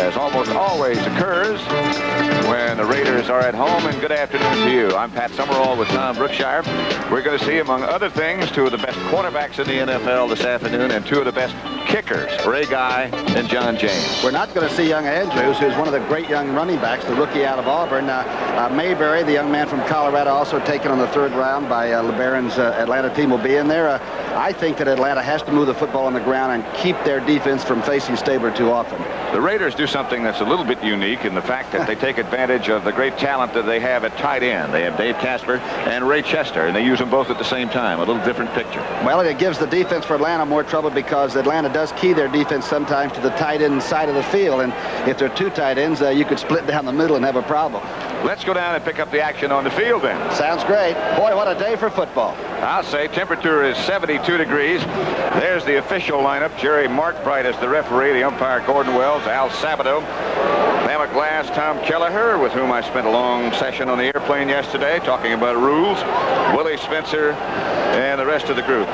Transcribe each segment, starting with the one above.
as almost always occurs when the Raiders are at home. And good afternoon to you. I'm Pat Summerall with Tom Brookshire. We're going to see, among other things, two of the best quarterbacks in the NFL this afternoon and two of the best kickers, Ray Guy and John James. We're not going to see young Andrews, who's one of the great young running backs, the rookie out of Auburn. Mayberry, the young man from Colorado, also taken on the 3rd round by LeBaron's Atlanta team, will be in there. I think that Atlanta has to move the football on the ground and keep their defense from facing Stabler too often. The Raiders do something that's a little bit unique in the fact that they take advantage of the great talent that they have at tight end. They have Dave Casper and Ray Chester, and they use them both at the same time. A little different picture. Well, it gives the defense for Atlanta more trouble because Atlanta does key their defense sometimes to the tight end side of the field. And if there are two tight ends, you could split down the middle and have a problem. Let's go down and pick up the action on the field then. Sounds great. Boy, what a day for football. I'll say temperature is 72 degrees. There's the official lineup. Jerry Markbright is the referee. The umpire, Gordon Wells, Al Sabato, Bama Glass, Tom Kelleher, with whom I spent a long session on the airplane yesterday talking about rules, Willie Spencer, and the rest of the group.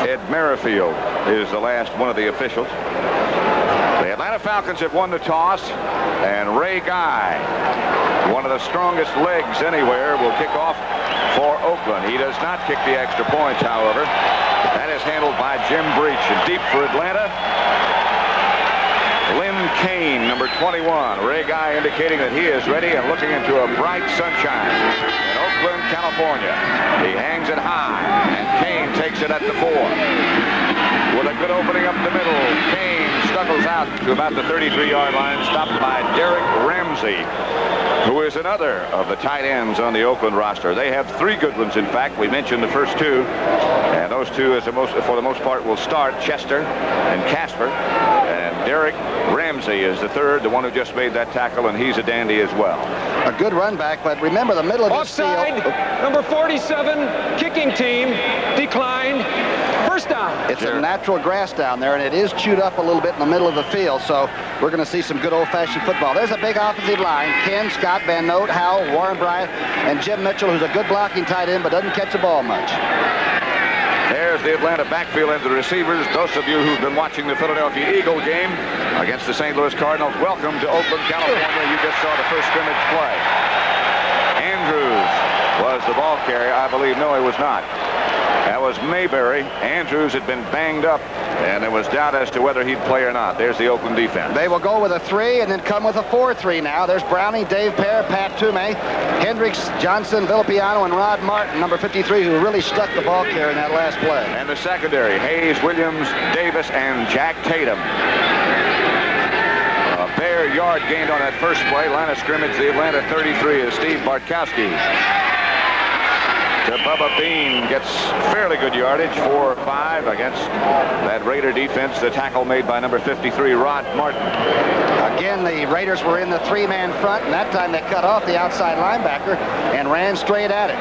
Ed Merrifield is the last one of the officials. The Atlanta Falcons have won the toss, and Ray Guy, one of the strongest legs anywhere, will kick off for Oakland. He does not kick the extra points, however. That is handled by Jim Breach. And deep for Atlanta, Lynn Kane, number 21. Ray Guy indicating that he is ready and looking into a bright sunshine in Oakland, California. He hangs it high, and Kane takes it at the 4. With a good opening up the middle, Kane snuggles out to about the 33-yard line, stopped by Derek Ramsey, who is another of the tight ends on the Oakland roster. They have 3 good ones, in fact. We mentioned the first 2, and those 2, for the most part, will start, Chester and Casper. And Derek Ramsey is the 3rd, the one who just made that tackle, and he's a dandy as well. A good run back, but remember the middle of the offside, field. Number 47, kicking team, declined. First down. It's a natural grass down there, and it is chewed up a little bit in the middle of the field, so we're going to see some good old-fashioned football. There's a big offensive line. Ken, Scott, Van Note, Howell, Warren Bryant, and Jim Mitchell, who's a good blocking tight end, but doesn't catch the ball much. There's the Atlanta backfield and the receivers. Those of you who've been watching the Philadelphia Eagle game against the St. Louis Cardinals, welcome to Oakland, California. You just saw the first scrimmage play. Andrews was the ball carrier, I believe. No, he was not. That was Mayberry. Andrews had been banged up, and there was doubt as to whether he'd play or not. There's the Oakland defense. They will go with a 3 and then come with a 4-3 now. There's Browning, Dave Pear, Pat Toomey, Hendricks, Johnson, Villapiano, and Rod Martin, number 53, who really stuck the ball carrier in that last play. And the secondary, Hayes, Williams, Davis, and Jack Tatum. A bare yard gained on that first play. Line of scrimmage, the Atlanta 33 is Steve Bartkowski. To Bubba Bean, gets fairly good yardage, 4 or 5 against that Raider defense. The tackle made by number 53, Rod Martin. Again, the Raiders were in the 3-man front, and that time they cut off the outside linebacker and ran straight at it.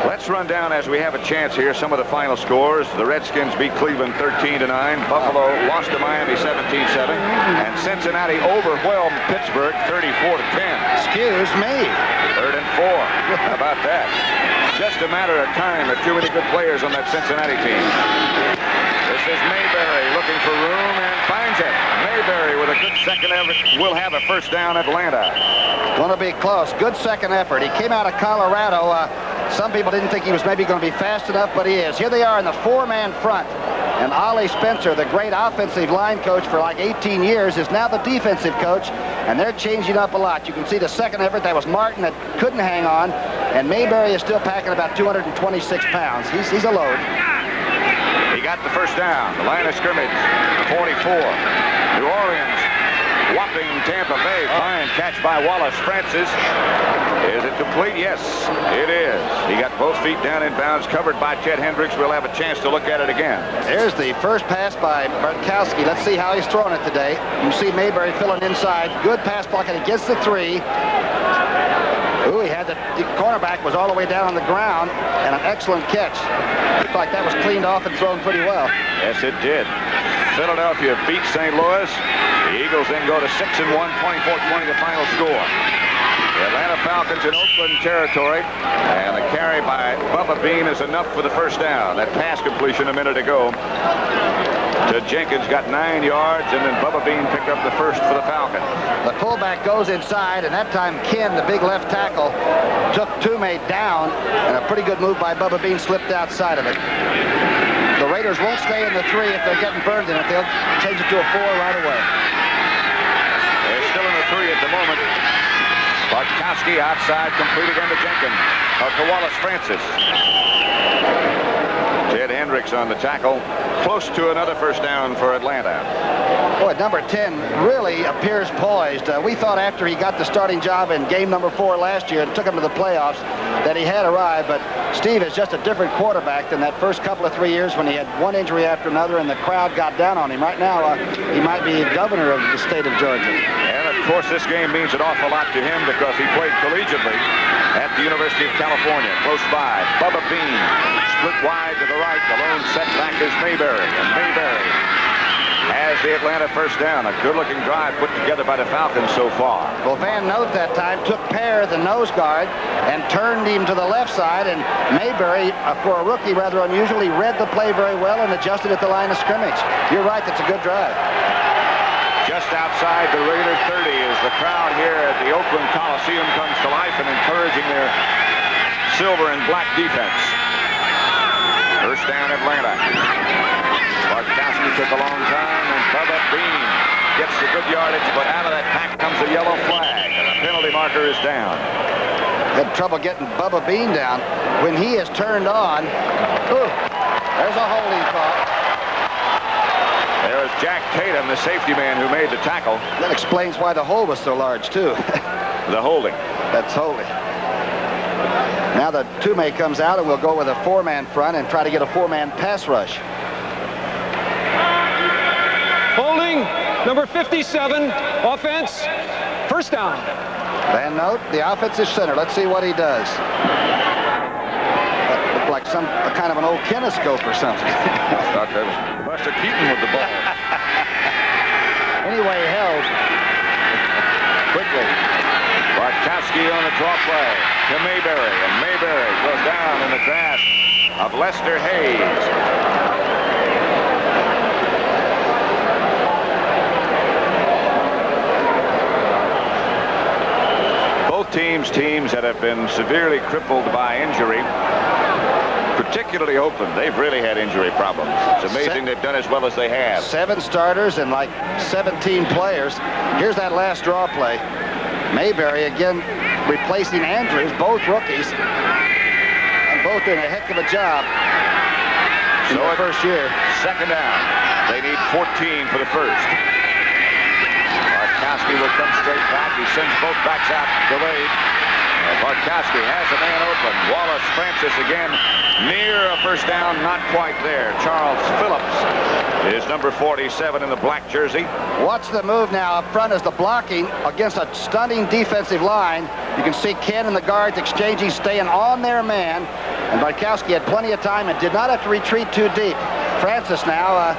Let's run down, as we have a chance here, some of the final scores. The Redskins beat Cleveland 13-9. Buffalo lost to Miami 17-7. And Cincinnati overwhelmed Pittsburgh 34-10. Excuse me. 3rd and 4. How about that? Just a matter of time. There are too many good players on that Cincinnati team. This is Mayberry looking for room and finds it. Mayberry with a good second effort will have a first down, Atlanta. Going to be close. Good second effort. He came out of Colorado. Some people didn't think he was maybe going to be fast enough, but he is. Here they are in the 4-man front. And Ollie Spencer, the great offensive line coach for like 18 years, is now the defensive coach, and they're changing up a lot. You can see the second effort. That was Martin that couldn't hang on, and Mayberry is still packing about 226 pounds. He's a load. He got the first down. The line of scrimmage, 44. New Orleans whopping Tampa Bay. Fine catch by Wallace Francis. Is it complete? Yes, it is. He got both feet down in bounds, covered by Chet Hendricks. We'll have a chance to look at it again. There's the first pass by Bartkowski. Let's see how he's throwing it today. You see Mayberry filling inside. Good pass blocking. He gets the 3. Ooh, he had the cornerback was all the way down on the ground, and an excellent catch. Looked like that was cleaned off and thrown pretty well. Yes, it did. Philadelphia beats St. Louis. The Eagles then go to 6-1, 24-20 the final score. The Atlanta Falcons in Oakland territory, and the carry by Bubba Bean is enough for the first down. That pass completion a minute ago to Jenkins, got 9 yards, and then Bubba Bean picked up the first for the Falcons. The fullback goes inside, and that time Ken, the big left tackle, took Toomey down, and a pretty good move by Bubba Bean slipped outside of it. The Raiders won't stay in the 3 if they're getting burned in it. They'll change it to a 4 right away. They're still in the 3 at the moment. Bartkowski outside, completed into Jenkins. To Wallace Francis. Ted Hendricks on the tackle. Close to another first down for Atlanta. Boy, number 10 really appears poised. We thought after he got the starting job in game number 4 last year and took him to the playoffs that he had arrived, but Steve is just a different quarterback than that first couple of 3 years when he had one injury after another and the crowd got down on him. Right now, he might be governor of the state of Georgia. And of course, this game means an awful lot to him because he played collegiately at the University of California, close by. Bubba Bean split wide to the right. The lone setback is Mayberry, and Mayberry has the Atlanta first down. A good-looking drive put together by the Falcons so far. Well, Van Note that time took Pear, the nose guard, and turned him to the left side, and Mayberry, for a rookie, rather unusually, read the play very well and adjusted at the line of scrimmage. You're right, that's a good drive. Just outside the Raider 30 as the crowd here at the Oakland Coliseum comes to life and encouraging their silver and black defense. First down Atlanta. Bartkowski took a long time, and Bubba Bean gets the good yardage, but out of that pack comes a yellow flag, and the penalty marker is down. Had trouble getting Bubba Bean down. When he is turned on, there's a holding call. There's Jack Tatum, the safety man who made the tackle. That explains why the hole was so large, too. The holding. That's holding. Now the Toomey comes out, and we'll go with a 4-man front and try to get a 4-man pass rush. Holding, number 57, offense, first down. Van Note, the offensive center. Let's see what he does. That looked like some kind of an old kinescope or something. Thought that was Buster Keaton with the ball. Anyway, held quickly. Bartkowski on the draw play to Mayberry, and Mayberry goes down in the grasp of Lester Hayes. Both teams that have been severely crippled by injury, particularly Oakland. They've really had injury problems. It's amazing they've done as well as they have. 7 starters and like 17 players. Here's that last draw play. Mayberry again replacing Andrews, both rookies, and both doing a heck of a job in the first year. Second down. They need 14 for the first. Bartkowski will come straight back. He sends both backs out delayed. Bartkowski has a man open. Wallace Francis again near a first down, not quite there. Charles Phillips is number 47 in the black jersey. Watch the move now up front as the blocking against a stunning defensive line. You can see Ken and the guards exchanging, staying on their man. And Bartkowski had plenty of time and did not have to retreat too deep. Francis now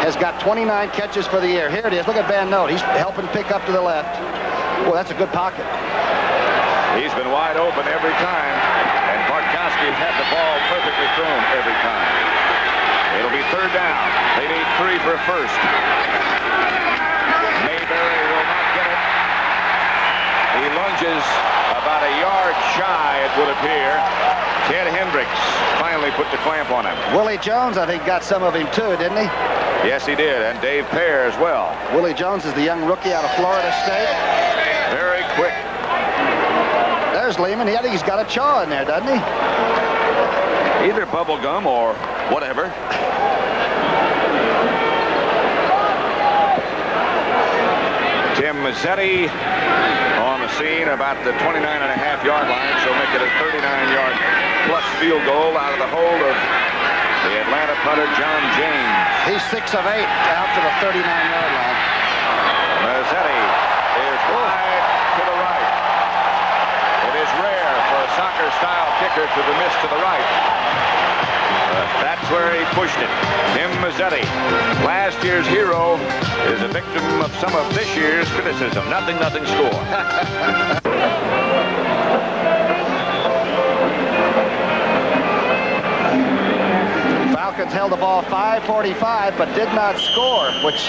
has got 29 catches for the year. Here it is. Look at Van Note. He's helping pick up to the left. Boy, that's a good pocket. He's been wide open every time, and Bartkowski had the ball perfectly thrown every time. It'll be third down. They need 3 for a first. Mayberry will not get it. He lunges about a yard shy, it would appear. Ted Hendricks finally put the clamp on him. Willie Jones, I think, got some of him too, didn't he? Yes, he did, and Dave Pear as well. Willie Jones is the young rookie out of Florida State. Very quick. There's Lehman. I think he's got a chaw in there, doesn't he? Either bubble gum or whatever. Tim Mazzetti on the scene about the 29.5-yard line, so make it a 39-yard plus field goal out of the hold of the Atlanta punter John James. He's 6 of 8 out to the 39-yard line. Mazzetti is wide to the right. It is rare for a soccer-style kicker to the miss to the right. But that's where he pushed it. Tim Mazzetti, last year's hero, is a victim of some of this year's criticism. Nothing score. Falcons held the ball 5:45, but did not score, which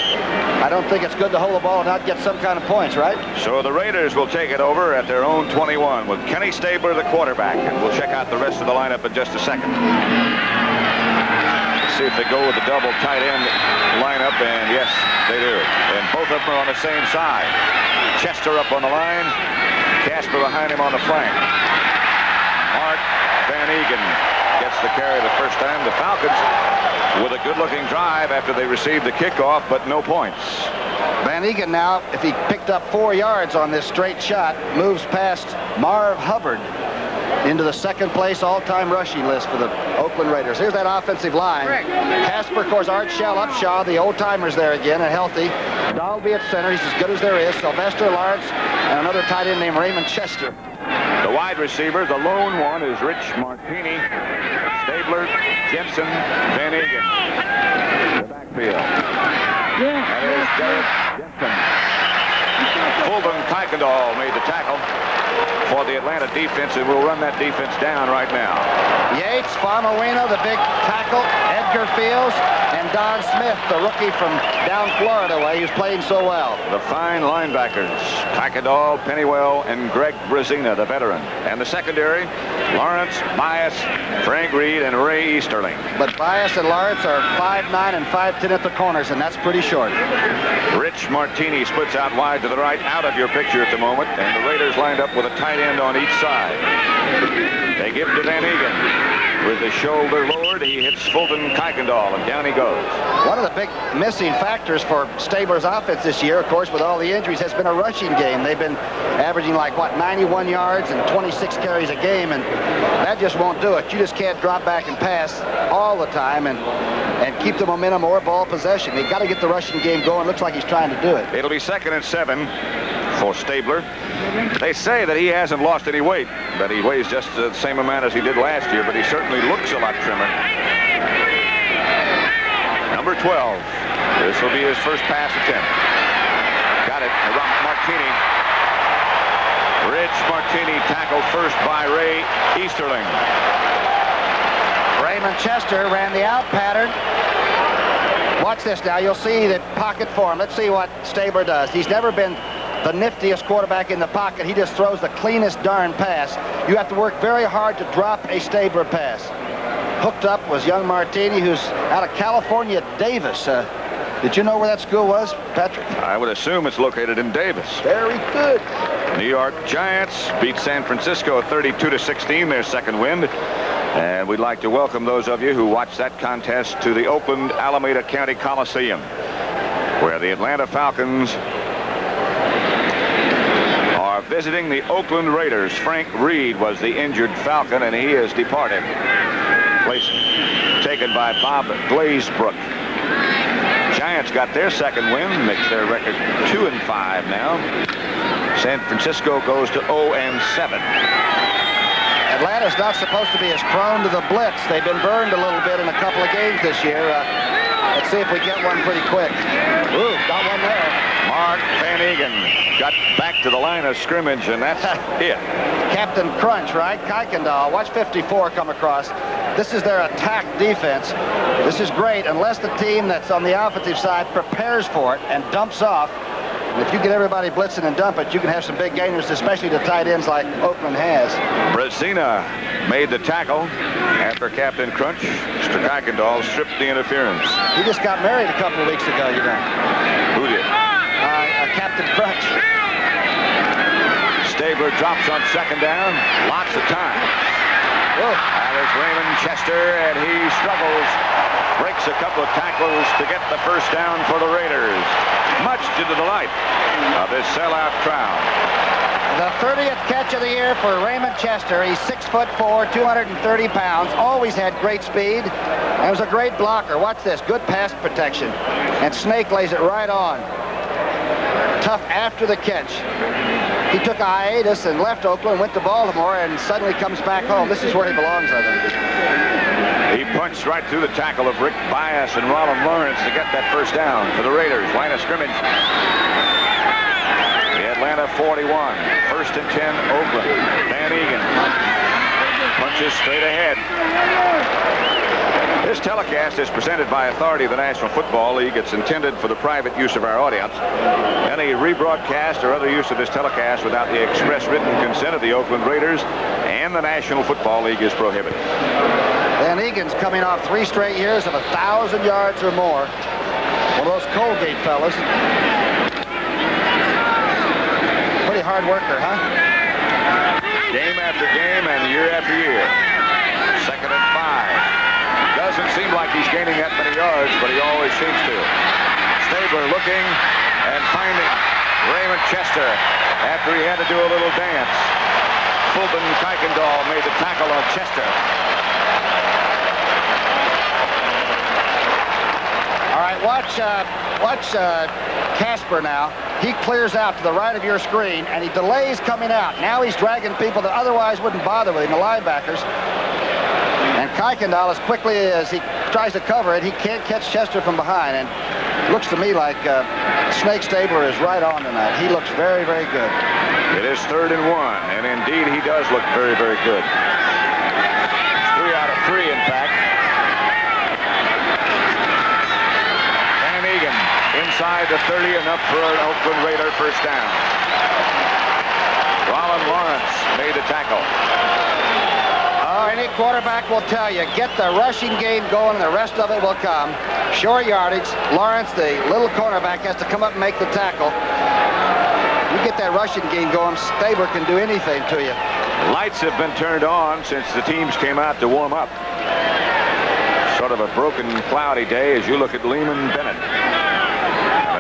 I don't think it's good to hold the ball and not get some kind of points, right? So the Raiders will take it over at their own 21 with Kenny Stabler, the quarterback. And we'll check out the rest of the lineup in just a second. Let's see if they go with the double tight end lineup, and yes, they do. And both of them are on the same side. Chester up on the line, Casper behind him on the flank. Mark Van Eegen gets the carry the first time. The Falcons with a good-looking drive after they received the kickoff, but no points. Van Eegen now, if he picked up 4 yards on this straight shot, moves past Marv Hubbard into the second place all-time rushing list for the Oakland Raiders. Here's that offensive line. Casper, of course, Art Shell, Upshaw, the old-timers there again and healthy. Dalby at center. He's as good as there is. Sylvester Lawrence and another tight end named Raymond Chester. The wide receiver, the lone one, is Rich Martini, Stabler, Jensen, Van Eegen. The backfield. That is Derek Jensen. Fulton Kuykendall made the tackle for the Atlanta defense, and we'll run that defense down right now. Yates, Famawino, the big tackle, Edgar Fields, and Don Smith, the rookie from down Florida way, who's playing so well. The fine linebackers, Kuykendall, Pennywell, and Greg Brazina, the veteran. And the secondary, Lawrence, Bias, Frank Reed, and Ray Easterling. But Bias and Lawrence are 5'9" and 5'10" at the corners, and that's pretty short. Rich Martini splits out wide to the right, out of your picture at the moment, and the Raiders lined up with a tight end on each side. They give to Van Eegen. With the shoulder lowered, he hits Fulton Kuykendall, and down he goes. One of the big missing factors for Stabler's offense this year, of course, with all the injuries, has been a rushing game. They've been averaging like, 91 yards and 26 carries a game, and that just won't do it. You just can't drop back and pass all the time and keep the momentum or ball possession. You've got to get the rushing game going. Looks like he's trying to do it. It'll be 2nd and 7 for Stabler. They say that he hasn't lost any weight, that he weighs just the same amount as he did last year, but he certainly looks a lot trimmer. Number 12. This will be his first pass attempt. Got it. Martini. Rich Martini tackled first by Ray Easterling. Raymond Chester ran the out pattern. Watch this now. You'll see the pocket form. Let's see what Stabler does. He's never been the niftiest quarterback in the pocket. He just throws the cleanest darn pass. You have to work very hard to drop a Stabler pass. Hooked up was young Martini, who's out of California, Davis. Did you know where that school was, Patrick? I would assume it's located in Davis. Very good. New York Giants beat San Francisco 32-16, their second win. And we'd like to welcome those of you who watched that contest to the Oakland Alameda County Coliseum, where the Atlanta Falcons are visiting the Oakland Raiders. Frank Reed was the injured Falcon, and he has departed. Place taken by Bob Glazebrook. Giants got their second win, makes their record 2-5 now. San Francisco goes to 0-7. Atlanta's not supposed to be as prone to the blitz. They've been burned a little bit in a couple of games this year. Let's see if we get one pretty quick. Ooh, got one there. Mark Van Eegen got back to the line of scrimmage, and that's it. Captain Crunch, right? Kuykendall. Watch 54 come across. This is their attack defense. This is great unless the team that's on the offensive side prepares for it and dumps off. And if you get everybody blitzing and dump it, you can have some big gainers, especially the tight ends like Oakland has. Brazina made the tackle after Captain Crunch. Mr. Kuykendall stripped the interference. He just got married a couple of weeks ago, you know. Who did? Captain Crunch. Stabler drops on second down. Lots of time. That is Raymond Chester, and he struggles. Breaks a couple of tackles to get the first down for the Raiders. Much to the delight of this sellout crowd. The 30th catch of the year for Raymond Chester. He's 6'4", 230 pounds. Always had great speed. And was a great blocker. Watch this. Good pass protection. And Snake lays it right on. Tough after the catch. He took a hiatus and left Oakland, went to Baltimore, and suddenly comes back home. This is where he belongs, I think. He punched right through the tackle of Rick Bias and Roland Lawrence to get that first down for the Raiders. Line of scrimmage. The Atlanta 41. 1st and 10, Oakland. Van Eegen punches straight ahead. This telecast is presented by authority of the National Football League. It's intended for the private use of our audience. Any rebroadcast or other use of this telecast without the express written consent of the Oakland Raiders and the National Football League is prohibited. Van Egan's coming off 3 straight years of 1,000 yards or more. One of those Colgate fellas. Pretty hard worker, huh? Game after game and year after year. 2nd and 5. Doesn't seem like he's gaining that many yards, but he always seems to. Stabler looking and finding Raymond Chester after he had to do a little dance. Fulton Kuykendall made the tackle on Chester. All right, watch Casper now. He clears out to the right of your screen, and he delays coming out. Now he's dragging people that otherwise wouldn't bother with him, the linebackers. And Kuykendall, as quickly as he tries to cover it, he can't catch Chester from behind. And it looks to me like Snake Stabler is right on tonight. He looks very, very good. It is 3rd and 1, and indeed he does look very, very good. 3 out of 3, in fact. Van Egan inside the 30, enough for an Oakland Raider first down. Rollin Lawrence made the tackle. Any quarterback will tell you, get the rushing game going and the rest of it will come. Short yardage. Lawrence, the little cornerback, has to come up and make the tackle. You get that rushing game going, Stabler can do anything to you. Lights have been turned on since the teams came out to warm up. Sort of a broken, cloudy day as you look at Lehman Bennett.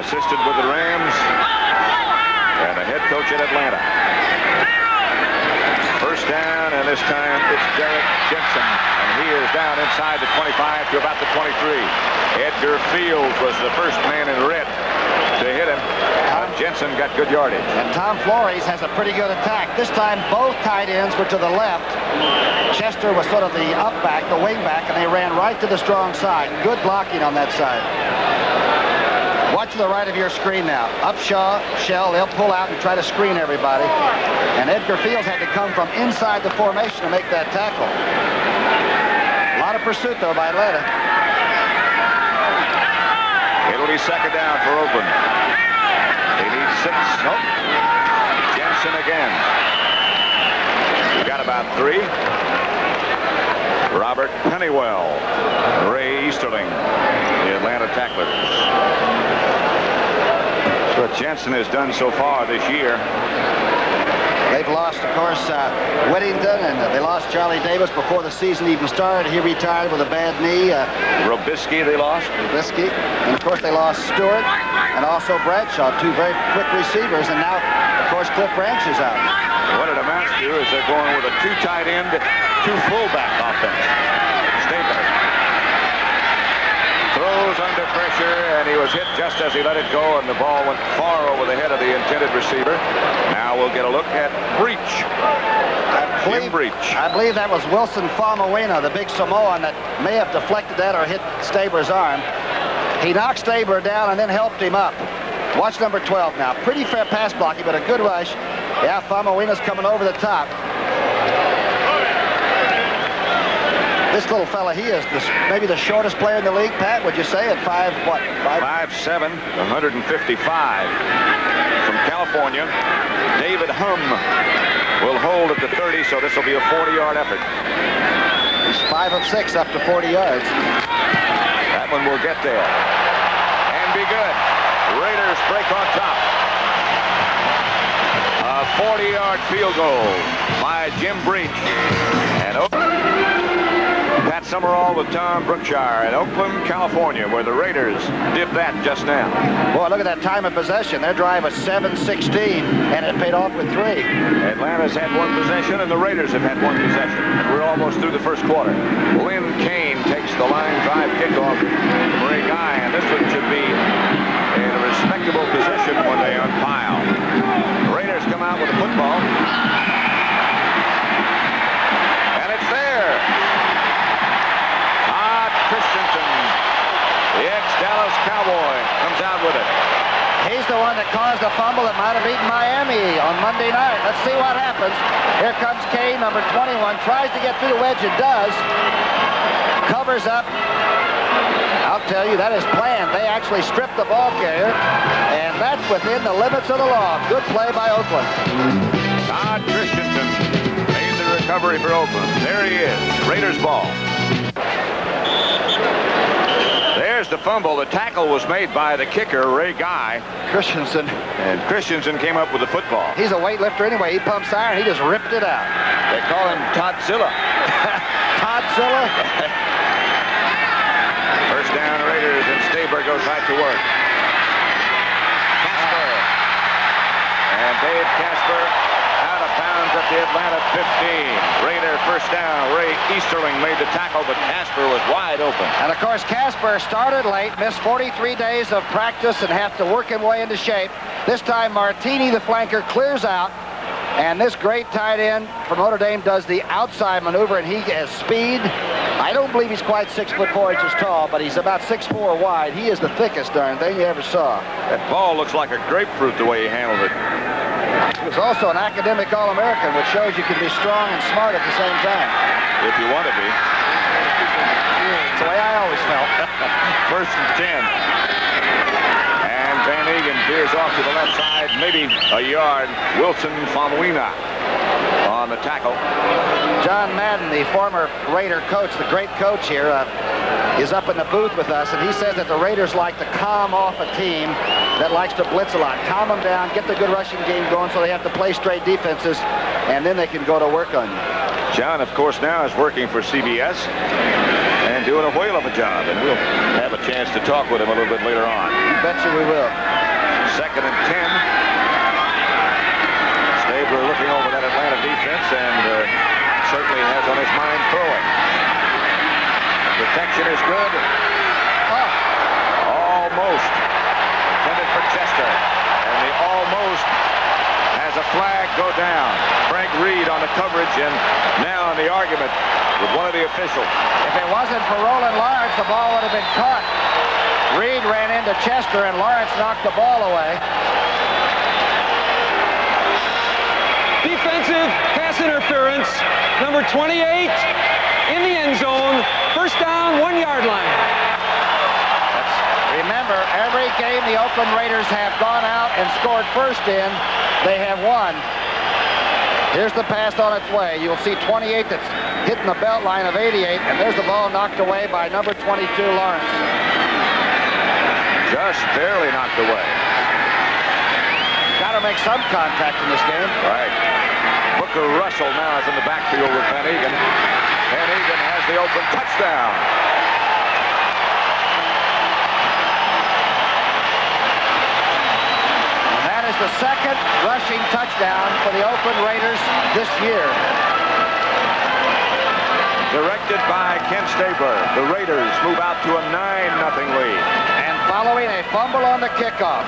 Assisted with the Rams and the head coach at Atlanta. First down, and this time it's Derek Jensen, and he is down inside the 25 to about the 23. Edgar Fields was the first man in red to hit him. Jensen got good yardage. And Tom Flores has a pretty good attack. This time both tight ends were to the left. Chester was sort of the up back, the wing back, and they ran right to the strong side. Good blocking on that side. Watch to the right of your screen now. Upshaw, Shell, they'll pull out and try to screen everybody. And Edgar Fields had to come from inside the formation to make that tackle. A lot of pursuit, though, by Atlanta. It'll be 2nd down for Oakland. They need 6. Nope. Jensen again. We got about 3. Robert Pennywell. Ray Easterling, the Atlanta tacklers. What Jensen has done so far this year. They've lost, of course, Whittington, and they lost Charlie Davis before the season even started. He retired with a bad knee. Robisky they lost. Robisky. And, of course, they lost Stewart and also Bradshaw, 2 very quick receivers. And now, of course, Cliff Branch is out. What it amounts to is they're going with a 2 tight end, 2 fullback offense. Stabler throws under pressure, and he was hit just as he let it go, and the ball went far over the head of the intended receiver. Now we'll get a look at Breach. Jim Breach. I believe that was Wilson Famawina, the big Samoan, that may have deflected that or hit Stabler's arm. He knocked Stabler down and then helped him up. Watch number 12 now. Pretty fair pass blocking, but a good rush. Yeah, Famawina's coming over the top. This little fella, he is maybe the shortest player in the league, Pat, would you say, at 5'7", 155. From California, David Hum will hold at the 30, so this will be a 40-yard effort. He's 5 of 6 up to 40 yards. That one will get there. And be good. Raiders break on top. A 40-yard field goal by Jim Breach. And Pat Summerall with Tom Brookshire in Oakland, California, where the Raiders did that just now. Boy, look at that time of possession. Their drive was 7-16, and it paid off with 3. Atlanta's had 1 possession, and the Raiders have had 1 possession. And we're almost through the first quarter. Lynn Kane takes the line drive kickoff from Ray Guy, and this one should be in a respectable position when they unpile. The Raiders come out with the football. And it's there. Christensen, the ex-Dallas Cowboy, comes out with it. He's the one that caused a fumble that might have beaten Miami on Monday night. Let's see what happens. Here comes Kane, number 21. Tries to get through the wedge. It does. Covers up. I'll tell you, that is planned. They actually stripped the ball carrier, and that's within the limits of the law. Good play by Oakland. Todd Christensen made the recovery for Oakland. There he is. Raiders ball. There's the fumble. The tackle was made by the kicker, Ray Guy. Christensen. And Christensen came up with the football. He's a weightlifter anyway. He pumps iron. He just ripped it out. They call him Todzilla. Todzilla. First down, Raiders, and Staber goes right to work. Casper. And Dave Casper out of bounds at the Atlanta 15. Raider first down. Ray Easterling made the tackle, but Casper was wide open. And of course, Casper started late, missed 43 days of practice, and have to work him way into shape. This time, Martini, the flanker, clears out. And this great tight end from Notre Dame does the outside maneuver, and he has speed. I don't believe he's quite 6'4" tall, but he's about 6'4" wide. He is the thickest darn thing you ever saw. That ball looks like a grapefruit the way he handled it. He was also an academic All-American, which shows you can be strong and smart at the same time. If you want to be. That's the way I always felt. First and 10. And Van Egan veers off to the left side, maybe a yard. Wilson Famuina on the tackle. John Madden, the former Raider coach, the great coach here, is up in the booth with us, and he says that the Raiders like to calm off a team that likes to blitz a lot. Calm them down, get the good rushing game going so they have to play straight defenses, and then they can go to work on you. John, of course, now is working for CBS and doing a whale of a job, and we'll have a chance to talk with him a little bit later on. You betcha we will. Second and 10. Stabler looking over that Atlanta defense, and certainly has on his mind throwing. Protection is good. Almost intended for Chester, and the almost has a flag go down. Frank Reed on the coverage, and now in the argument with one of the officials. If it wasn't for Roland Lawrence, the ball would have been caught. Reed ran into Chester, and Lawrence knocked the ball away. Defensive pass interference, number 28 in the end zone. First down, 1 yard line. Remember, every game the Oakland Raiders have gone out and scored first in, they have won. Here's the pass on its way. You'll see 28 that's hitting the belt line of 88, and there's the ball knocked away by number 22, Lawrence. Just barely knocked away. Got to make some contact in this game. Right. Booker Russell now is in the backfield with Van Egan. Van Egan has the open touchdown. And that is the second rushing touchdown for the Oakland Raiders this year. Directed by Ken Stabler, the Raiders move out to a 9-0 lead. And following a fumble on the kickoff.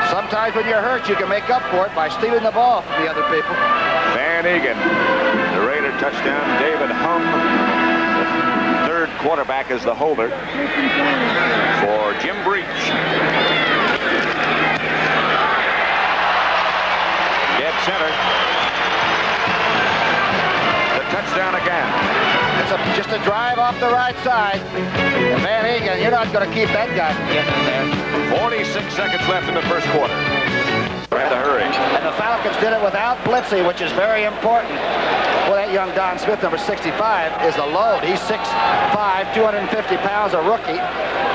Sometimes when you're hurt, you can make up for it by stealing the ball from the other people. Van Egan, the Raider touchdown. David Hum, the third quarterback, is the holder for Jim Breach. Dead center. The touchdown again. It's just a drive off the right side. And Van Egan, you're not going to keep that guy from getting in there. 46 seconds left in the first quarter. Had to hurry. And the Falcons did it without blitzing, which is very important. Well, that young Don Smith, number 65, is a load. He's 6'5", 250 pounds, a rookie.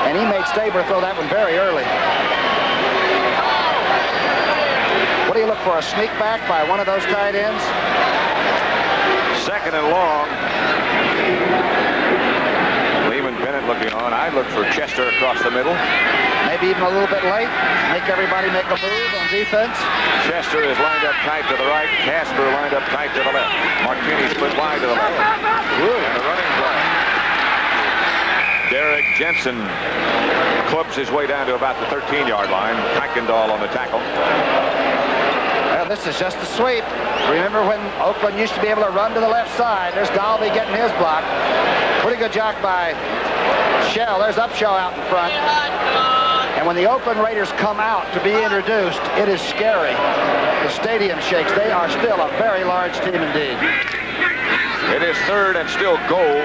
And he made Stabler throw that one very early. What do you look for, a sneak back by one of those tight ends? Second and long. Lehman Bennett looking on. I'd look for Chester across the middle. Maybe even a little bit late. Make everybody make a move on defense. Chester is lined up tight to the right. Casper lined up tight to the left. Martini split wide to the left. And the running play. Derek Jensen clubs his way down to about the 13-yard line. Kuykendall on the tackle. Well, this is just a sweep. Remember when Oakland used to be able to run to the left side. There's Dalby getting his block. Pretty good job by Shell. There's Upshaw out in front. And when the Oakland Raiders come out to be introduced, it is scary. The stadium shakes. They are still a very large team indeed. It is third and still goal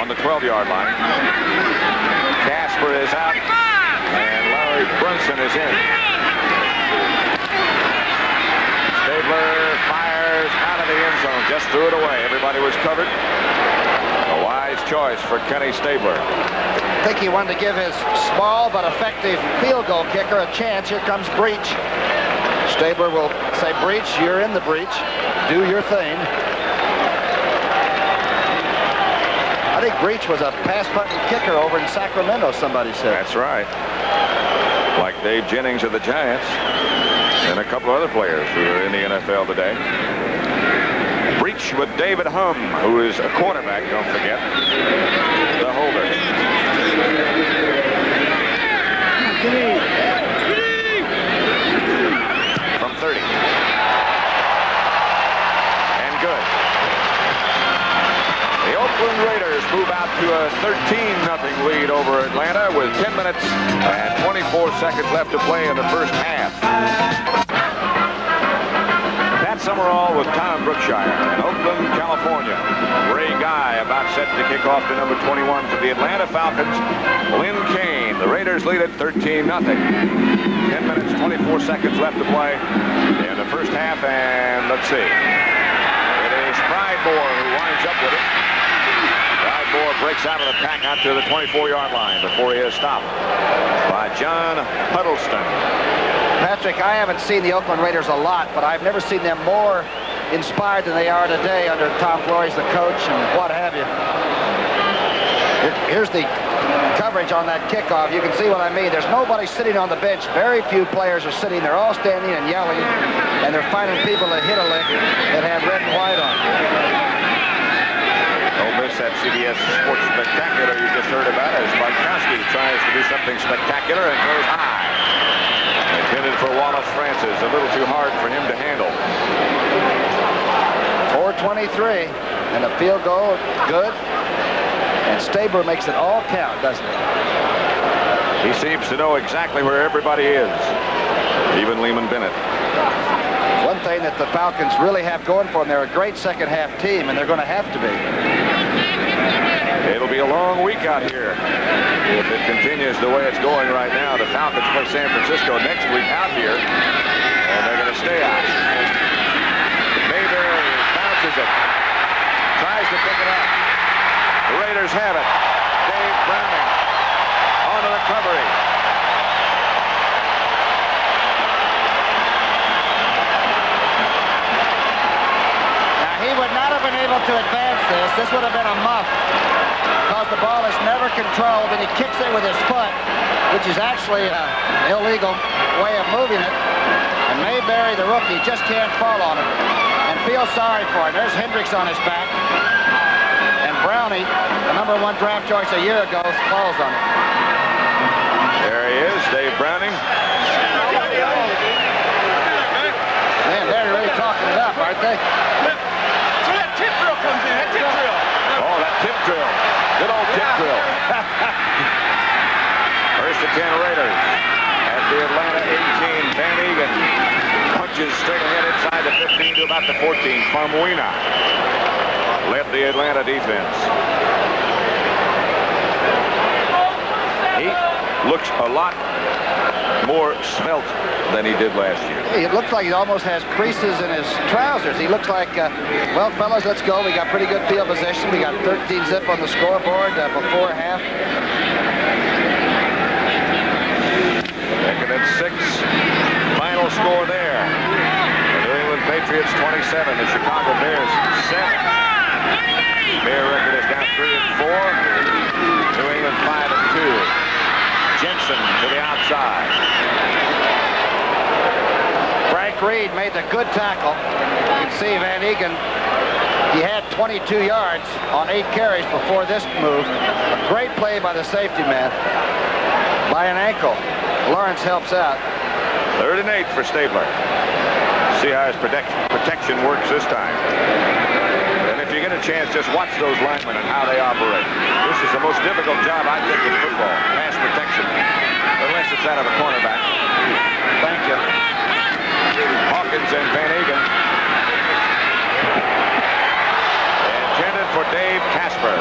on the 12-yard line. Casper is out, and Larry Brunson is in. Stabler fires out of the end zone, just threw it away. Everybody was covered. A wise choice for Kenny Stabler. I think he wanted to give his small but effective field goal kicker a chance. Here comes Breach. Stabler will say, Breach, you're in the breach. Do your thing. I think Breach was a pass-button kicker over in Sacramento, somebody said. That's right. Like Dave Jennings of the Giants and a couple of other players who are in the NFL today. Breach with David Hum, who is a quarterback, don't forget. The holder. From 30. And good. The Oakland Raiders move out to a 13-0 lead over Atlanta with 10 minutes and 24 seconds left to play in the first half. Pat Summerall with Tom Brookshire in Oakland, California. Ray Guy about set to kick off to number 21 for the Atlanta Falcons. Lynn Kane. The Raiders lead at 13-0. 10 minutes, 24 seconds left to play in the first half, and let's see. It is Pridemore who winds up with it. Pridemore breaks out of the pack out to the 24-yard line before he is stopped by John Huddleston. Patrick, I haven't seen the Oakland Raiders a lot, but I've never seen them more inspired than they are today under Tom Flores, the coach, and what have you. Here's the coverage on that kickoff. You can see what I mean. There's nobody sitting on the bench. Very few players are sitting. They're all standing and yelling, and they're finding people that hit a lick that have red and white on. Don't miss that CBS Sports Spectacular you just heard about as Barkowski tries to do something spectacular and throws high. Intended for Wallace Francis. A little too hard for him to handle. 4:23 and a field goal. Good. And Stabler makes it all count, doesn't he? He seems to know exactly where everybody is. Even Lehman Bennett. One thing that the Falcons really have going for them, they're a great second half team, and they're going to have to be. It'll be a long week out here if it continues the way it's going right now. The Falcons play San Francisco next week out here, and they're going to stay out. Mayberry bounces it, tries to pick it up. The Raiders have it. Dave Browning on the recovery. Now he would not have been able to advance this. This would have been a muff, because the ball is never controlled, and he kicks it with his foot, which is actually an illegal way of moving it. And Mayberry, the rookie, just can't fall on him and feel sorry for him. There's Hendricks on his back. And Brownie, the #1 draft choice a year ago, falls on it. There he is, Dave Browning. Man, they're really talking it up, aren't they? So that tip drill comes in, that tip drill. Oh, that tip drill. Good old tip drill. First and 10 Raiders at the Atlanta 18. Van Egan punches straight ahead inside the 15 to about the 14. Farmuina led the Atlanta defense. He looks a lot more svelte than he did last year. It looks like he almost has creases in his trousers. He looks like, well, fellas, let's go. We got pretty good field position. We got 13 zip on the scoreboard before half. Second and 6. Final score there. The New England Patriots 27. The Chicago Bears 7. Bear record is now 3-4. New England 5-2. Jensen to the outside. Frank Reed made the good tackle. You can see Van Egan, he had 22 yards on 8 carries before this move. A great play by the safety man. By an ankle. Lawrence helps out. 3rd and 8 for Stabler. See how his protection works this time. And if you get a chance, just watch those linemen and how they operate. This is the most difficult job, I think, in football. Pass protection. unless it's out of a cornerback. Thank you. Hawkins and Van Egan. Intended for Dave Casper.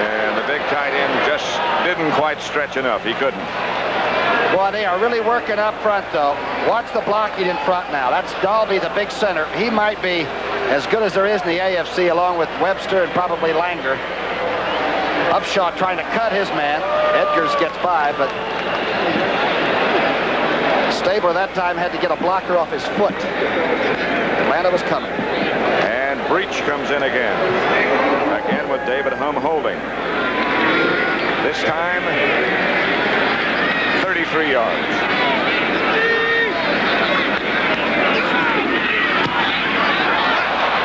And the big tight end just didn't quite stretch enough. He couldn't. Boy, they are really working up front, though. Watch the blocking in front now. That's Dalby, the big center. He might be as good as there is in the AFC, along with Webster and probably Langer. Upshaw trying to cut his man. Edgars gets by, but Stabler that time had to get a blocker off his foot. Atlanta was coming. And Breach comes in again. Again with David Humm holding. This time, 33 yards.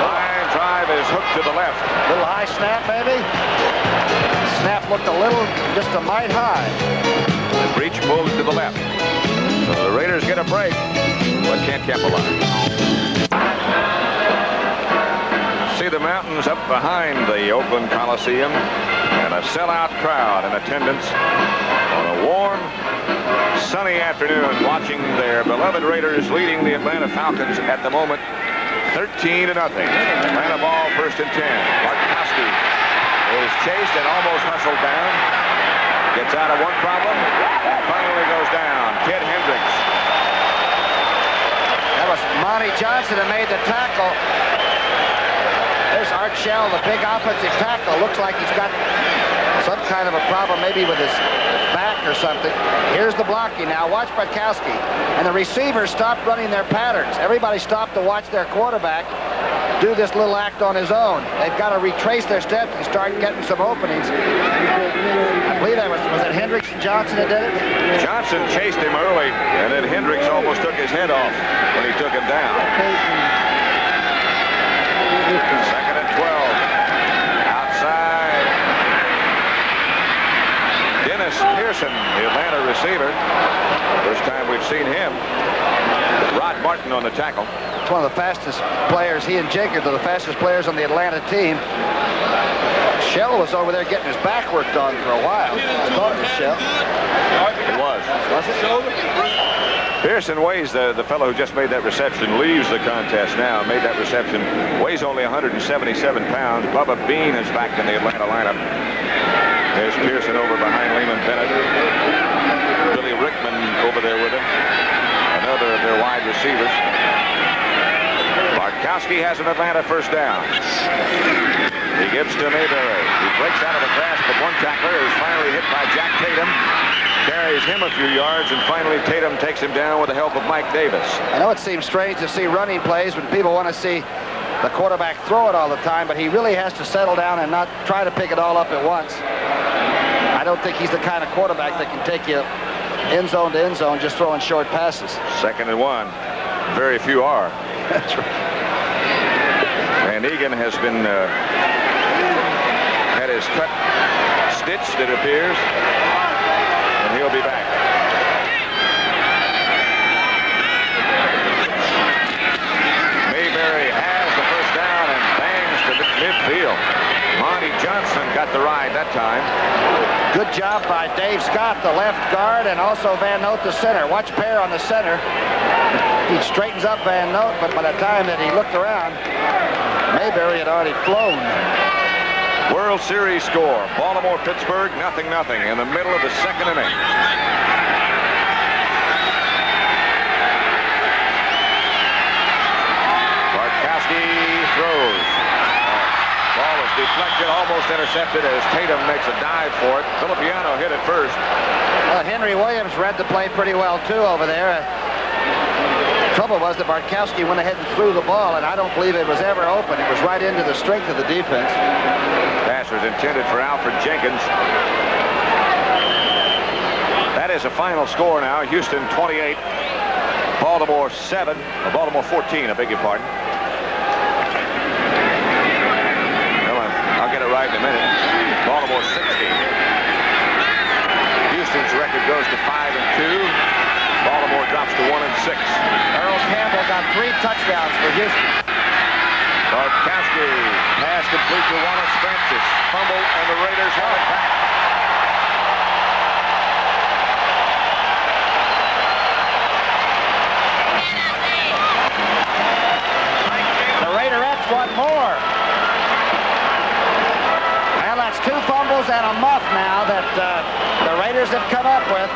Line drive is hooked to the left. Little high snap, maybe. Snap looked a little, just a mite high. And Breach pulled it to the left. So the Raiders get a break, but can't capitalize. See the mountains up behind the Oakland Coliseum, and a sellout crowd in attendance on a warm, sunny afternoon, watching their beloved Raiders leading the Atlanta Falcons at the moment 13-0. Atlanta ball, 1st and 10. Bartkowski is chased and almost hustled down. Gets out of one problem and finally goes down. Ted Hendricks. That was Monty Johnson that made the tackle. There's Art Shell, the big offensive tackle. Looks like he's got some kind of a problem, maybe with his back or something. Here's the blocking now. Watch Bartkowski. And the receivers stopped running their patterns. Everybody stopped to watch their quarterback do this little act on his own. They've got to retrace their steps and start getting some openings. I believe that was it Hendricks and Johnson that did it? Johnson chased him early, and then Hendricks almost took his head off when he took him down. 2nd and 12. Outside. Dennis Pearson, the Atlanta receiver. First time we've seen him. Rod Martin on the tackle. It's one of the fastest players. He and Jenkins are the fastest players on the Atlanta team. Shell was over there getting his back worked on for a while. I thought it was Shell. It was. Was it? Pearson weighs, the fellow who just made that reception, leaves the contest now. Made that reception, weighs only 177 pounds. Bubba Bean is back in the Atlanta lineup. There's Pearson over behind Lehman Bennett. Billy Rickman over there with him. Another of their wide receivers. Bartkowski has an Atlanta first down. He gives to Mayberry. He breaks out of the grasp of one tackler, is finally hit by Jack Tatum. Carries him a few yards, and finally Tatum takes him down with the help of Mike Davis. I know it seems strange to see running plays when people want to see the quarterback throw it all the time, but he really has to settle down and not try to pick it all up at once. I don't think he's the kind of quarterback that can take you end zone to end zone just throwing short passes. 2nd and 1. Very few are. That's right. Van Egan has been had his cut stitched, it appears, and he'll be back. Mayberry has the first down and bangs to midfield. Monty Johnson got the ride that time. Good job by Dave Scott, the left guard, and also Van Note, the center. Watch Pear on the center. He straightens up Van Note, but by the time that he looked around, Mayberry had already flown. World Series score. Baltimore-Pittsburgh, 0-0 in the middle of the 2nd inning. Bartkowski throws. Ball is deflected, almost intercepted as Tatum makes a dive for it. Filippiano hit it first. Well, Henry Williams read the play pretty well, too, over there. Trouble was that Bartkowski went ahead and threw the ball, and I don't believe it was ever open. It was right into the strength of the defense. Pass was intended for Alfred Jenkins. That is a final score now. Houston 28, Baltimore 7, or Baltimore 14, I beg your pardon. I'll get it right in a minute. Baltimore 60. Houston's record goes to 5-2. Baltimore drops to 1-6. Earl Campbell got 3 touchdowns for Houston. Bartkowski pass complete to Wallace Francis. Fumble, and the Raiders have it back. nose and a muff now that the Raiders have come up with.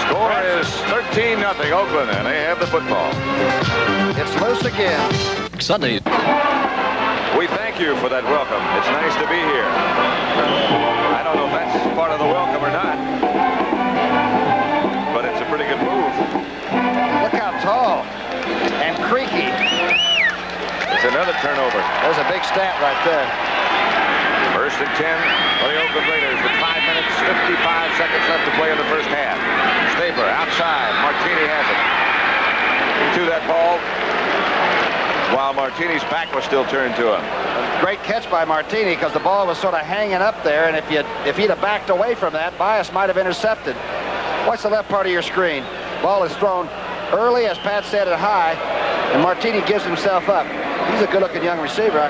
Score is 13-0 Oakland, and they have the football. It's loose again. Sunday. We thank you for that welcome. It's nice to be here. I don't know if that's part of the welcome or not, but it's a pretty good move. Look how tall and creaky. It's another turnover. There's a big stat right there. 1st and 10 for the Oakland Raiders with 5 minutes, 55 seconds left to play in the first half. Staber outside. Martini has it. To that ball while Martini's back was still turned to him. A great catch by Martini because the ball was sort of hanging up there, and if he'd have backed away from that, Bias might have intercepted. Watch the left part of your screen. Ball is thrown early, as Pat said, at high, and Martini gives himself up. He's a good-looking young receiver.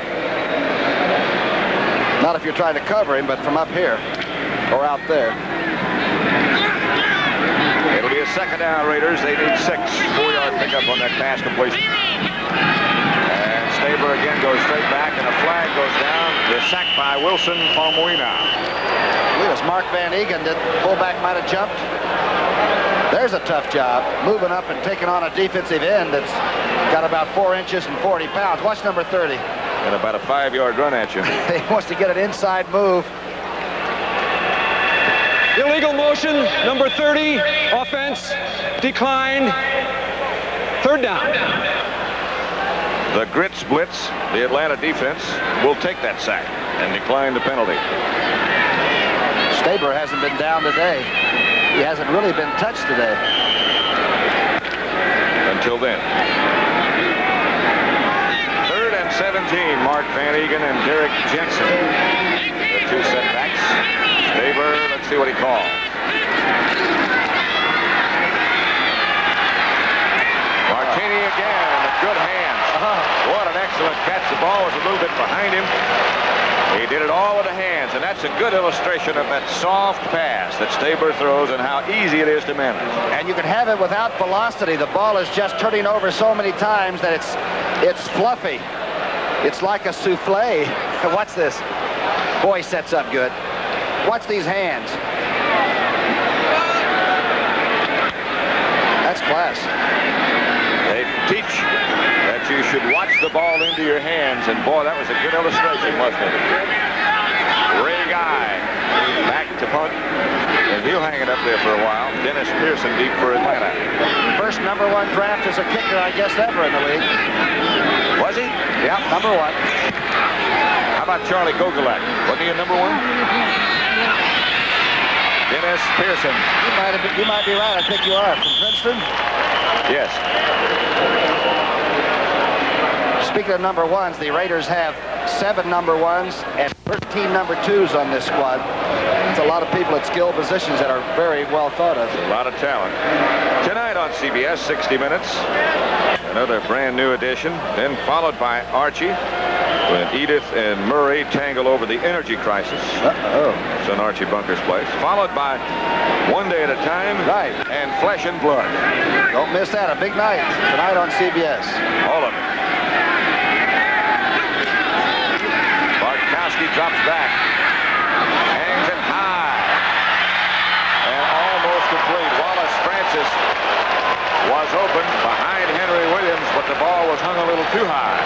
Not if you're trying to cover him, but from up here or out there. It'll be a second down, Raiders. They need 6. 4-yard pickup on that pass completion. And Staber again goes straight back, and a flag goes down. The sack by Wilson Famuina. Look at this. Mark Van Egan, the fullback might have jumped. There's a tough job, moving up and taking on a defensive end that's got about 4 inches and 40 pounds. Watch number 30. And about a 5-yard run at you. He wants to get an inside move. Illegal motion, number 30, offense, declined, 3rd down. The Grits blitz, the Atlanta defense, will take that sack and decline the penalty. Staber hasn't been down today. He hasn't really been touched today. Until then. 3rd and 17, Mark Van Egan and Derek Jensen. The 2 setbacks. Staber, let's see what he calls. Martini again in the good hands. What an excellent catch. The ball was a little bit behind him. He did it all with the hands, and that's a good illustration of that soft pass that Staber throws and how easy it is to manage. And you can have it without velocity. The ball is just turning over so many times that it's fluffy. It's like a souffle. Watch this. Boy, sets up good. Watch these hands. That's class. They teach that you should watch the ball into your hands, and boy, that was a good illustration, wasn't it? Ray Guy back to punt, and he'll hang it up there for a while. Dennis Pearson deep for Atlanta. First #1 draft as a kicker, I guess, ever in the league. Was he? Yeah, #1. How about Charlie Gogolak? Wasn't he a #1? Dennis Pearson. You might be right. I think you are. From Princeton? Yes. Speaking of #1s, the Raiders have 7 #1s and 13 #2s on this squad. It's a lot of people at skilled positions that are very well thought of. A lot of talent. Tonight on CBS, 60 Minutes. Another brand new edition. Then followed by Archie, when Edith and Murray tangle over the energy crisis. It's on Archie Bunker's place. Followed by One Day at a Time. Right. And Flesh and Blood. Don't miss that. A big night tonight on CBS. All of it. Bartkowski drops back. Hangs it high. And almost complete. Wallace Francis was open behind Henry Williams, but the ball was hung a little too high.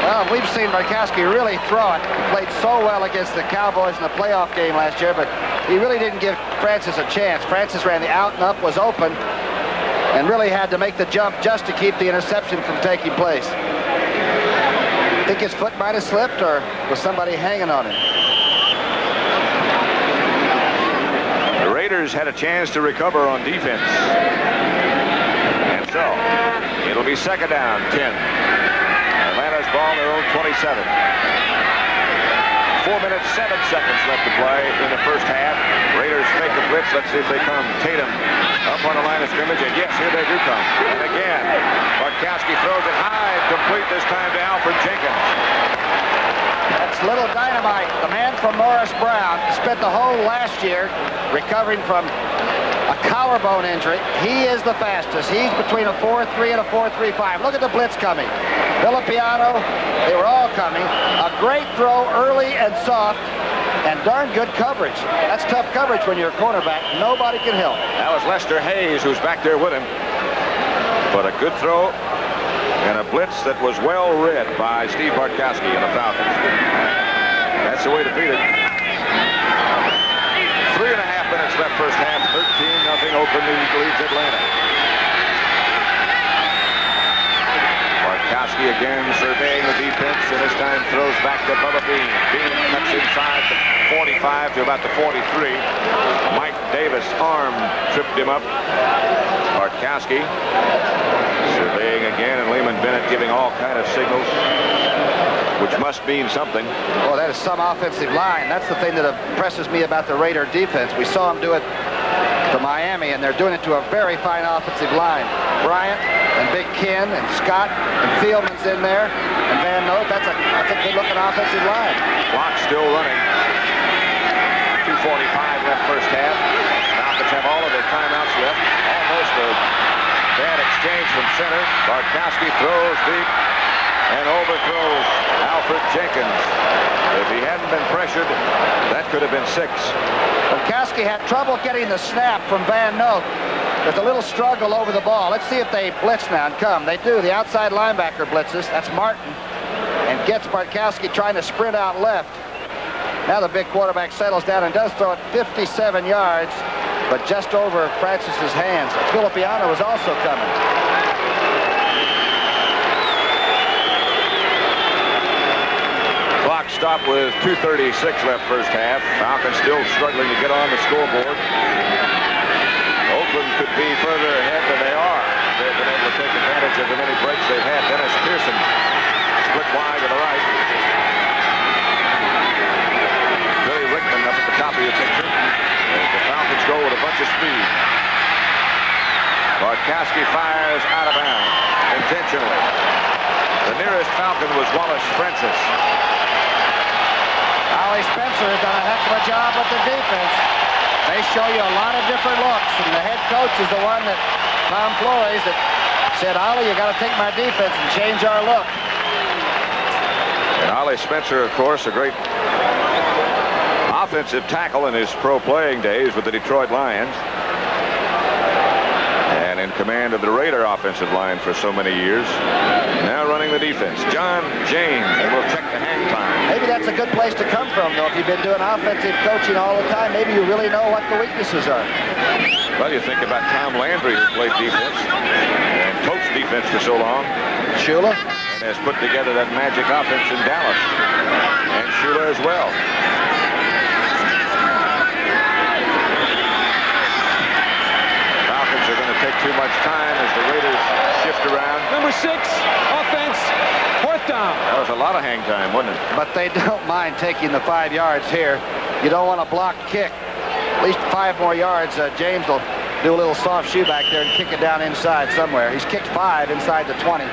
Well, we've seen Bartkowski really throw it. He played so well against the Cowboys in the playoff game last year, but he really didn't give Francis a chance. Francis ran the out and up, was open, and really had to make the jump just to keep the interception from taking place. Think his foot might have slipped, or was somebody hanging on him? The Raiders had a chance to recover on defense. And so, it'll be 2nd down, 10. Atlanta's ball, their own 27. 4 minutes, 7 seconds left to play in the first half. Raiders fake a blitz. Let's see if they come. Tatum up on the line of scrimmage, and yes, here they do come. And again, Bartkowski throws it high, complete this time to Alfred Jenkins. That's Little Dynamite, the man from Morris Brown. Spent the whole last year recovering from a collarbone injury. He is the fastest. He's between a 4.3 and a 4.35. Look at the blitz coming. Villapiano, they were all coming. A great throw early and soft. and darn good coverage. That's tough coverage when you're a cornerback. Nobody can help. That was Lester Hayes, who's back there with him. But a good throw and a blitz that was well read by Steve Bartkowski and the Falcons. That's the way to beat it. 3.5 minutes left first half. 13-0. Oakland leads Atlanta. Bartkowski again surveying the defense, and this time throws back to Bubba Bean. Bean cuts inside the 45 to about the 43. Mike Davis' arm tripped him up. Bartkowski surveying again, and Lehman Bennett giving all kind of signals, which must mean something. Oh, that is some offensive line. That's the thing that impresses me about the Raider defense. We saw them do it to Miami, and they're doing it to a very fine offensive line. Bryant and Big Ken and Scott and Fieldman's in there, and Van Note. That's a good-looking offensive line. Clock still running. 2:45 left first half. Falcons have all of their timeouts left. Almost a bad exchange from center. Bartkowski throws deep and overthrows Alfred Jenkins. If he hadn't been pressured, that could have been 6. Bartkowski had trouble getting the snap from Van Note. There's a little struggle over the ball. Let's see if they blitz now and come. They do. The outside linebacker blitzes. That's Martin. And gets Bartkowski trying to sprint out left. Now the big quarterback settles down and does throw it 57 yards, but just over Francis's hands. Filipiano was also coming. Clock stopped with 2:36 left first half. Falcons still struggling to get on the scoreboard. Oakland could be further ahead than they are. They've been able to take advantage of the many breaks they've had. Dennis Pearson split wide to the right. Billy Rickman up at the top of your picture. As the Falcons go with a bunch of speed. Bartkowski fires out of bounds intentionally. The nearest Falcon was Wallace Francis. Ollie Spencer has done a heck of a job with the defense. They show you a lot of different looks, and the head coach is the one that, Tom Flores, that said, Ollie, you got to take my defense and change our look. And Ollie Spencer, of course, a great offensive tackle in his pro playing days with the Detroit Lions. And in command of the Raider offensive line for so many years. Now running the defense. John James, and we'll check the hang time. Maybe that's a good place to come from, though. If you've been doing offensive coaching all the time, maybe you really know what the weaknesses are. Well, you think about Tom Landry, who played defense and coached defense for so long. Shula. And has put together that magic offense in Dallas. And Shula as well. Falcons are going to take too much time as the Raiders shift around. Number 6, offense, 4th down. That was a lot of hang time, wasn't it? But they don't mind taking the 5 yards here. You don't want a blocked kick. At least 5 more yards. James will do a little soft shoe back there and kick it down inside somewhere. He's kicked 5 inside the 20.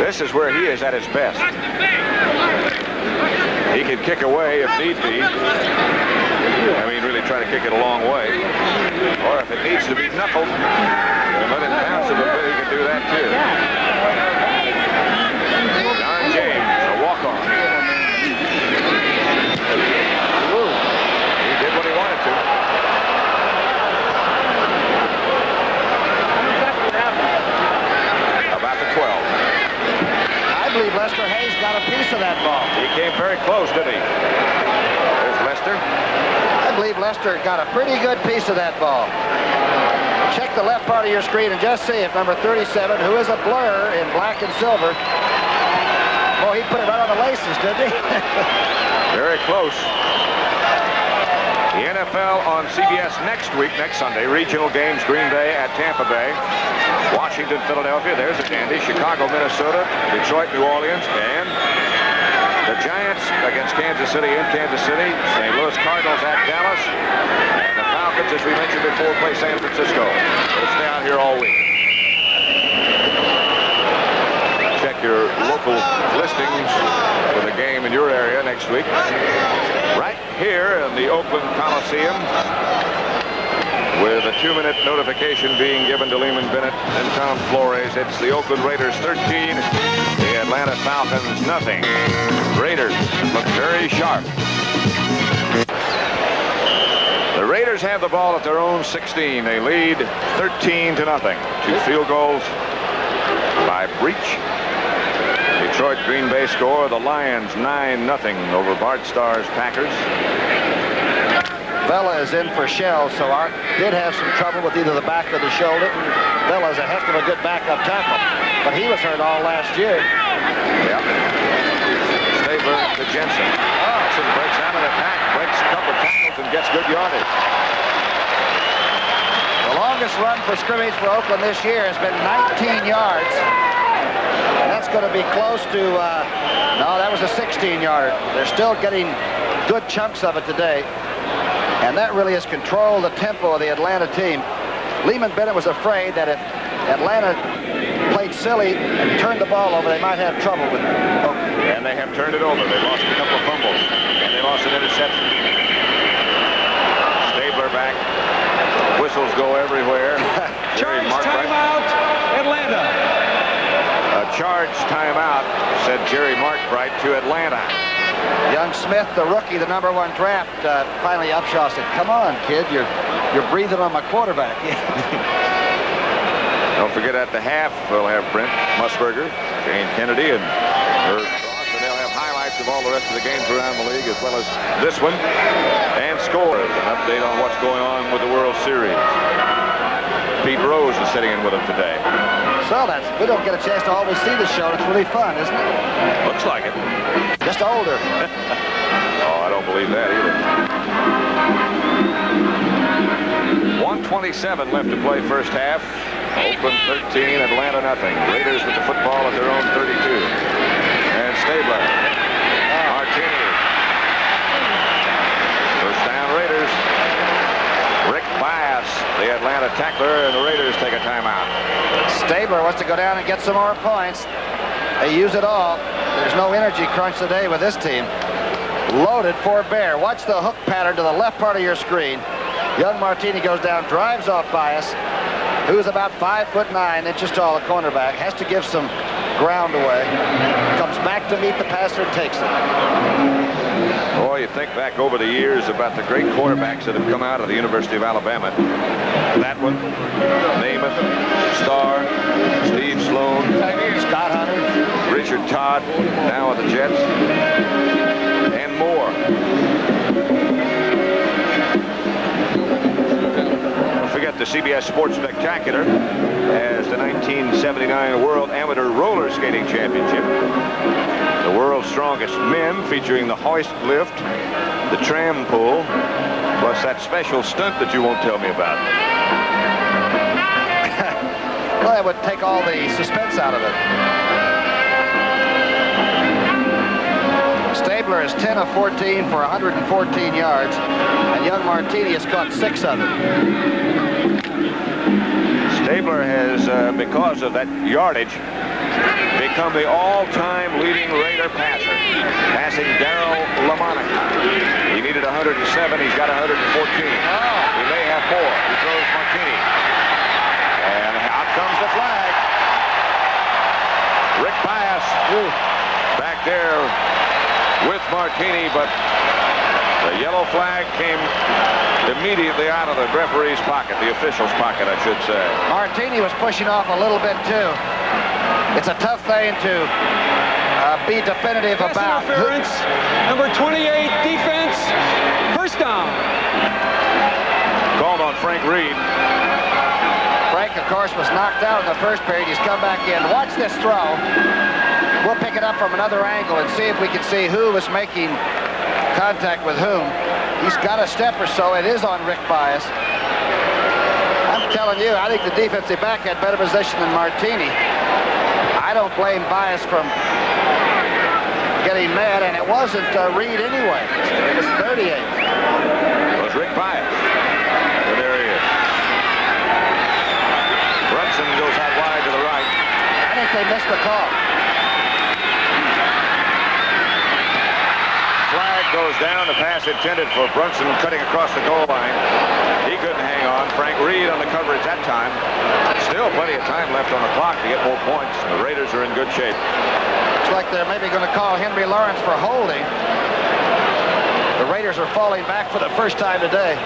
This is where he is at his best. He can kick away if need be. I mean, really try to kick it a long way. Or if it needs to be knuckled and let it bounce a little bit, he can do that too. John James, a walk-on. He did what he wanted to. About the 12. I believe Lester Hayes got a piece of that ball. He came very close, didn't he? There's Lester. I believe Lester got a pretty good piece of that ball. Check the left part of your screen and just see if number 37, who is a blur in black and silver. Boy, he put it right on the laces, didn't he? Very close. The NFL on CBS next week, next Sunday. Regional games, Green Bay at Tampa Bay. Washington, Philadelphia. There's a dandy. Chicago, Minnesota. Detroit, New Orleans. And the Giants against Kansas City in Kansas City. St. Louis Cardinals at Dallas. And the Falcons, as we mentioned before, play San Francisco. They'll stay out here all week. Check your local listings for the game in your area next week. Right here in the Oakland Coliseum. With a 2-minute notification being given to Lehman Bennett and Tom Flores. It's the Oakland Raiders 13, the Atlanta Falcons nothing. Raiders look very sharp. The Raiders have the ball at their own 16. They lead 13-0. 2 field goals by Breach. Detroit Green Bay score. The Lions 9-0 over Bart Starr's Packers. Vela is in for Shell, so Art did have some trouble with either the back or the shoulder. Vela's a heck of a good backup tackle, but he was hurt all last year. Yep. Stabler to Jensen. Jensen breaks out of the pack, breaks a couple of tackles, and gets good yardage. The longest run for scrimmage for Oakland this year has been 19 yards. And that's going to be close to, no, that was a 16-yarder. They're still getting good chunks of it today. And that really has controlled the tempo of the Atlanta team. Lehman Bennett was afraid that if Atlanta played silly and turned the ball over, they might have trouble with it. And they have turned it over. They lost a couple of fumbles. And they lost an interception. Stabler back. Whistles go everywhere. Charge timeout, Atlanta. A charge timeout, said Jerry Markbright to Atlanta. Young Smith, the rookie, the #1 draft, finally Upshaw said, "Come on, kid, you're breathing on my quarterback." Don't forget at the half we'll have Brent Musburger, Shane Kennedy, and Herb Cross, and they'll have highlights of all the rest of the games around the league as well as this one, and scores. An update on what's going on with the World Series. Pete Rose is sitting in with them today. So we don't get a chance to always see the show. It's really fun, isn't it? Looks like it. Just older. Oh, I don't believe that either. 1:27 left to play first half. Oakland 13, Atlanta nothing. Raiders with the football at their own 32. And Stabler. Martini. First down Raiders. Rick Bias, the Atlanta tackler, and the Raiders take a timeout. Stabler wants to go down and get some more points. They use it all. There's no energy crunch today with this team. Loaded for Bear. Watch the hook pattern to the left part of your screen. Young Martini goes down, drives off Bias, who's about 5'9" inches tall, a cornerback. Has to give some ground away. Comes back to meet the passer and takes it. Boy, you think back over the years about the great quarterbacks that have come out of the University of Alabama. That one, Namath, Starr, Steve Sloan, Scott Hunter, Richard Todd, now with the Jets, and more. Don't forget the CBS Sports Spectacular as the 1979 World Amateur Roller Skating Championship. The world's strongest men, featuring the hoist lift, the tram pull, plus that special stunt that you won't tell me about. Well, that would take all the suspense out of it. Stabler is 10 of 14 for 114 yards, and young Martini has caught 6 of them. Stabler has, because of that yardage, become the all-time leading Raider passer, passing Darryl LaMonica. He needed 107. He's got 114. He may have more. He throws Martini. And out comes the flag. Rick Bias back there with Martini, but the yellow flag came immediately out of the referee's pocket, the official's pocket, I should say. Martini was pushing off a little bit, too. It's a tough thing to be definitive about. Interference, number 28, defense, first down. Called on Frank Reed. Frank, of course, was knocked out in the first period. He's come back in. Watch this throw. We'll pick it up from another angle and see if we can see who was making contact with whom. He's got a step or so. It is on Rick Bias. I'm telling you, I think the defensive back had better position than Martini. I don't blame Bias from getting mad, and it wasn't Reed anyway. It was 38. It was Rick Bias. And there he is. Brunson goes out wide to the right. I think they missed the call. Flag goes down. The pass intended for Brunson cutting across the goal line. He couldn't hang on. on Frank Reed on the coverage that time. Still plenty of time left on the clock to get more points. The Raiders are in good shape. Looks like they're maybe going to call Henry Lawrence for holding. The Raiders are falling back for the first time today.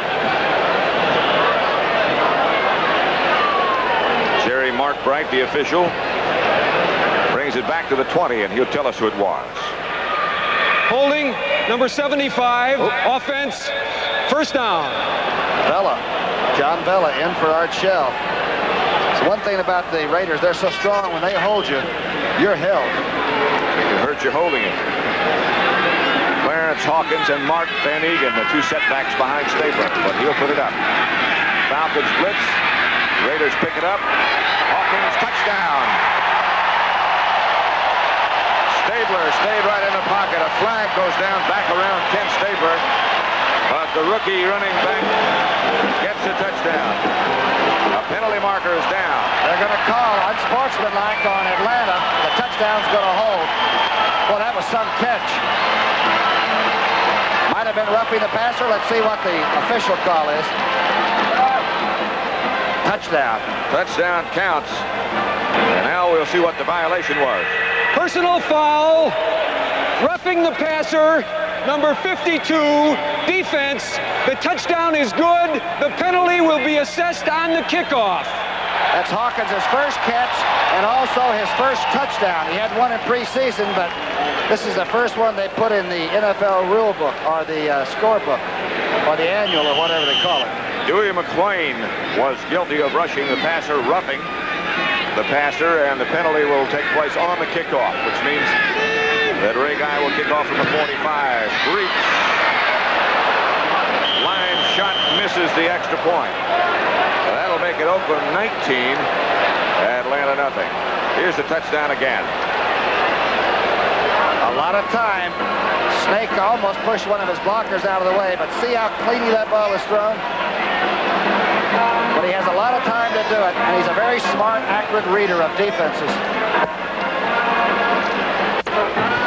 Jerry Markbright, the official, brings it back to the 20, and he'll tell us who it was. Holding, number 75, offense, first down. Vela, John Vela in for Art Shell. So one thing about the Raiders, they're so strong when they hold you, you're held. It can hurt you holding it. Clarence Hawkins and Mark Van Egan, the two setbacks behind Stabler, but he'll put it up. Falcons blitz. Raiders pick it up. Hawkins touchdown. Stabler stayed right in the pocket. A flag goes down back around Ken Stabler, but the rookie running back gets a touchdown. A penalty marker is down. They're going to call unsportsmanlike on Atlanta. The touchdown's going to hold. Well, that was some catch. Might have been roughing the passer. Let's see what the official call is. Touchdown. Touchdown counts. And now we'll see what the violation was. Personal foul, roughing the passer, number 52, defense. The touchdown is good. The penalty will be assessed on the kickoff. That's Hawkins' first catch and also his first touchdown. He had one in preseason, but this is the first one they put in the NFL rule book or the scorebook or the annual or whatever they call it. Dewey McClain was guilty of rushing the passer, roughing the passer, and the penalty will take place on the kickoff, which means that Ray Guy will kick off from the 45. Breach. Line shot misses the extra point. So that'll make it Oakland 19, Atlanta nothing. Here's the touchdown again. A lot of time. Snake almost pushed one of his blockers out of the way, but see how cleanly that ball is thrown? But he has a lot of time to do it, and he's a very smart, accurate reader of defenses.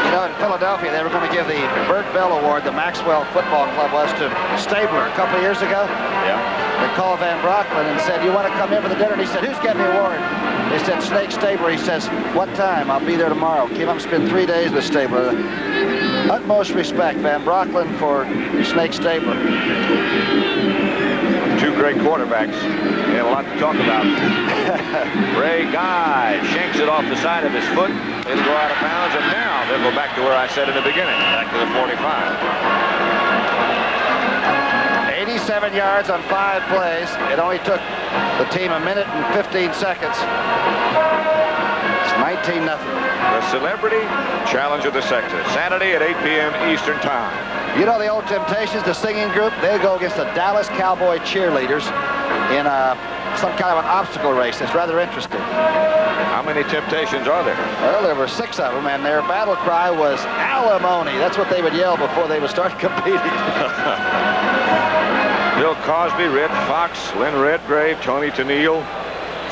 You know, in Philadelphia, they were going to give the Bert Bell Award, the Maxwell Football Club was, to Stabler a couple of years ago. Yeah. They called Van Brocklin and said, "You want to come in for the dinner?" And he said, "Who's getting the award?" They said, "Snake Stabler." He says, "What time?" "I'll be there tomorrow." Came up and spent 3 days with Stabler. Utmost respect, Van Brocklin for Snake Stabler. Two great quarterbacks. They had a lot to talk about. Ray Guy shanks it off the side of his foot. It'll go out of bounds, and now they'll go back to where I said in the beginning, back to the 45. 87 yards on 5 plays. It only took the team a minute and 15 seconds. It's 19-0. The Celebrity Challenge of the Sexes, Saturday at 8 p.m. Eastern Time. You know the Old Temptations, the singing group? They go against the Dallas Cowboy Cheerleaders in some kind of an obstacle race. It's rather interesting. How many Temptations are there? Well, there were 6 of them, and their battle cry was alimony. That's what they would yell before they would start competing. Bill Cosby, Red Fox, Lynn Redgrave, Tony Tennille,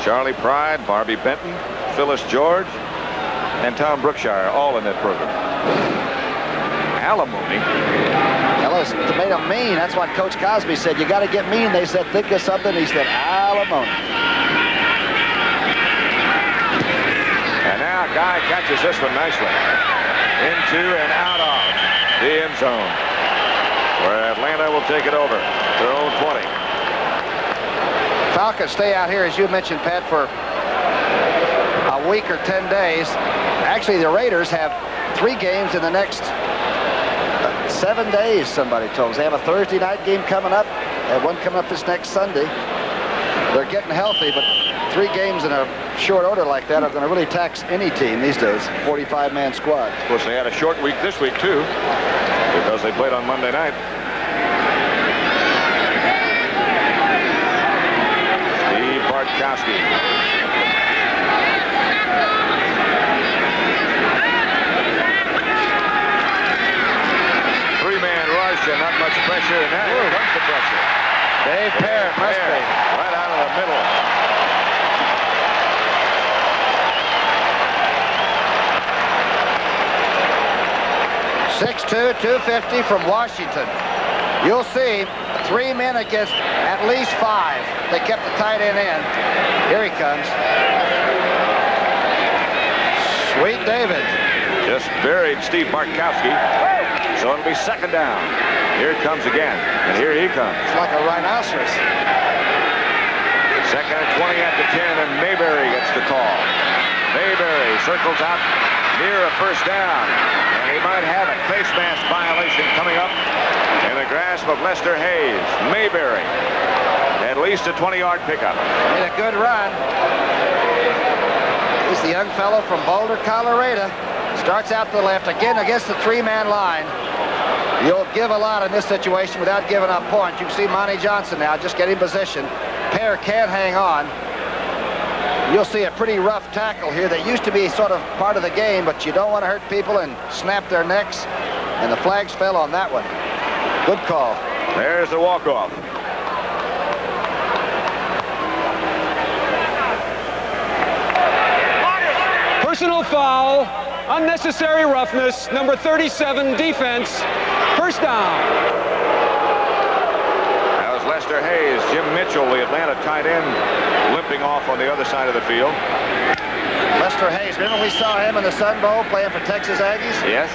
Charlie Pride, Barbie Benton, Phyllis George, and Tom Brookshire, all in that program. Alimony. Well, it's to make them mean. That's what Coach Cosby said. You got to get mean. They said, think of something. He said, alimony. And now Guy catches this one nicely. Into and out of the end zone, where Atlanta will take it over. Their own 20. Falcons stay out here, as you mentioned, Pat, for a week or 10 days. Actually, the Raiders have 3 games in the next 7 days, somebody told us. They have a Thursday night game coming up. They have one coming up this next Sunday. They're getting healthy, but 3 games in a short order like that are going to really tax any team these days. 45-man squad. Of course, they had a short week this week, too, because they played on Monday night. Steve Bartkowski. And not much pressure, and now here comes the pressure. Dave Parrott must be. Right out of the middle. .6'2", 250 from Washington. You'll see 3 men against at least 5. They kept the tight end in. Here he comes. Sweet David. Just buried Steve Bartkowski. So it'll be 2nd down. Here it comes again. And here he comes. It's like a rhinoceros. 2nd and 20 at the 10, and Mayberry gets the call. Mayberry circles out near a 1st down. And he might have a face mask violation coming up in the grasp of Lester Hayes. Mayberry, at least a 20-yard pickup. Made a good run. He's the young fellow from Boulder, Colorado. Starts out to the left again against the 3-man line. You'll give a lot in this situation without giving up points. You can see Monty Johnson now just getting position. Pear can't hang on. You'll see a pretty rough tackle here that used to be sort of part of the game, but you don't want to hurt people and snap their necks. And the flags fell on that one. Good call. There's the walk-off. Personal foul, unnecessary roughness, number 37, defense, 1st down. That was Lester Hayes. Jim Mitchell, the Atlanta tight end, limping off on the other side of the field. Lester Hayes, remember we saw him in the Sun Bowl playing for Texas Aggies? Yes.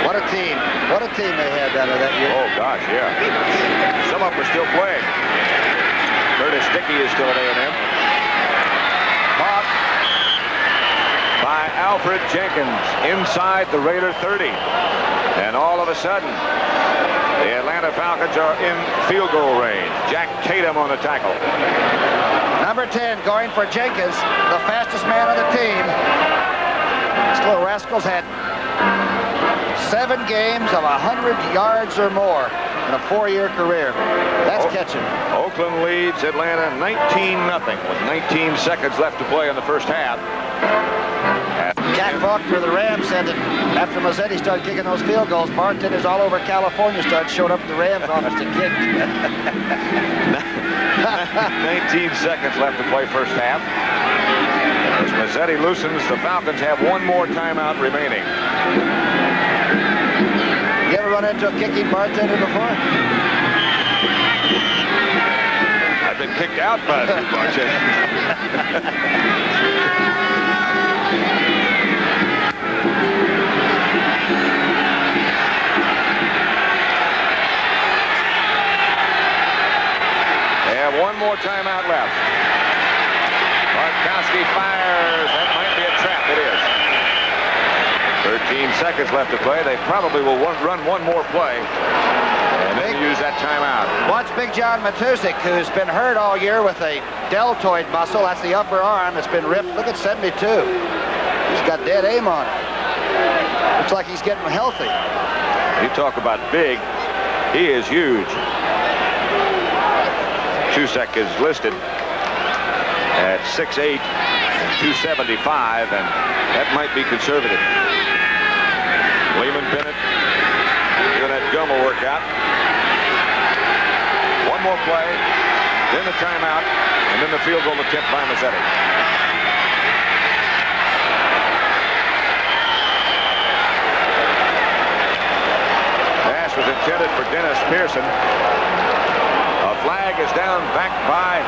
What a team. What a team they had down there that year. Oh, gosh, yeah. Some of them are still playing. Curtis Dickey is still at A&M. Caught by Alfred Jenkins inside the Raider 30. And all of a sudden, the Atlanta Falcons are in field goal range. Jack Tatum on the tackle. Number 10 going for Jenkins, the fastest man on the team. These little rascals had 7 games of 100 yards or more in a 4-year career. That's catching. Oakland leads Atlanta 19-0 with 19 seconds left to play in the 1st half. Jack Faulkner of the Rams said that after Mazzetti started kicking those field goals, bartenders all over California started showing up at the Rams office to kick. 19 seconds left to play 1st half. As Mazzetti loosens, the Falcons have 1 more timeout remaining. You ever run into a kicking bartender before? I've been kicked out by a bartender. They have 1 more timeout left. Bartkowski fires. That might be a trap. It is. 13 seconds left to play. They probably will run 1 more play and then use that timeout. Watch Big John Matuzik, who's been hurt all year with a deltoid muscle. That's the upper arm that's been ripped. Look at 72. He's got dead aim on it. Looks like he's getting healthy. You talk about big. He is huge. Chusek is listed at 6'8", 275, and that might be conservative. Lehman Bennett doing that Goma workout. 1 more play, then the timeout, and then the field goal attempt by Mazzetti. Pass was intended for Dennis Pearson. A flag is down, backed by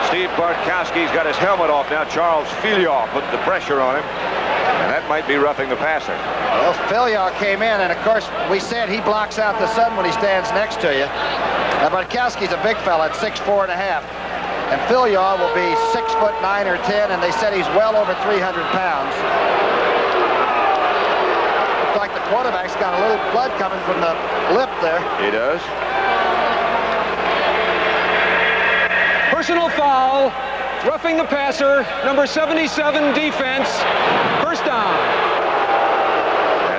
Steve Bartkowski. He's got his helmet off now. Charles Filion put the pressure on him, and that might be roughing the passer. Well, Filion came in, and of course, we said he blocks out the sun when he stands next to you. Now, Bartkowski's a big fella at 6'4.5", and Filion will be 6'9" or 10", and they said he's well over 300 pounds. Looks like the quarterback's got a little blood coming from the lip there. He does. Personal foul, roughing the passer, number 77, defense, 1st down.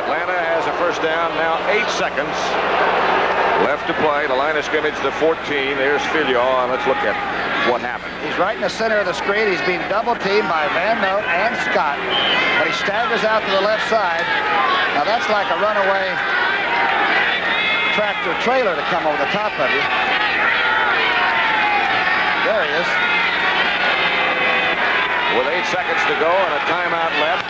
Atlanta has a 1st down, now 8 seconds left to play. The line of scrimmage to 14. There's Filion. Let's look at what happened. He's right in the center of the screen. He's being double-teamed by Van Note and Scott, but he staggers out to the left side. Now that's like a runaway tractor trailer to come over the top of you. There he is. With 8 seconds to go and a timeout left.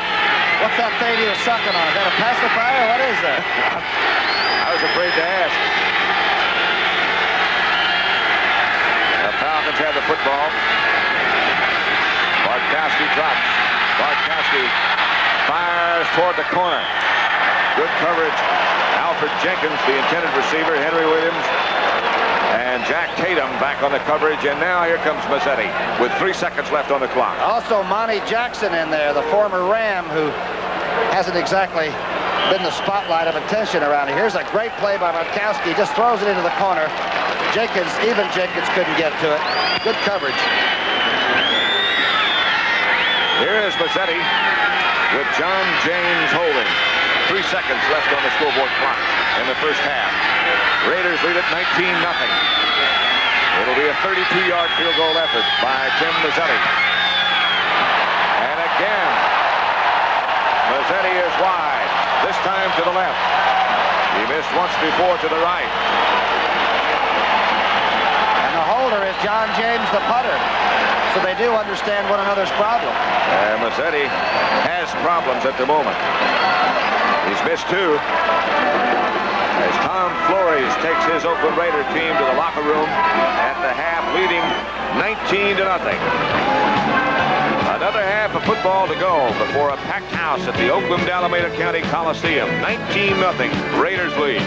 What's that thing he was sucking on? Is that a pacifier? What is that? I was afraid to ask. Falcons have the football. Bartkowski drops. Bartkowski fires toward the corner. Good coverage. Alfred Jenkins, the intended receiver. Henry Williams and Jack Tatum back on the coverage. And now here comes Mazzetti with 3 seconds left on the clock. Also Monty Jackson in there, the former Ram, who hasn't exactly been the spotlight of attention around here. Here's a great play by Bartkowski. Just throws it into the corner. Jenkins couldn't get to it. Good coverage. Here is Mazzetti with John James holding. 3 seconds left on the scoreboard clock in the first half. Raiders lead it 19-0. It'll be a 32-yard field goal effort by Tim Mazzetti. And again, Mazzetti is wide. This time to the left. He missed once before to the right. And the holder is John James, the putter. So they do understand one another's problem. And Mazzetti has problems at the moment. He's missed 2. As Tom Flores takes his Oakland Raider team to the locker room at the half, leading 19-0. Another half of football to go before a packed house at the Oakland Alameda County Coliseum. 19-0, Raiders lead.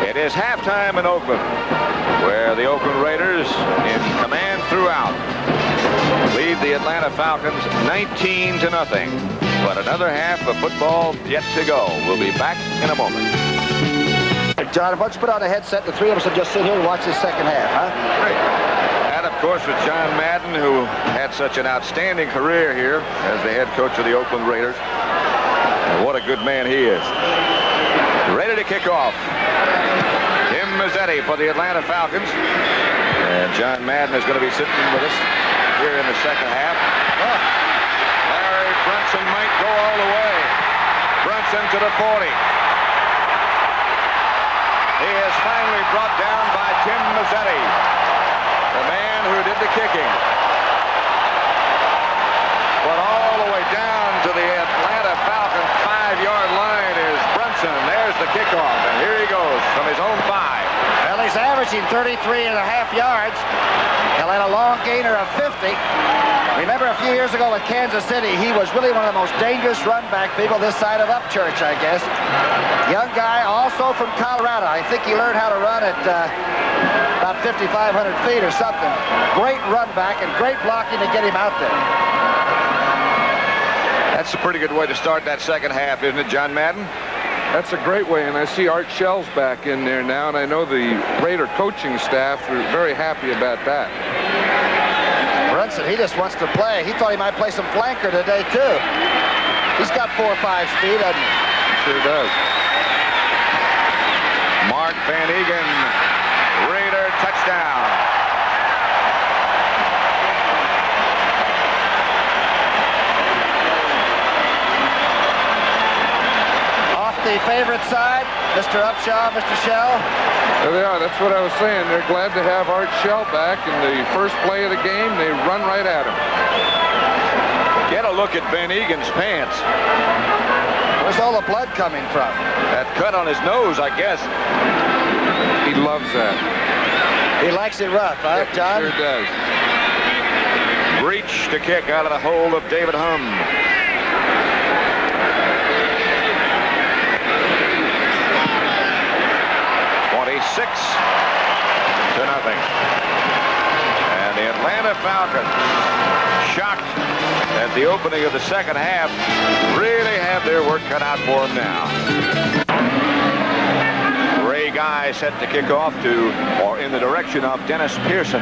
It is halftime in Oakland, where the Oakland Raiders, in command throughout, lead the Atlanta Falcons 19-0. But another half of football yet to go. We'll be back in a moment. John, why don't you put on a headset, the 3 of us will just sit here and watch this second half, huh? Great. And of course with John Madden, who had such an outstanding career here as the head coach of the Oakland Raiders. And what a good man he is. Ready to kick off. Tim Mazzetti for the Atlanta Falcons. And John Madden is going to be sitting with us here in the second half. Larry Brunson might go all the way. Brunson to the 40. He is finally brought down by Tim Mazzetti, the man who did the kicking. But all the way down to the Atlanta Falcons 5-yard line is Brunson. There's the kickoff, and here he goes from his own 5. Well, he's averaging 33.5 yards. He'll have a long gainer of 50. Remember a few years ago with Kansas City, he was really one of the most dangerous run back people this side of Upchurch, I guess. Young guy, also from Colorado. I think he learned how to run at about 5,500 feet or something. Great run back and great blocking to get him out there. That's a pretty good way to start that second half, isn't it, John Madden? That's a great way, and I see Art Shell's back in there now, and I know the Raider coaching staff are very happy about that. Brunson, he just wants to play. He thought he might play some flanker today, too. He's got 4 or 5 speed, doesn't he? Sure does. Mark Van Egan, Raider touchdown. The favorite side, Mr. Upshaw, Mr. Shell. There they are. That's what I was saying. They're glad to have Art Shell back. In the first play of the game, they run right at him. Get a look at Van Egan's pants. Where's all the blood coming from? That cut on his nose, I guess. He loves that. He likes it rough, huh, John? Sure does. Reach to kick out of the hold of David Hum. 6-0. And the Atlanta Falcons, shocked at the opening of the second half, really have their work cut out for them now. Ray Guy set to kick off to, or in the direction of Dennis Pearson.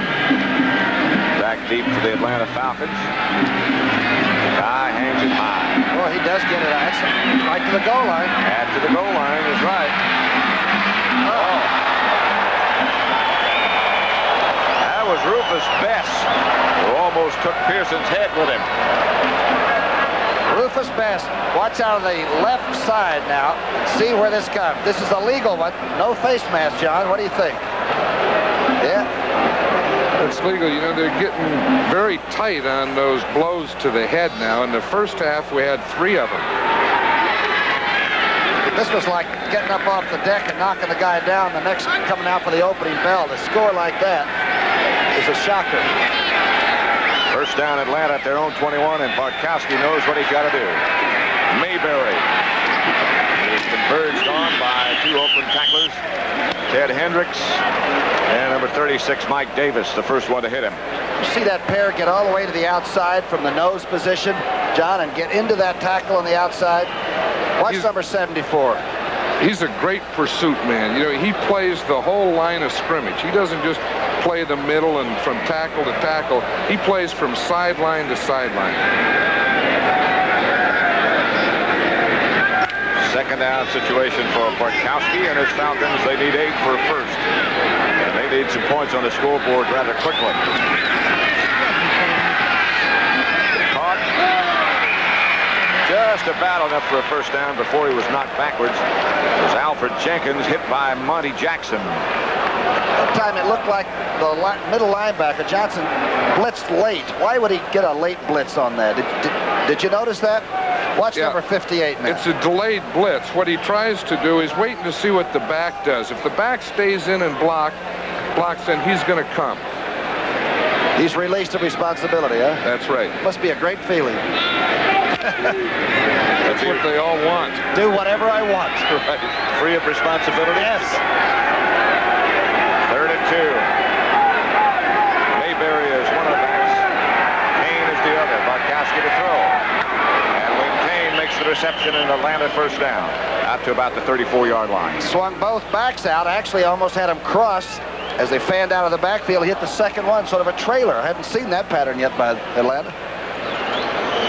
Back deep for the Atlanta Falcons. Guy hangs it high. Well, he does get it out. Right to the goal line. And to the goal line is right. Oh. That was Rufus Bess, who almost took Pearson's head with him. Rufus Bess, watch out of the left side now. See where this comes. This is a legal one. No face mask, John. What do you think? Yeah. It's legal. You know, they're getting very tight on those blows to the head now. In the first half, we had 3 of them. This was like getting up off the deck and knocking the guy down. The next coming out for the opening bell. To score like that is a shocker. First down, Atlanta at their own 21, and Bartkowski knows what he's got to do. Mayberry is converged on by 2 Oakland tacklers, Ted Hendricks and number 36, Mike Davis, the first one to hit him. You see that pair get all the way to the outside from the nose position, John, and get into that tackle on the outside. Watch number 74. He's a great pursuit man. You know, he plays the whole line of scrimmage. He doesn't just play the middle and from tackle to tackle. He plays from sideline to sideline. Second down situation for Bartkowski and his Falcons. They need 8 for a first. And they need some points on the scoreboard rather quickly. Caught. Just about enough for a first down before he was knocked backwards. It was Alfred Jenkins hit by Monty Jackson. That time it looked like the middle linebacker, Johnson, blitzed late. Why would he get a late blitz on that? Did you notice that? Watch number 58 now. It's a delayed blitz. What he tries to do is waiting to see what the back does. If the back stays in and blocks, then he's going to come. He's released of responsibility, huh? That's right. Must be a great feeling. That's what they all want. Do whatever I want. Right. Free of responsibility. Yes. 3rd and 2. Mayberry is one of the backs. Kane is the other. Bartkowski to throw. And when Kane makes the reception, in Atlanta first down. Out to about the 34-yard line. Swung both backs out. Actually almost had him cross as they fanned out of the backfield. He hit the second one, sort of a trailer. I haven't seen that pattern yet by Atlanta.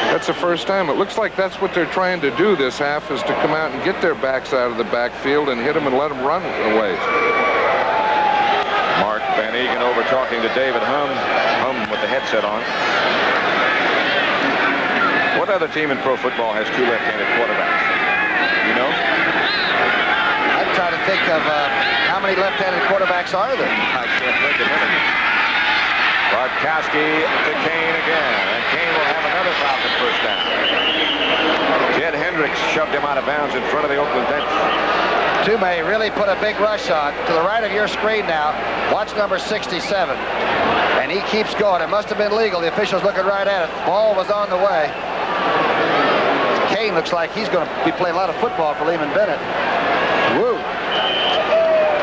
That's the first time. It looks like that's what they're trying to do this half, is to come out and get their backs out of the backfield and hit them and let them run away. Mark Van Egan over talking to David Hum with the headset on. What other team in pro football has 2 left-handed quarterbacks? You know? I'm trying to think of how many left-handed quarterbacks are there? I can't think of any. Bartkowski to Kane again, and Kane will have another Falcon first down. Ted Hendricks shoved him out of bounds in front of the Oakland bench. Toomey really put a big rush on. To the right of your screen now, watch number 67. And he keeps going. It must have been legal. The official's looking right at it. Ball was on the way. Kane looks like he's going to be playing a lot of football for Lehman Bennett. Woo.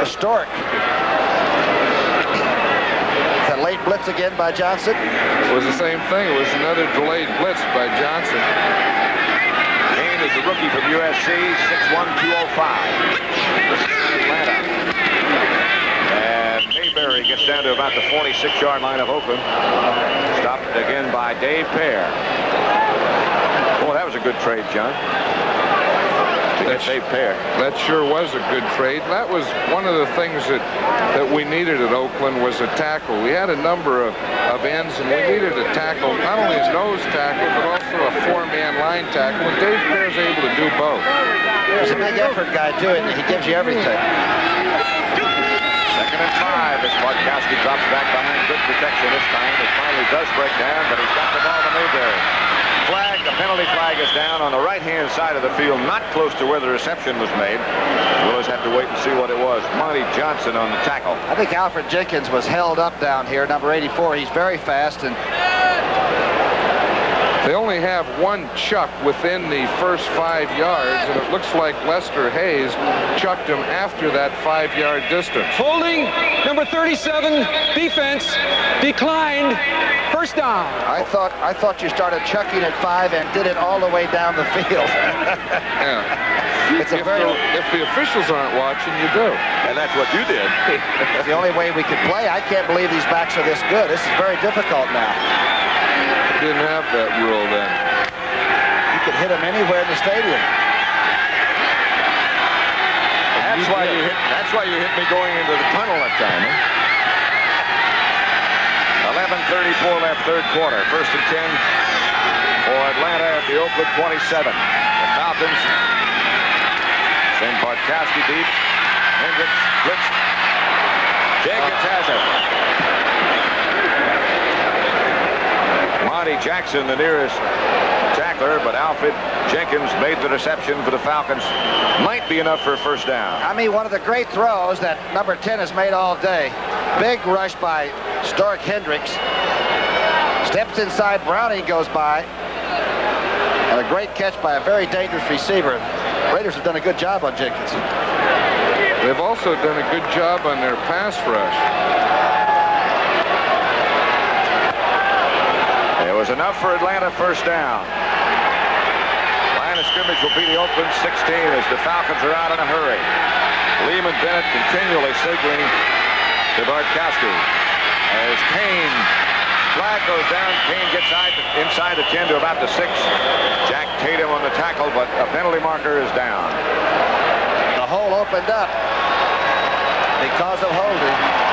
Historic. That late blitz again by Johnson. It was the same thing. It was another delayed blitz by Johnson. Kane is a rookie from USC, 6'1", 205. Atlanta. And Mayberry gets down to about the 46-yard line of Oakland. Stopped again by Dave Pear. Boy, that was a good trade, John. Dave Pear. That sure was a good trade. That was one of the things that we needed at Oakland, was a tackle. We had a number of ends, and we needed a tackle, not only a nose tackle, but also a 4-man line tackle. And Dave Pear's able to do both. He's a big effort guy, too, and he gives you everything. 2nd and 5 as Bartkowski drops back behind good protection this time. It finally does break down, but he's got the ball to Mayberry. Flag, the penalty flag is down on the right-hand side of the field, not close to where the reception was made. We'll just have to wait and see what it was. Monty Johnson on the tackle. I think Alfred Jenkins was held up down here, number 84. He's very fast, and they only have one chuck within the first 5 yards, and it looks like Lester Hayes chucked him after that 5-yard distance. Holding, number 37, defense, declined, first down. I thought you started chucking at 5 and did it all the way down the field. Yeah. It's a if the officials aren't watching, you do. And that's what you did. It's the only way we could play. I can't believe these backs are this good. This is very difficult now. Didn't have that rule then. You could hit them anywhere in the stadium. That's why you hit me going into the tunnel that time. Huh? 11:34 left, third quarter. 1st and 10 for Atlanta at the Oakland 27. The Falcons send Bartkowski deep. Hendricks blitzed. Jenkins has it. Monty Jackson, the nearest tackler, but Alfred Jenkins made the reception for the Falcons. Might be enough for a first down. I mean, one of the great throws that number 10 has made all day. Big rush by Stork Hendricks. Steps inside, Browning goes by. And a great catch by a very dangerous receiver. Raiders have done a good job on Jenkins. They've also done a good job on their pass rush. It was enough for Atlanta, first down. Line of scrimmage will be the Oakland 16 as the Falcons are out in a hurry. Lehman Bennett continually signaling to Bartkowski. As Kane, flag goes down, Kane gets inside the 10 to about the 6. Jack Tatum on the tackle, but a penalty marker is down. The hole opened up because of holding.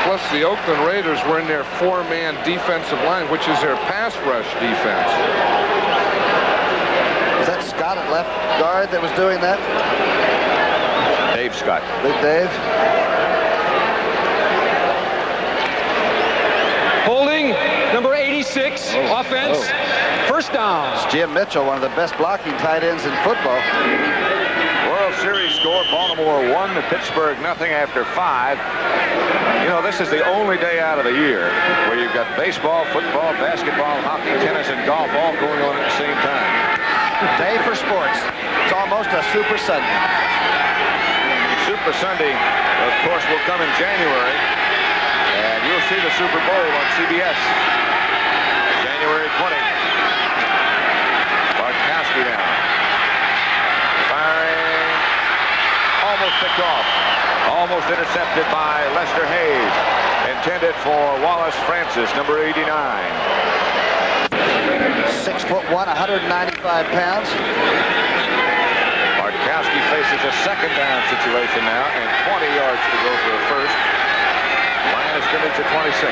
Plus, the Oakland Raiders were in their 4-man defensive line, which is their pass rush defense. Is that Scott at left guard that was doing that? Dave Scott. Big Dave. Holding, number 86, offense. First down. It's Jim Mitchell, one of the best blocking tight ends in football. World Series score, Baltimore 1 to Pittsburgh 0 after 5. You know, this is the only day out of the year where you've got baseball, football, basketball, hockey, tennis, and golf all going on at the same time. Day for sports. It's almost a Super Sunday. Super Sunday, of course, will come in January. And you'll see the Super Bowl on CBS. January 20. Bartkowski now. Firing. Almost picked off. Almost intercepted by Lester Hayes. Intended for Wallace Francis, number 89. 6'1", 195 pounds. Bartkowski faces a second down situation now and 20 yards to go for a first. Line of scrimmage at 26.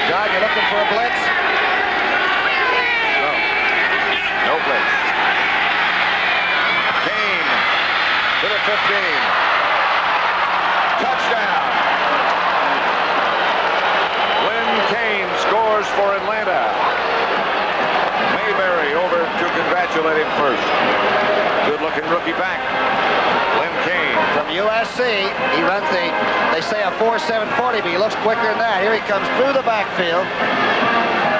John, you looking for a blitz? No. No blitz. Kane to the 15. Touchdown. Lynn Kane scores for Atlanta. Mayberry over to congratulate him first. Good-looking rookie back. Lynn Kane. From USC, he runs they say a 4.740, but he looks quicker than that. Here he comes through the backfield.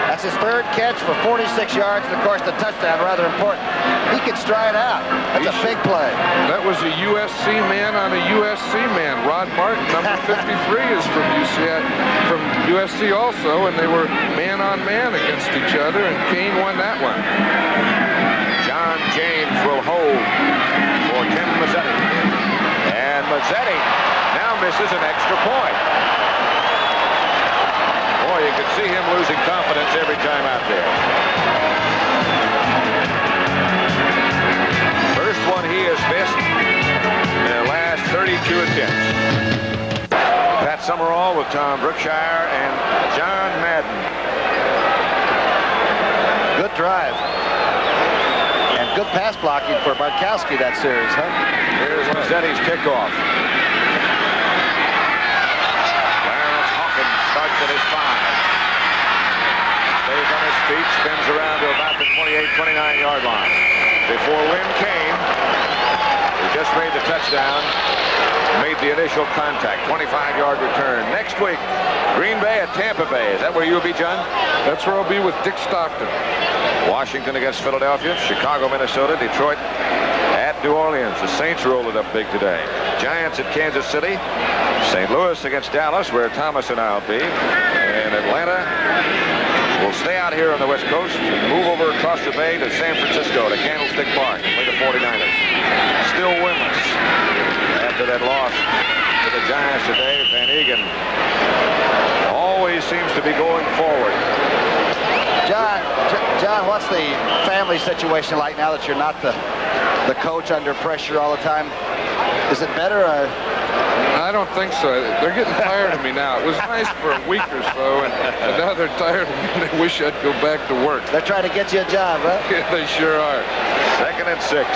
That's his third catch for 46 yards, and of course the touchdown, rather important. He could stride out. That's a big play. That was a USC man on a USC man. Rod Martin, number 53, is from USC also, and they were man on man against each other, and Kane won that one. John James will hold for Tim Mazzetti. And Mazzetti now misses an extra point. Boy, you could see him losing confidence every time out there. First one he has missed in the last 32 attempts. Pat Summerall with Tom Brookshire and John Madden. Good drive. And good pass blocking for Bartkowski that series, huh? Here's Mazzetti's kickoff. Clarence Hawkins starts at his 5. Stays on his feet, spins around to about the 28-29 yard line. Before Lynn Kane, who just made the touchdown, made the initial contact. 25-yard return. Next week, Green Bay at Tampa Bay. Is that where you'll be, John? That's where I'll be with Dick Stockton. Washington against Philadelphia, Chicago, Minnesota, Detroit at New Orleans. The Saints rolled it up big today. Giants at Kansas City, St. Louis against Dallas, where Thomas and I'll be, and Atlanta will stay out here on the West Coast and move over across the bay to San Francisco to Candlestick Park and play the 49ers. Still winless after that loss to the Giants today. Van Egan always seems to be going forward. John, what's the family situation like now that you're not the coach under pressure all the time? Is it better? I don't think so. They're getting tired of me now. It was nice for a week or so, and now they're tired of me and they wish I'd go back to work. They're trying to get you a job, huh? Yeah, they sure are. 2nd and 6.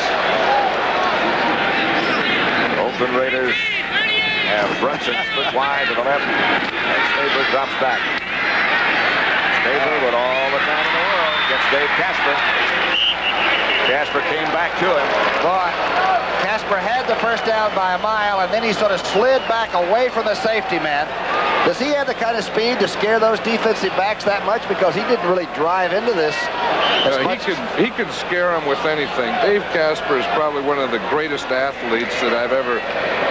Oakland Raiders have Brunson split wide to the left, and Staber drops back. Stabler with all the time in the world against Dave Casper. Casper came back to him. Boy, Casper had the first down by a mile, and then he sort of slid back away from the safety man. Does he have the kind of speed to scare those defensive backs that much? Because he didn't really drive into this as much. He could scare them with anything. Dave Casper is probably one of the greatest athletes that I've ever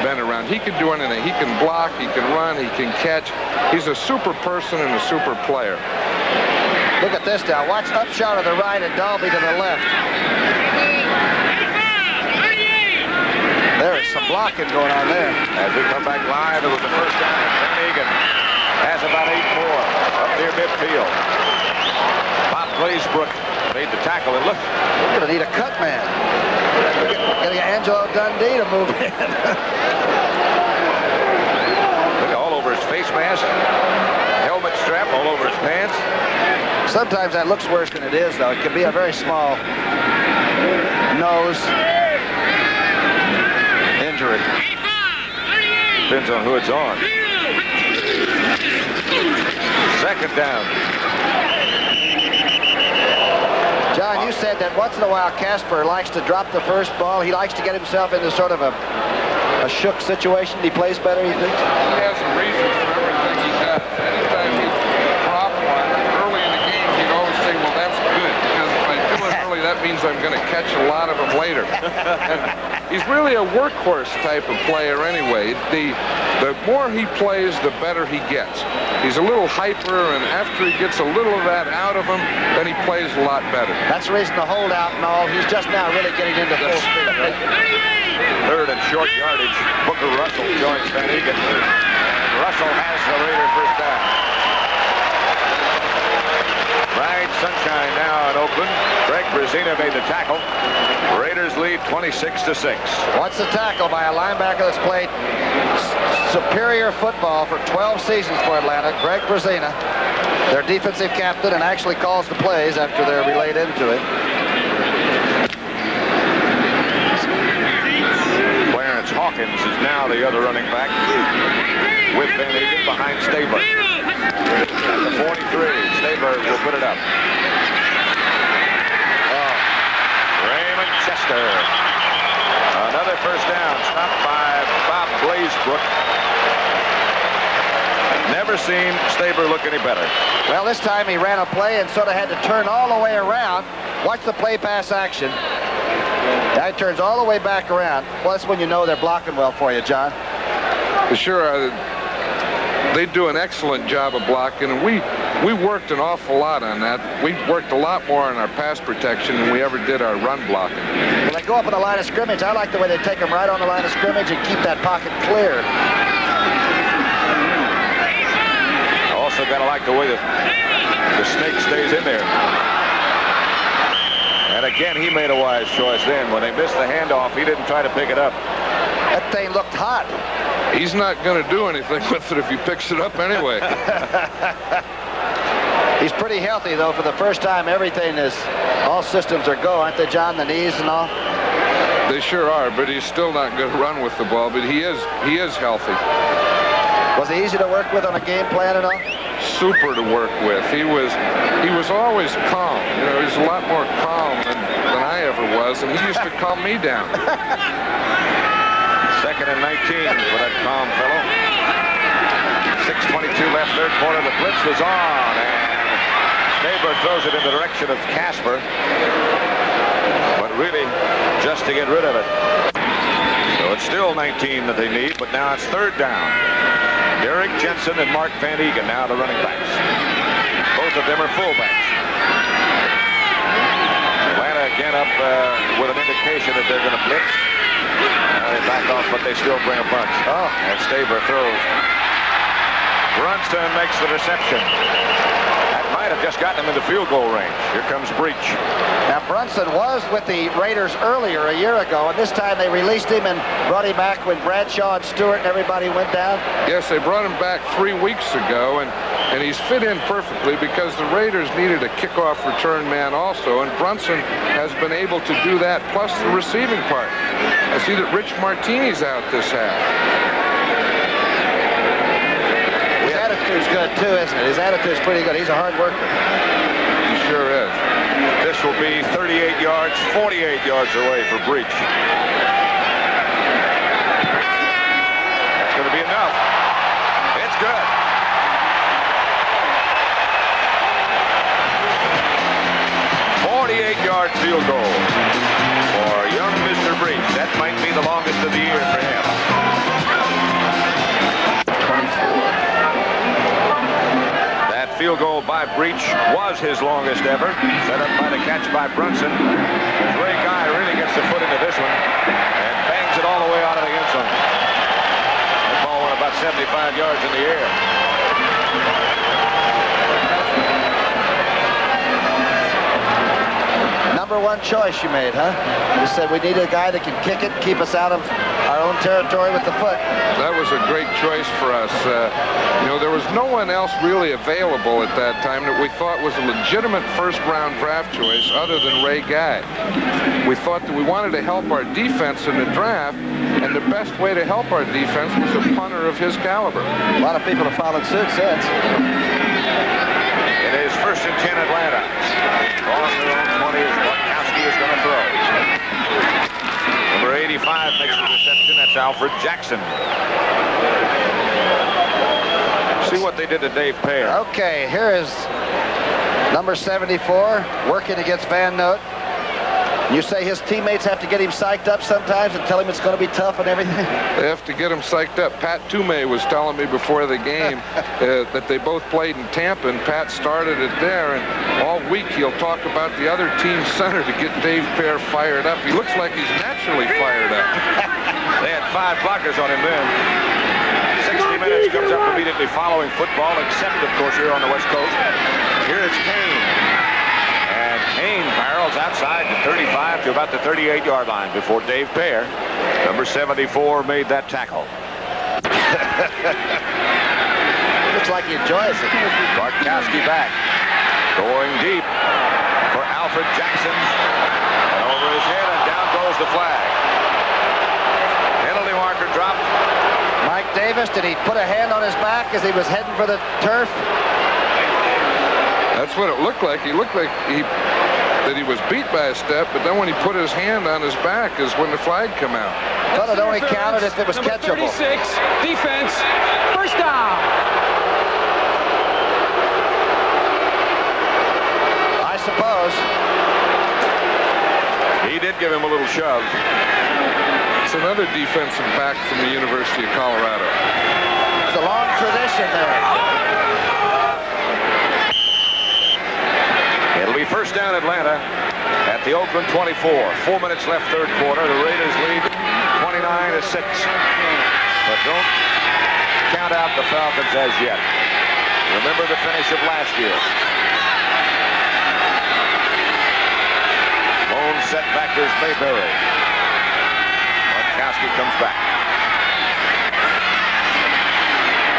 been around. He can do anything. He can block, he can run, he can catch. He's a super person and a super player. Look at this now. Watch Upshaw to the right and Dalby to the left. There is some blocking going on there. As we come back live, it was the first down. Van Egan has about 8 more up near midfield. Bob Glazebrook made the tackle, and look. We're going to need a cut man. Getting Angelo Dundee to move in. Look all over his face mask. Helmet strap all over his pants. Sometimes that looks worse than it is, though. It could be a very small nose injury. Depends on who it's on. Second down. John, you said that once in a while Casper likes to drop the first ball. He likes to get himself into sort of a shook situation. He plays better, you think? He has some reasons for everything he does. Anytime he dropped one early in the game, he'd always say, well, that's good, because if I do it early, that means I'm going to catch a lot of them later. And he's really a workhorse type of player anyway. The more he plays, the better he gets. He's a little hyper, and after he gets a little of that out of him, then he plays a lot better. That's the reason the holdout and all. He's just now really getting into full speed, right? Third and short yardage. Booker Russell joins Van Egan. And Russell has the Raider first down. Bright sunshine now in Oakland. Greg Brazina made the tackle. Raiders lead 26-6. What's the tackle by a linebacker that's played superior football for 12 seasons for Atlanta, Greg Brazina, their defensive captain, and actually calls the plays after they're relayed into it. Clarence Hawkins is now the other running back with Van Egan behind Stabler. At the 43, Stabler will put it up. Oh, Raymond Chester. Another first down, stopped by Bob Glazebrook. Never seen Stabler look any better. Well, this time he ran a play and sort of had to turn all the way around. Watch the play pass action. That turns all the way back around. Well, that's when you know they're blocking well for you, John. Sure, they do an excellent job of blocking, and we worked an awful lot on that. We worked a lot more on our pass protection than we ever did our run blocking. When they go up on the line of scrimmage, I like the way they take them right on the line of scrimmage and keep that pocket clear. Also got to like the way the snake stays in there. And again, he made a wise choice then. When they missed the handoff, he didn't try to pick it up. That thing looked hot. He's not going to do anything with it if he picks it up anyway. He's pretty healthy, though, for the first time. Everything is, all systems are go, aren't they, John? The knees and all? They sure are, but he's still not going to run with the ball, but he is healthy. Was he easy to work with on a game plan and all? Super to work with. He was always calm. You know, he's a lot more calm than I ever was, and he used to calm me down. Second and 19 for that calm fellow. 6:22 left, third quarter. The blitz was on, and Stabler throws it in the direction of Casper, but really just to get rid of it. So it's still 19 that they need, but now it's third down. Derek Jensen and Mark Van Egan now the running backs. Both of them are fullbacks. Atlanta again up with an indication that they're going to blitz. They back off, but they still bring a bunch. Oh, and Stabler throws. Brunson makes the reception. That might have just gotten him into field goal range. Here comes Breach. Now, Brunson was with the Raiders earlier a year ago, and this time they released him and brought him back when Bradshaw and Stewart and everybody went down. Yes, they brought him back 3 weeks ago, and he's fit in perfectly because the Raiders needed a kickoff return man also, and Brunson has been able to do that, plus the receiving part. I see that Rich Martini's out this half. His attitude's good, too, isn't it? His attitude's pretty good. He's a hard worker. He sure is. This will be 38 yards, 48 yards away for Breach. That's going to be enough. It's good. Yard field goal for young Mr. Breach. That might be the longest of the year for him. 24. That field goal by Breach was his longest ever. Set up by the catch by Brunson. Ray Guy really gets the foot into this one and bangs it all the way out of the end zone. The ball went about 75 yards in the air. Number one choice you made, huh? You said we need a guy that can kick it, keep us out of our own territory with the foot. That was a great choice for us. You know, there was no one else really available at that time that we thought was a legitimate first-round draft choice other than Ray Guy. We thought that we wanted to help our defense in the draft, and the best way to help our defense was a punter of his caliber. A lot of people have followed suit since. It is 1st and 10 Atlanta. On their own 20 is Bartkowski is going to throw. Number 85 makes the reception. That's Alfred Jackson. See what they did to Dave Pear. Okay, here is number 74 working against Van Note. You say his teammates have to get him psyched up sometimes and tell him it's going to be tough and everything? They have to get him psyched up. Pat Toomey was telling me before the game that they both played in Tampa, and Pat started it there, and all week he'll talk about the other team's center to get Dave Pear fired up. He looks like he's naturally fired up. They had 5 blockers on him then. 60 minutes comes up immediately following football, except, of course, here on the West Coast. Here is Kane. And Kane barrels outside the 35 to about the 38-yard line before Dave Pear, number 74, made that tackle. Looks like he enjoys it. Bartkowski back. Going deep for Alfred Jackson. And over his head, and down goes the flag. Penalty marker dropped. Mike Davis, did he put a hand on his back as he was heading for the turf? That's what it looked like. He looked like that he was beat by a step, but then when he put his hand on his back is when the flag come out. Thought it only counted if it was Number catchable. 36, defense, first down. I suppose. He did give him a little shove. It's another defensive back from the University of Colorado. There's a long tradition there. It'll be first down Atlanta at the Oakland 24. 4 minutes left, third quarter. The Raiders lead 29-6. But don't count out the Falcons as yet. Remember the finish of last year. Lone setback is Mayberry. Bartkowski comes back.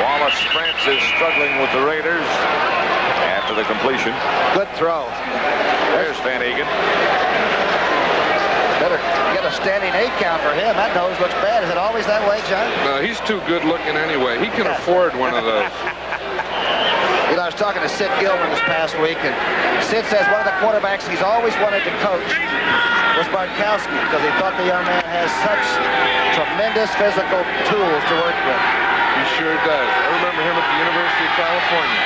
Wallace Sprance is struggling with the Raiders after the completion. Good throw. There's Van Egan. Better get a standing 8 count for him. That nose looks bad. Is it always that way, John? No, he's too good looking anyway. He can afford one of those. You know, I was talking to Sid Gilman this past week, and Sid says one of the quarterbacks he's always wanted to coach was Bartkowski because he thought the young man has such tremendous physical tools to work with. He sure does. I remember him at the University of California.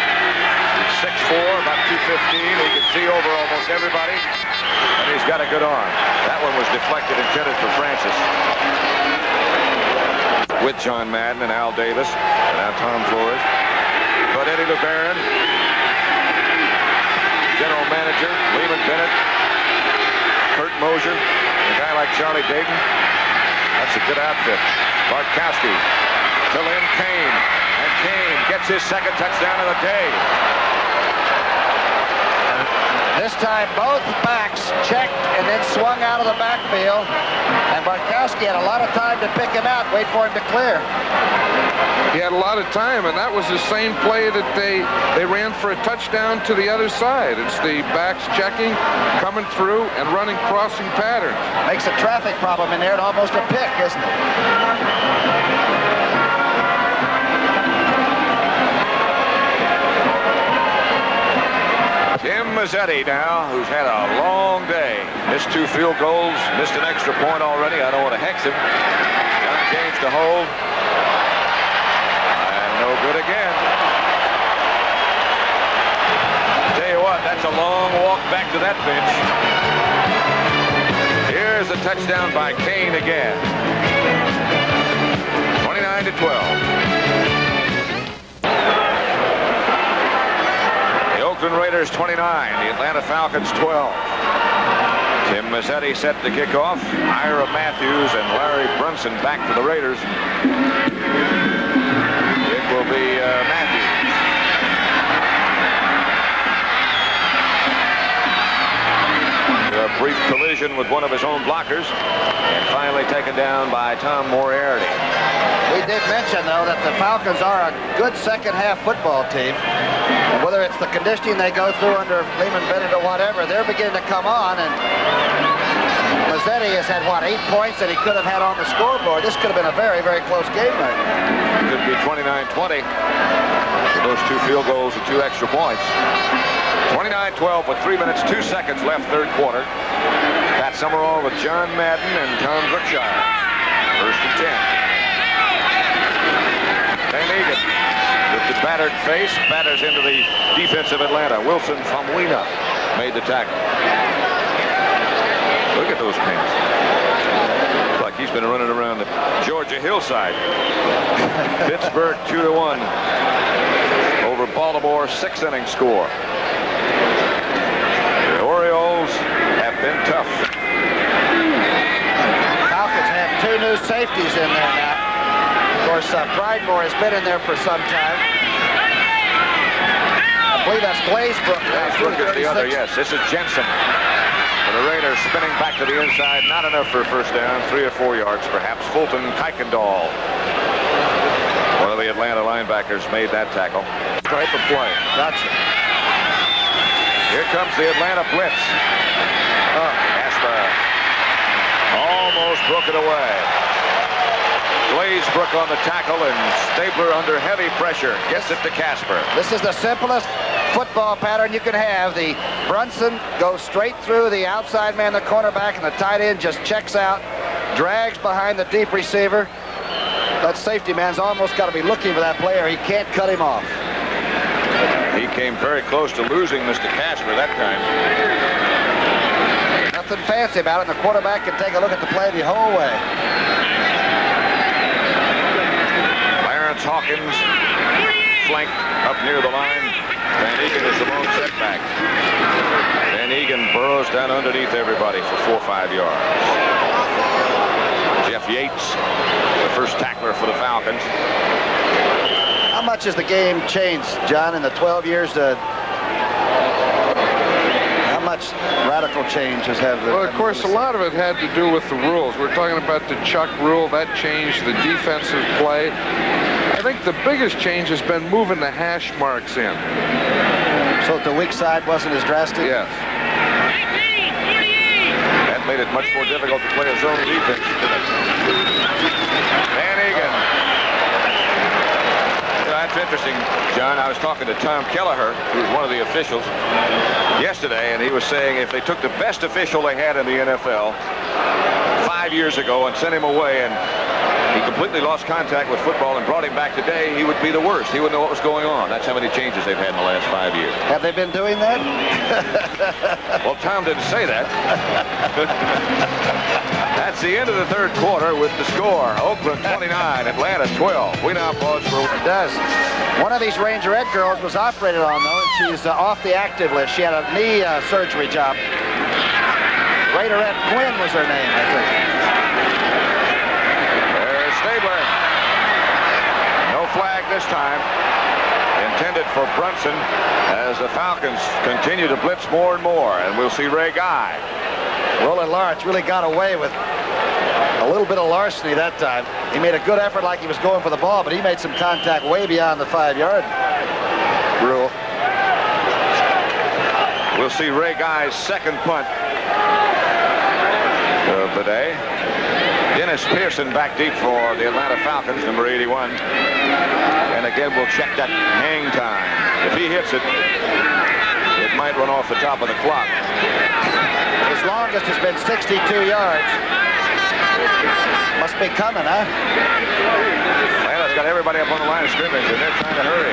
He's 6'4", about 215. He can see over almost everybody, and he's got a good arm. That one was deflected, intended for Francis. With John Madden and Al Davis, and now Tom Flores. But Eddie LeBaron, general manager, Lehman Bennett, Kurt Mosier, a guy like Charlie Dayton. That's a good outfit. Bartkowski to Lynn Kane, and Kane gets his second touchdown of the day. This time both backs checked and then swung out of the backfield, and Bartkowski had a lot of time to pick him out, wait for him to clear. He had a lot of time, and that was the same play that they ran for a touchdown to the other side. It's the backs checking, coming through, and running crossing patterns. Makes a traffic problem in there and almost a pick, isn't it? Mazzetti now, who's had a long day. Missed 2 field goals, missed an extra point already. I don't want to hex him. John James to hold. And no good again. Tell you what, that's a long walk back to that bench. Here's a touchdown by Kane again. 29-12. Oakland Raiders 29, the Atlanta Falcons 12. Tim Mazzetti set to kick off. Ira Matthews and Larry Brunson back for the Raiders. It will be Matthews. A brief collision with one of his own blockers, and finally taken down by Tom Moriarty. We did mention, though, that the Falcons are a good second-half football team. And whether it's the conditioning they go through under Lehman Bennett or whatever, they're beginning to come on. And Mazzetti has had, what, 8 points that he could have had on the scoreboard. This could have been a very, very close game right now. Could be 29-20. Those 2 field goals and 2 extra points. 29-12 with 3 minutes, 2 seconds left, third quarter. Pat Summerall with John Madden and Tom Brookshire. First and 10. Van Egan with the battered face, batters into the defense of Atlanta. Wilson Famwina made the tackle. Look at those pins. Looks like he's been running around the Georgia hillside. Pittsburgh 2-1 over Baltimore, 6-inning score. The Orioles have been tough. Falcons have 2 new safeties in there now. Of course, Pridemore has been in there for some time. I believe that's Glazebrook. Glazebrook is the other, yes. This is Jensen. And the Raiders spinning back to the inside. Not enough for a first down. 3 or 4 yards, perhaps. Fulton Kuykendall, one of the Atlanta linebackers, made that tackle. Type of play. Gotcha. Here comes the Atlanta blitz. Casper almost broke it away. Glazebrook on the tackle, and Stabler under heavy pressure gets it to Casper. This is the simplest football pattern you can have. The Brunson goes straight through the outside man, the cornerback, and the tight end just checks out, drags behind the deep receiver. That safety man's almost got to be looking for that player. He can't cut him off. He came very close to losing Mr. Casper that time. Nothing fancy about it, and the quarterback can take a look at the play the whole way. Hawkins flanked up near the line. Van Egan is the lone setback. Van Egan burrows down underneath everybody for 4 or 5 yards. Jeff Yates, the first tackler for the Falcons. How much has the game changed, John, in the 12 years? How much radical change has had? Well, of course, a lot of it had to do with the rules. We're talking about the Chuck rule. That changed the defensive play. I think the biggest change has been moving the hash marks in. So the weak side wasn't as drastic? Yes. That made it much more difficult to play a zone defense. Van Egan. That's interesting, John. I was talking to Tom Kelleher, who's one of the officials, yesterday, and he was saying if they took the best official they had in the NFL 5 years ago and sent him away, and he completely lost contact with football and brought him back today, he would be the worst. He wouldn't know what was going on. That's how many changes they've had in the last 5 years. Have they been doing that? Well, Tom didn't say that. That's the end of the third quarter with the score. Oakland 29, Atlanta 12. We now pause for It does. One of these Rangerette girls was operated on, though, and she's off the active list. She had a knee surgery job. Raiderette Quinn was her name, I think. Stabler. No flag this time. Intended for Brunson as the Falcons continue to blitz more and more. And we'll see Ray Guy. Roland Lawrence really got away with a little bit of larceny that time. He made a good effort like he was going for the ball, but he made some contact way beyond the 5-yard rule. We'll see Ray Guy's second punt of the day. Dennis Pearson back deep for the Atlanta Falcons, number 81. And again, we'll check that hang time. If he hits it, it might run off the top of the clock. His longest has been 62 yards. Must be coming, huh? Atlanta's got everybody up on the line of scrimmage, and they're trying to hurry.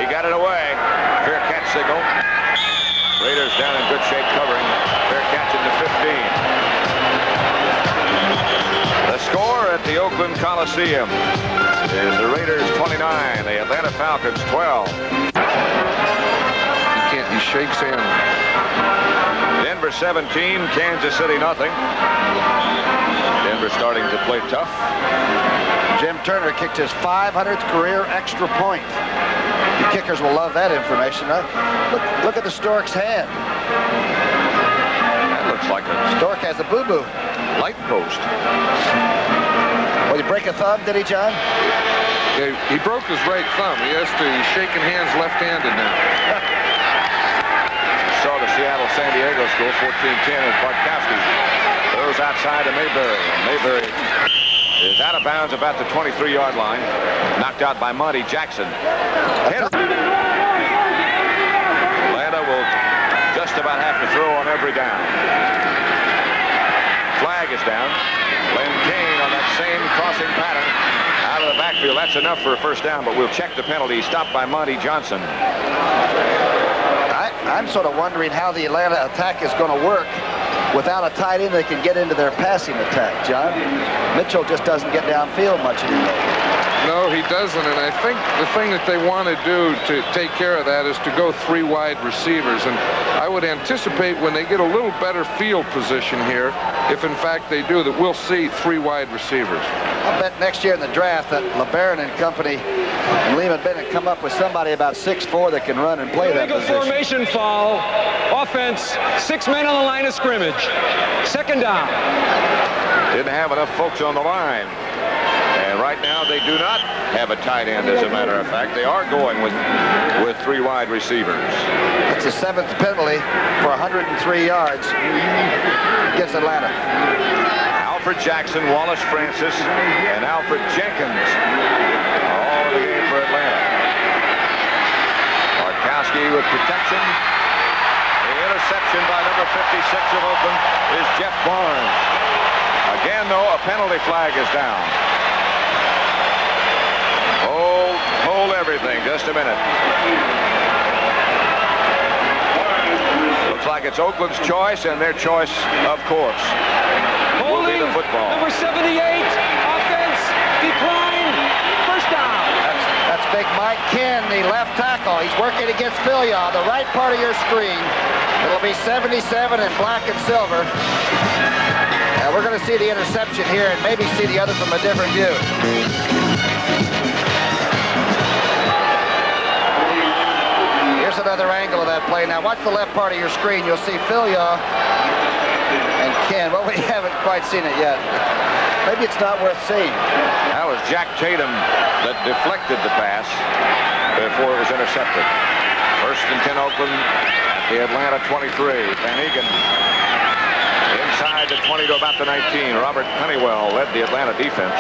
He got it away. Fair catch signal. Raiders down in good shape covering. Fair catch into 15. The score at the Oakland Coliseum is the Raiders 29, the Atlanta Falcons 12. He shakes hands. Denver 17, Kansas City nothing. Denver starting to play tough. Jim Turner kicked his 500th career extra point. You kickers will love that information, right? Look at the Stork's hand. That looks like a Stork has a boo-boo. light post. Well, he break a thumb, did he, John? Yeah, he broke his right thumb. He's shaking hands left-handed now. Saw the Seattle-San Diego score, 14-10, as Bartkowski throws outside to Mayberry. Mayberry is out of bounds about the 23-yard line. Knocked out by Monty Jackson. Atlanta will just about have to throw on every down. Flag is down. Len Kane on that same crossing pattern out of the backfield. That's enough for a first down, but we'll check the penalty. Stopped by Monty Johnson. I'm sort of wondering how the Atlanta attack is going to work without a tight end that can get into their passing attack, John. Mitchell just doesn't get downfield much anymore. No, he doesn't, and I think the thing that they want to do to take care of that is to go 3 wide receivers, and I would anticipate when they get a little better field position here, if in fact they do, that we'll see 3 wide receivers. I'll bet next year in the draft that LeBaron and company and Lehman Bennett come up with somebody about 6'4" that can run and play that position. Formation foul. Offense, 6 men on the line of scrimmage. Second down. Didn't have enough folks on the line. And right now they do not have a tight end, as a matter of fact. They are going with 3 wide receivers. It's the 7th penalty for 103 yards against Atlanta. Alfred Jackson, Wallace Francis, and Alfred Jenkins are all in the game for Atlanta. Bartkowski with protection. The interception by number 56 of Oakland is Jeff Barnes. Again, though, a penalty flag is down. Hold everything. Just a minute. Looks like it's Oakland's choice, and their choice, of course, will be the football. Number 78, offense, decline, first down. That's big Mike Ken, the left tackle. He's working against Philyaw, the right part of your screen. It'll be 77 in black and silver. And we're going to see the interception here and maybe see the other from a different view. Here's another angle of that play. Now watch the left part of your screen. You'll see Philyaw and Ken. Well, we haven't quite seen it yet. Maybe it's not worth seeing. That was Jack Tatum that deflected the pass before it was intercepted. 1st and 10 Oakland at the Atlanta 23. Van Egan inside the 20 to about the 19. Robert Honeywell led the Atlanta defense.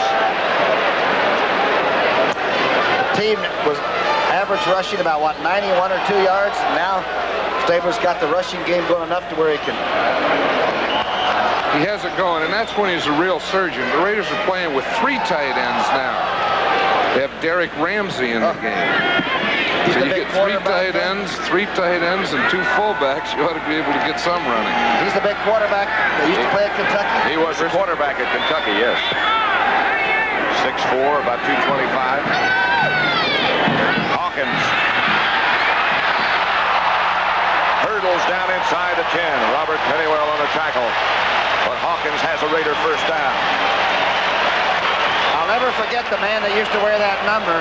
The team was average rushing about, 91 or 2 yards. Now Stabler's got the rushing game going enough to where he can. He has it going, and that's when he's a real surgeon. The Raiders are playing with 3 tight ends now. They have Derek Ramsey in the game. So you get 3 tight ends, and 2 fullbacks. You ought to be able to get some running. He's the big quarterback that used to play at Kentucky. He was the quarterback at Kentucky, yes. 6'4", about 225. Hawkins hurdles down inside the 10. Robert Honeywell on the tackle. But Hawkins has a Raider first down. I'll never forget the man that used to wear that number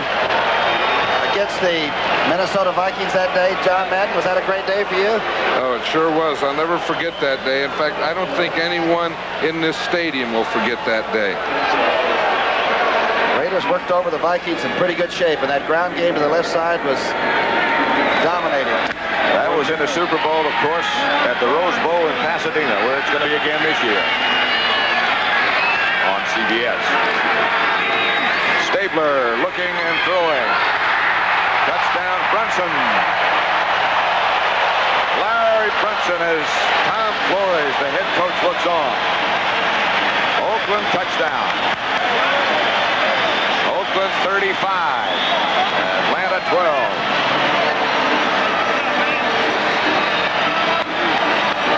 against the Minnesota Vikings that day. John Madden, was that a great day for you? Oh, it sure was. I'll never forget that day. In fact, I don't think anyone in this stadium will forget that day. Raiders worked over the Vikings in pretty good shape, and that ground game to the left side was dominating. That was in the Super Bowl, of course, at the Rose Bowl in Pasadena, where it's going to be again this year on CBS. Stabler looking and throwing. Touchdown, Brunson. Brunson as Tom Flores, the head coach, looks on. Oakland touchdown. Oakland 35. Atlanta 12.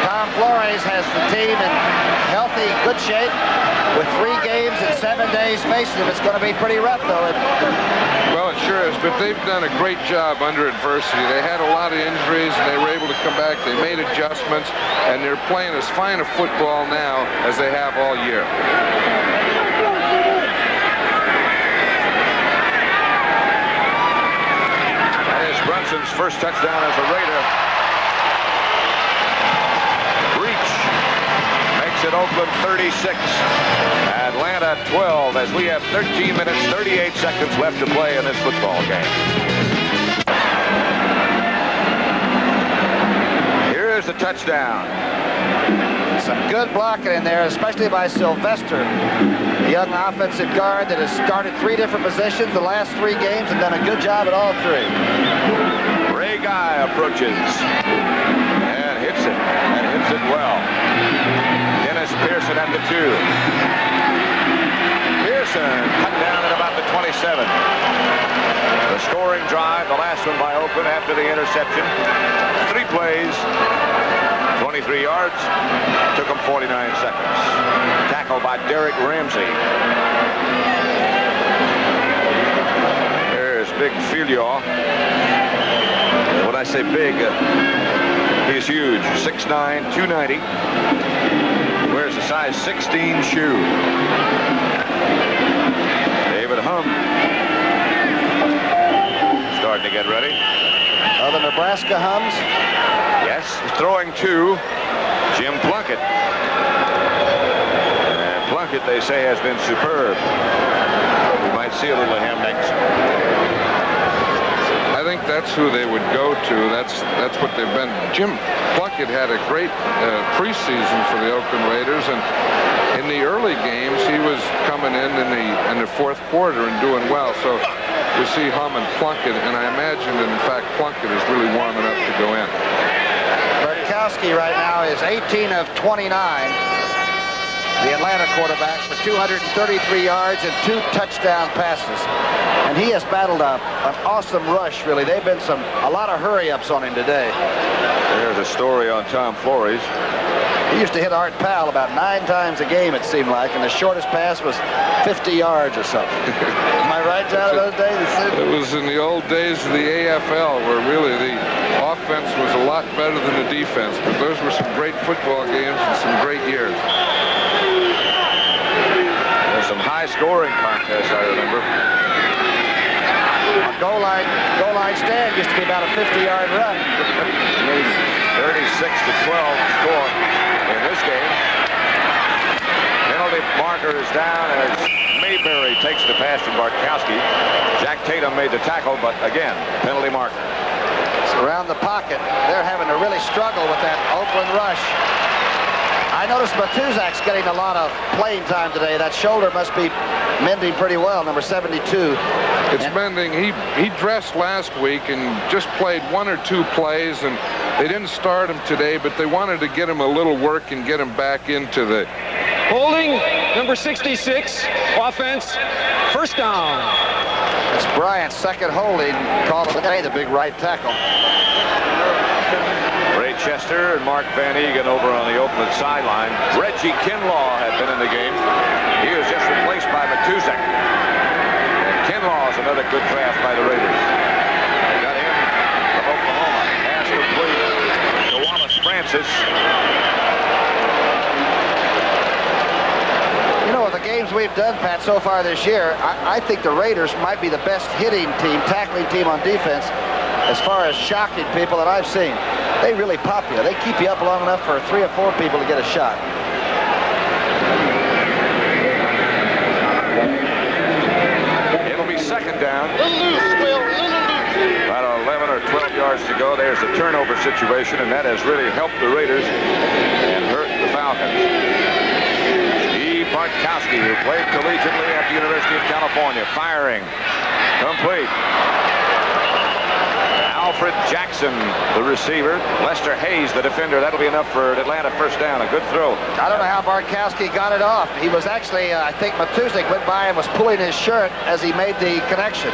Tom Flores has the team in healthy, good shape. With 3 games in 7 days facing him, it's going to be pretty rough, though. Well, it sure is, but they've done a great job under adversity. They had a lot of injuries, and they were able to come back. They made adjustments, and they're playing as fine a football now as they have all year. That is Brunson's first touchdown as a Raider. At Oakland 36, Atlanta 12, as we have 13 minutes, 38 seconds left to play in this football game. Here's the touchdown. Some good blocking in there, especially by Sylvester, the young offensive guard that has started 3 different positions the last 3 games and done a good job at all 3. Ray Guy approaches and hits it well. Pearson at the 2. Pearson cut down at about the 27. The scoring drive, the last one by Oakland after the interception. 3 plays, 23 yards, took them 49 seconds. Tackled by Derek Ramsey. There's Big Filion. When I say big, he's huge. 6'9", 290. Wears a size 16 shoe. David Humm starting to get ready. The Nebraska Hums. Yes, he's throwing to Jim Plunkett. And Plunkett, they say, has been superb. We might see a little of him next. I think that's who they would go to. That's what they've been. Jim Plunkett had a great preseason for the Oakland Raiders, and in the early games he was coming in the 4th quarter and doing well. So we see Humm and Plunkett, and I imagine that in fact Plunkett is really warming up to go in. Bartkowski right now is 18 of 29. The Atlanta quarterback for 233 yards and 2 touchdown passes. And he has battled an awesome rush, really. They've been a lot of hurry-ups on him today. There's a story on Tom Flores. He used to hit Art Powell about 9 times a game, it seemed like, and the shortest pass was 50 yards or something. Am I right, John, those days? It was in the old days of the AFL, where really the offense was a lot better than the defense. But those were some great football games and some great years. There's some high-scoring contests, I remember. A goal line stand used to be about a 50-yard run. 36-12 score in this game. Penalty marker is down as Mayberry takes the pass from Bartkowski. Jack Tatum made the tackle, but again, penalty marker. So around the pocket, they're having to really struggle with that Oakland rush. I noticed Matuzak's getting a lot of playing time today. That shoulder must be mending pretty well, number 72. It's mending. He dressed last week and just played 1 or 2 plays, and they didn't start him today, but they wanted to get him a little work and get him back into the... Holding, number 66, offense, first down. It's Bryant's second holding, called today, the big right tackle. Ray Chester and Mark Van Egan over on the Oakland sideline. Reggie Kinlaw had been in the game. He was just replaced by Matuzak. And Kinlaw is another good draft by the Raiders. They got him from Oklahoma. Pass complete to Wallace Francis. You know, with the games we've done, Pat, so far this year, I think the Raiders might be the best hitting team, tackling team on defense as far as shocking people that I've seen. They really pop you. They keep you up long enough for 3 or 4 people to get a shot. It'll be second down. About 11 or 12 yards to go. There's the turnover situation, and that has really helped the Raiders and hurt the Falcons. Steve Bartkowski, who played collegiately at the University of California, firing. Complete. Al Alfred Jackson, the receiver. Lester Hayes, the defender. That'll be enough for an Atlanta first down. A good throw. I don't know how Bartkowski got it off. He was actually, I think Matusik went by and was pulling his shirt as he made the connection.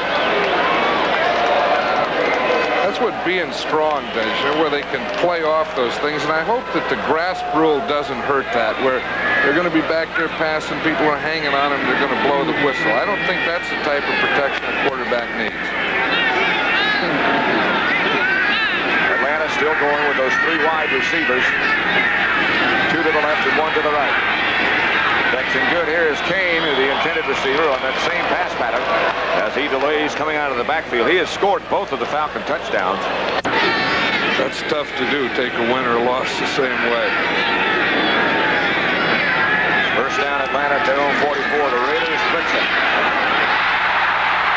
That's what being strong does, you know, where they can play off those things. And I hope that the grasp rule doesn't hurt that, where they're going to be back there passing, people are hanging on them, they're going to blow the whistle. I don't think that's the type of protection a quarterback needs. Atlanta still going with those 3 wide receivers. 2 to the left and 1 to the right. Protection good. Here is Kane, the intended receiver, on that same pass pattern as he delays coming out of the backfield. He has scored both of the Falcon touchdowns. That's tough to do, take a win or a loss the same way. First down, Atlanta at their own 44. The Raiders blitz it.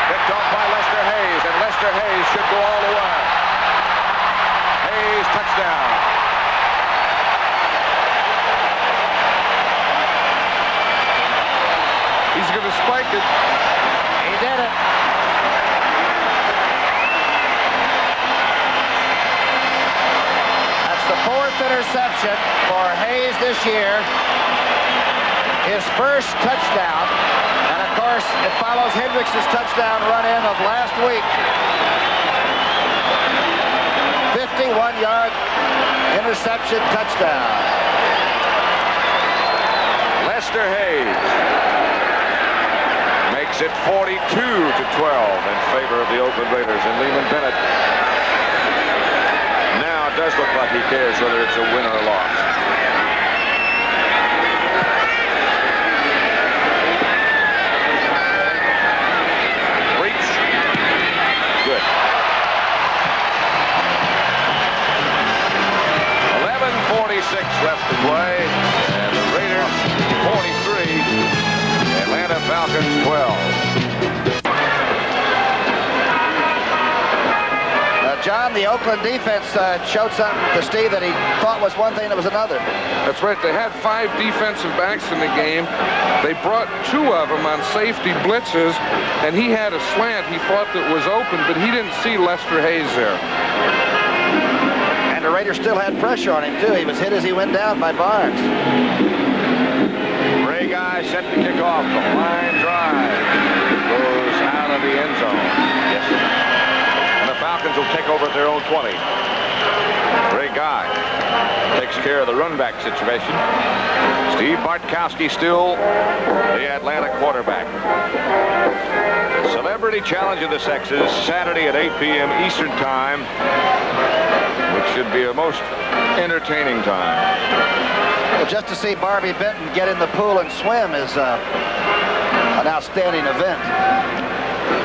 Picked off by Lester Hayes, and Lester Hayes should go all the way. Hayes, touchdown. He's going to spike it. He did it. That's the 4th interception for Hayes this year. His first touchdown. And of course, it follows Hendricks' touchdown run-in of last week. 51-yard interception touchdown. Lester Hayes makes it 42-12 in favor of the Oakland Raiders, and Lehman Bennett now does look like he cares whether it's a win or a loss. Reach. Good. 11:46 left to play, and the Raiders 43. Atlanta Falcons 12. John, the Oakland defense showed something to Steve that he thought was one thing that was another. That's right. They had 5 defensive backs in the game. They brought 2 of them on safety blitzes, and he had a slant he thought that was open, but he didn't see Lester Hayes there. And the Raiders still had pressure on him, too. He was hit as he went down by Barnes. Ray Guy set to kick off the line drive. Goes out of the end zone. Yes. And the Falcons will take over at their own 20. Ray Guy takes care of the run back situation. Steve Bartkowski still the Atlanta quarterback. Celebrity Challenge of the Sexes, Saturday at 8 p.m. Eastern Time, which should be a most entertaining time. Well, just to see Barbie Benton get in the pool and swim is an outstanding event.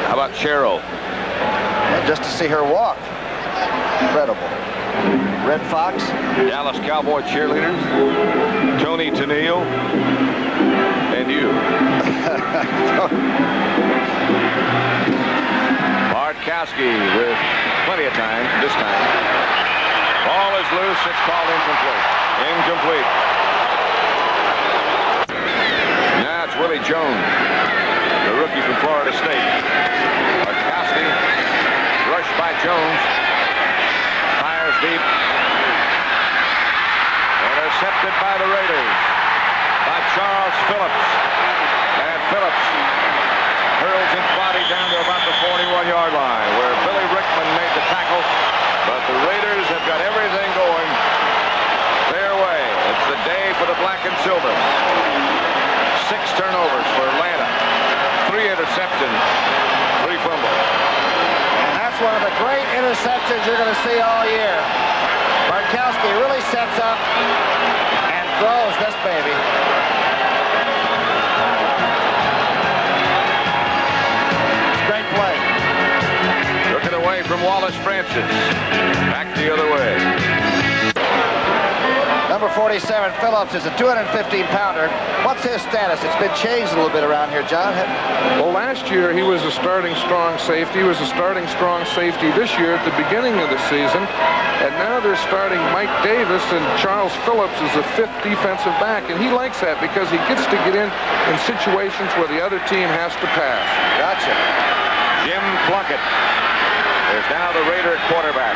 How about Cheryl? And just to see her walk, incredible. Red Fox. Dallas Cowboy cheerleaders, Tony Tennille, and you. Bartkowski with plenty of time this time. Ball is loose. It's called incomplete. Incomplete. Now it's Willie Jones, the rookie from Florida State. Bartkowski, rushed by Jones. Fires deep. Intercepted by the Raiders. By Charles Phillips. And Phillips hurls his body down to about the 41-yard line, where Billy Rickman made the tackle. But the Raiders have got everything going their way. It's the day for the black and silver. 6 turnovers for Atlanta. 3 interceptions. 3 fumbles. And that's one of the great interceptions you're going to see all year. Bartkowski really sets up and throws this baby. Great play. Took it away from Wallace Francis. Back the other way. Number 47, Phillips, is a 215-pounder. What's his status? It's been changed a little bit around here, John. Well, last year he was a starting strong safety. He was a starting strong safety this year at the beginning of the season. And now they're starting Mike Davis, and Charles Phillips is the 5th defensive back. And he likes that because he gets to get in situations where the other team has to pass. Gotcha. Jim Plunkett, their is now the Raider quarterback,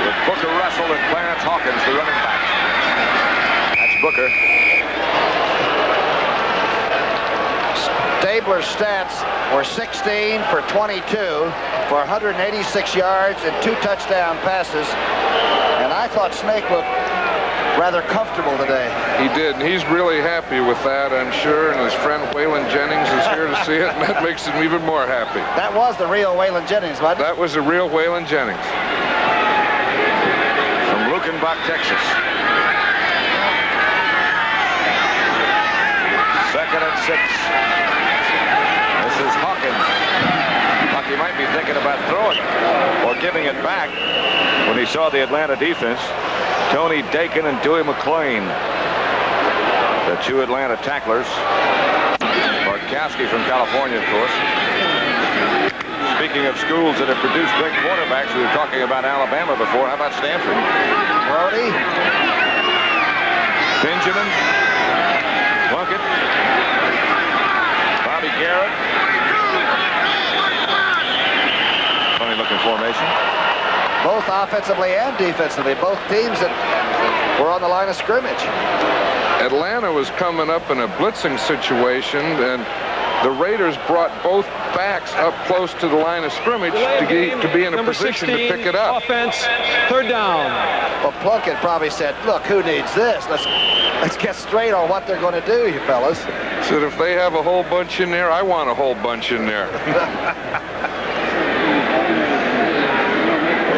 with Booker Russell and Clarence Hawkins, the running back. That's Booker. Stabler's stats were 16 for 22 for 186 yards and 2 touchdown passes. And I thought Snake looked rather comfortable today. He did, and he's really happy with that, I'm sure, and his friend Waylon Jennings is here to see it, and that makes him even more happy. That was the real Waylon Jennings, wasn't it? That was the real Waylon Jennings. From Lukenbach, Texas. 2nd and 6. This is Hawkins. Bucky might be thinking about throwing or giving it back when he saw the Atlanta defense. Tony Dakin and Dewey McClain, the 2 Atlanta tacklers. Bartkowski from California, of course. Speaking of schools that have produced great quarterbacks, we were talking about Alabama before. How about Stanford? Brody. Benjamin. Plunkett. Bobby Garrett. Funny looking formation. Both offensively and defensively, both teams that were on the line of scrimmage. Atlanta was coming up in a blitzing situation, and the Raiders brought both backs up close to the line of scrimmage to be in a position to pick it up. Offense, 3rd down. Well, Plunkett probably said, look, who needs this? Let's get straight on what they're going to do, you fellas. Said if they have a whole bunch in there, I want a whole bunch in there.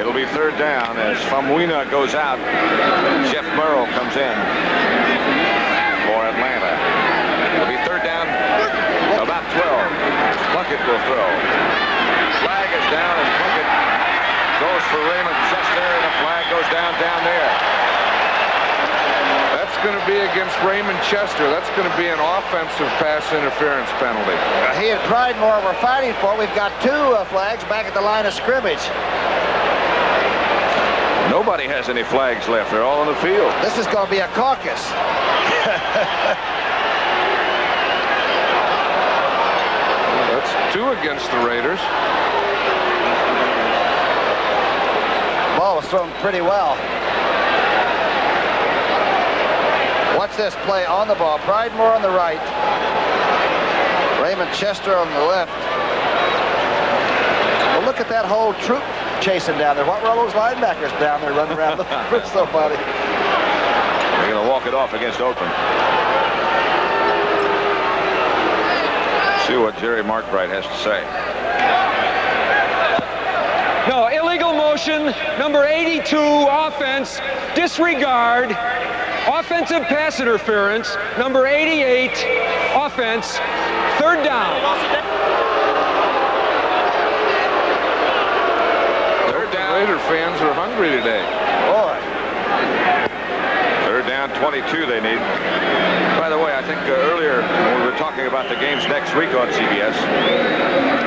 It'll be 3rd down as Famuina goes out. Jeff Murrow comes in for Atlanta. It'll be 3rd down, about 12. Plunkett will throw. Flag is down, and Plunkett goes for Raymond Chester, and the flag goes down there. That's going to be against Raymond Chester. That's going to be an offensive pass interference penalty. He and Pridemore were fighting for it. We've got 2 flags back at the line of scrimmage. Nobody has any flags left. They're all on the field. This is going to be a caucus. That's 2 against the Raiders. Ball was thrown pretty well. Watch this play on the ball. Pridemore on the right. Raymond Chester on the left. Well, look at that whole troop chasing down there. What were all those linebackers down there running around looking for somebody? They're going to walk it off against Oakland. See what Jerry Markbright has to say. No, illegal motion, number 82, offense, disregard, offensive pass interference, number 88, offense, 3rd down. 3rd down. Raider fans are hungry today. Boy. 3rd down, 22 they need. By the way, I think earlier when we were talking about the games next week on CBS,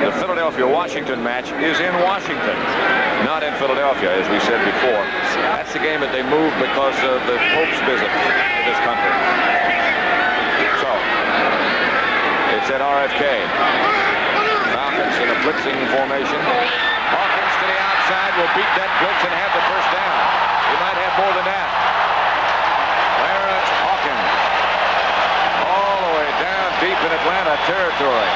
the Philadelphia-Washington match is in Washington, not in Philadelphia, as we said before. That's the game that they moved because of the Pope's visit to this country. So, it's at RFK. Falcons in a blitzing formation. Hawkins to the outside will beat that blitz and have the 1st down. He might have more than that. Clarence Hawkins. All the way down deep in Atlanta territory.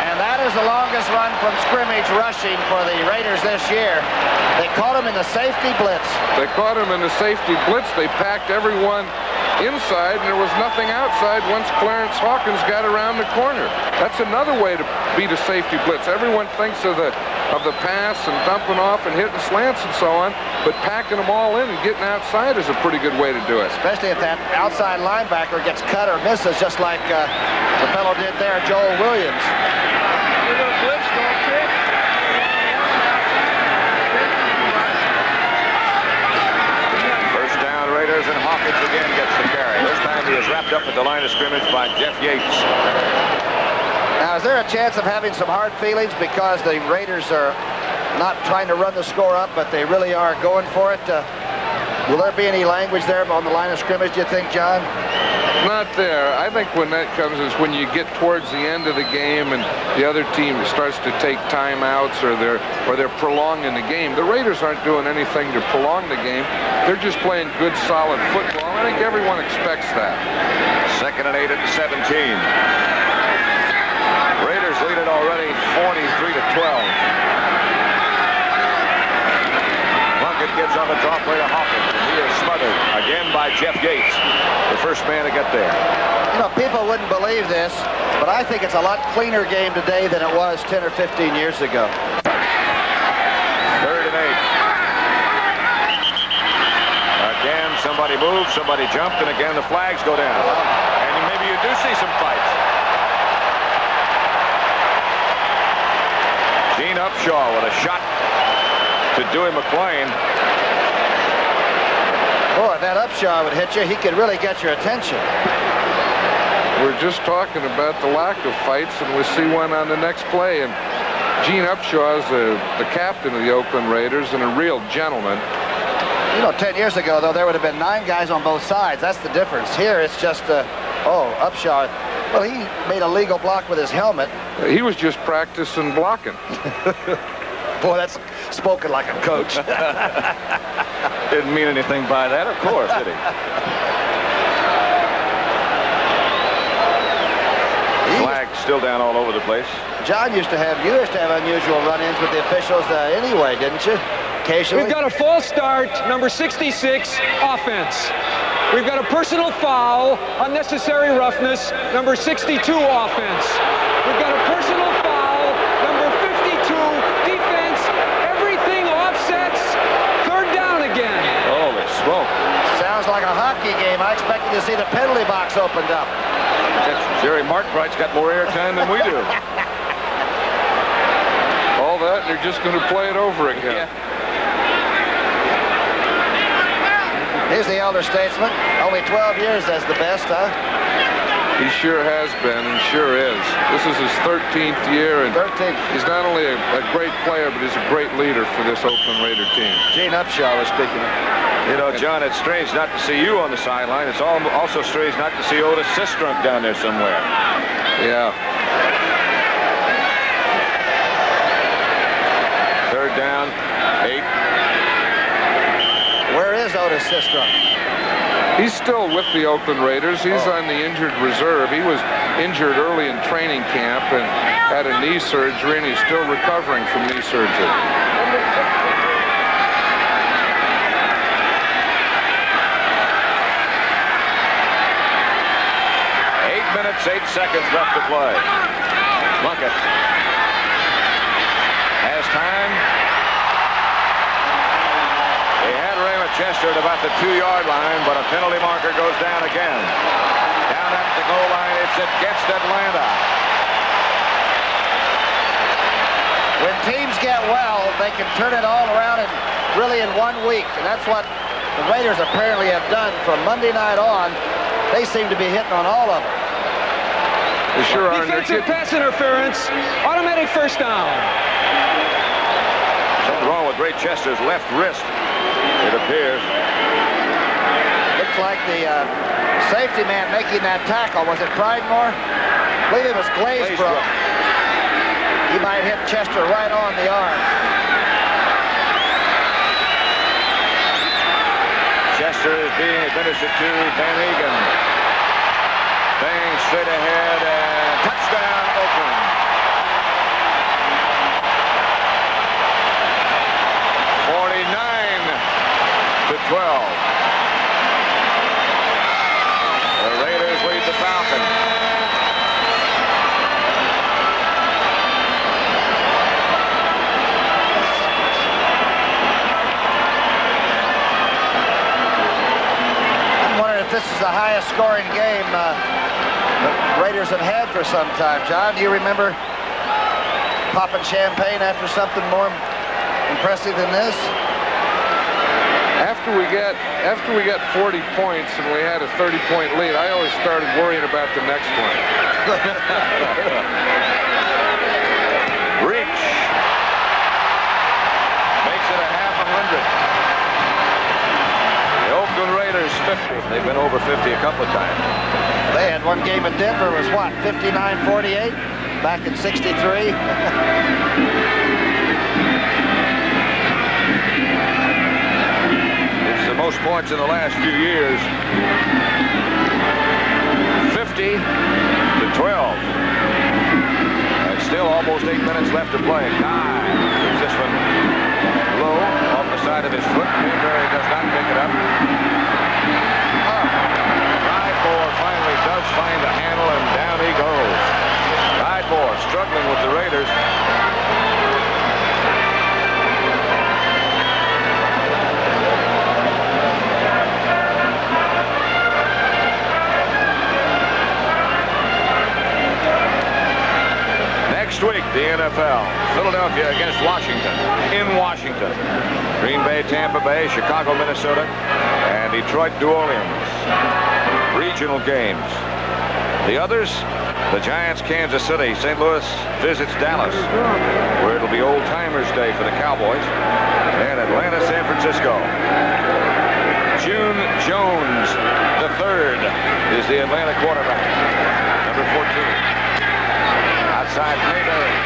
And that is the longest run from scrimmage rushing for the Raiders this year. They caught him in the safety blitz. They caught him in the safety blitz. They packed everyone inside, and there was nothing outside once Clarence Hawkins got around the corner. That's another way to beat a safety blitz. Everyone thinks of the pass and dumping off and hitting slants and so on, but packing them all in and getting outside is a pretty good way to do it. Especially if that outside linebacker gets cut or misses, just like the fellow did there, Joel Williams. First down, Raiders, and Hawkins again gets the carry. This time he is wrapped up at the line of scrimmage by Jeff Yates. Now, is there a chance of having some hard feelings because the Raiders are not trying to run the score up, but they really are going for it? Will there be any language there on the line of scrimmage, do you think, John? Not there. I think when that comes is when you get towards the end of the game and the other team starts to take timeouts or they're prolonging the game. The Raiders aren't doing anything to prolong the game. They're just playing good, solid football. I think everyone expects that. 2nd and 8 at the 17. Raiders lead it already 43-12. Gives on the draw play to Hawkins, and he is smothered again by Jeff Yates, the first man to get there. You know, people wouldn't believe this, but I think it's a lot cleaner game today than it was 10 or 15 years ago. 3rd and 8. Again, somebody moved, somebody jumped, and again the flags go down. And maybe you do see some fights. Gene Upshaw with a shot to Dewey McClain. Boy, if that Upshaw would hit you, he could really get your attention. We're just talking about the lack of fights, and we see one on the next play. And Gene Upshaw is the captain of the Oakland Raiders and a real gentleman. You know, 10 years ago, though, there would have been 9 guys on both sides. That's the difference. Here, it's just, Upshaw. Well, he made a legal block with his helmet. He was just practicing blocking. Boy, that's spoken like a coach. Didn't mean anything by that, of course, did he? Flag still down all over the place. John you used to have unusual run-ins with the officials anyway, didn't you? Occasionally. We've got a false start, number 66, offense. We've got a personal foul, unnecessary roughness, number 62, offense. We've got a personal foul, number 52, defense. Everything offsets. 3rd down again. Holy smoke. Sounds like a hockey game. I expected to see the penalty box opened up. Jerry Markbright's got more airtime than we do. All that, and they're just going to play it over again. Yeah. Here's the elder statesman. Only 12 years as the best, huh? He sure has been and sure is. This is his 13th year, and 13th. He's not only a great player, but he's a great leader for this Oakland Raider team. Gene Upshaw was speaking of. You know, John, it's strange not to see you on the sideline. It's also strange not to see Otis Sistrunk down there somewhere. Yeah. 3rd down, 8. Where is Otis Sistrunk? He's still with the Oakland Raiders. He's on the injured reserve. He was injured early in training camp and had a knee surgery, and he's still recovering from knee surgery. Minutes, 8 seconds left to play. Plunkett has time. They had Raymond Chester at about the 2-yard line, but a penalty marker goes down again. Down at the goal line, it's against Atlanta. When teams get well, they can turn it all around and really in 1 week, and that's what the Raiders apparently have done from Monday night on. They seem to be hitting on all of them. They sure are. Defensive pass interference, automatic 1st down. Something wrong with Ray Chester's left wrist, it appears. Looks like the safety man making that tackle, was it Pridemore? I believe it was Glazebrook. He might hit Chester right on the arm. Chester is being administered to Van Egan. Bang straight ahead and touchdown Oakland. 49-12. The Raiders lead the Falcons. I'm wondering if this is the highest scoring game the Raiders have had for some time. John, do you remember popping champagne after something more impressive than this? After we got 40 points and we had a 30-point lead, I always started worrying about the next one. Reach makes it a half 100. The Oakland Raiders 50. They've been over 50 a couple of times. They had one game at Denver, was what, 59-48 back in '63? It's the most points in the last few years. 50-12. And still almost 8 minutes left to play. Nye keeps this one low off the side of his foot. Mayberry does not pick it up. Ridemore finally does find the handle, and down he goes. Ridemore struggling with the Raiders. Next week, the NFL. Philadelphia against Washington in Washington. Green Bay, Tampa Bay, Chicago, Minnesota, and Detroit, New Orleans. Regional games. The others, the Giants, Kansas City. St. Louis visits Dallas, where it'll be Old Timers Day for the Cowboys. And Atlanta, San Francisco. June Jones III is the Atlanta quarterback. Number 14. Outside Mayberry.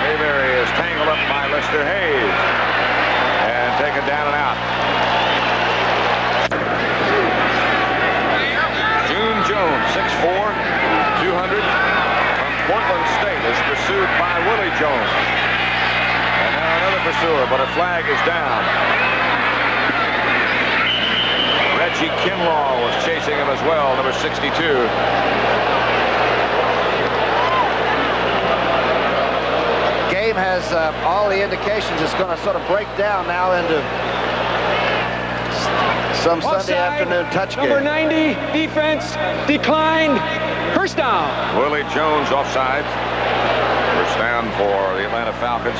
Mayberry is tangled up by Lester Hayes and taken down and out. June Jones, 6'4", 200, from Portland State, is pursued by Willie Jones. And now another pursuer, but a flag is down. Reggie Kinlaw was chasing him as well, number 62. Has all the indications it's going to sort of break down now into some Sunday afternoon touch game. Number 90, defense declined. First down. Willie Jones offside. First down for the Atlanta Falcons.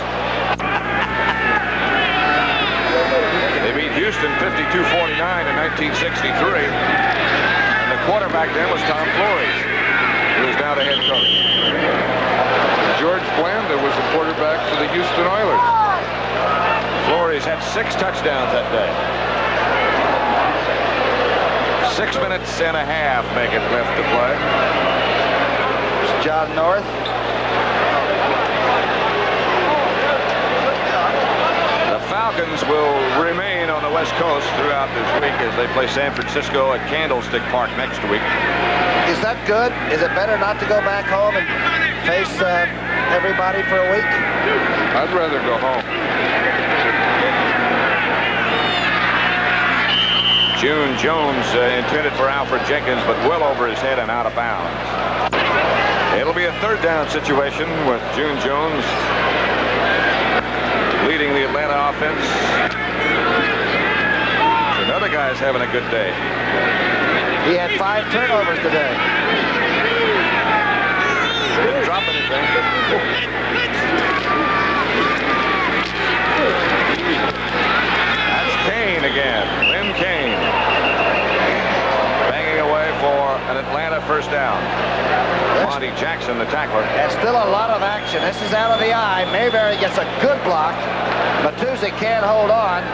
They beat Houston 52-49 in 1963. And the quarterback then was Tom Flores, who is now the head coach. George Blanda was the quarterback for the Houston Oilers. Flores had 6 touchdowns that day. 6 minutes and a half make it left to play. There's John North. The Falcons will remain on the West Coast throughout this week as they play San Francisco at Candlestick Park next week. Is that good? Is it better not to go back home and face everybody for a week? I'd rather go home. June Jones intended for Alfred Jenkins, but well over his head and out of bounds. It'll be a third down situation with June Jones leading the Atlanta offense. Another guy's having a good day. He had 5 turnovers today. Didn't drop anything. That's Kane again. Lynn Kane. Banging away for an Atlanta first down. Monty Jackson, the tackler. There's still a lot of action. This is out of the eye. Mayberry gets a good block. Matusik can't hold on.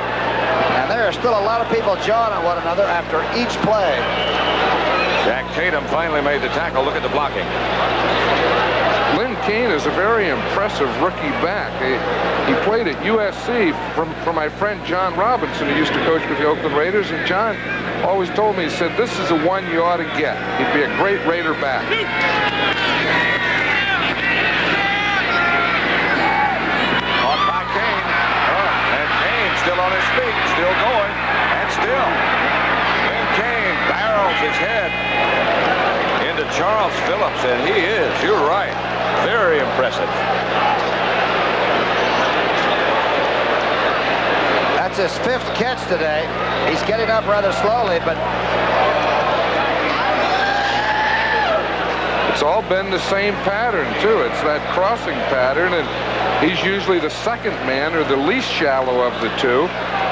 And there are still a lot of people jawing at one another after each play. Jack Tatum finally made the tackle. Look at the blocking. Lynn Kane is a very impressive rookie back. He played at USC from my friend John Robinson, who used to coach with the Oakland Raiders. And John always told me, he said, this is the one you ought to get. He'd be a great Raider back. Caught by Kane. And Kane still on his feet, still going, and still. Lynn Kane barrels his head into Charles Phillips, and he is, you're right, very impressive. That's his 5th catch today. He's getting up rather slowly, but it's all been the same pattern, too. It's that crossing pattern, and he's usually the second man or the least shallow of the two,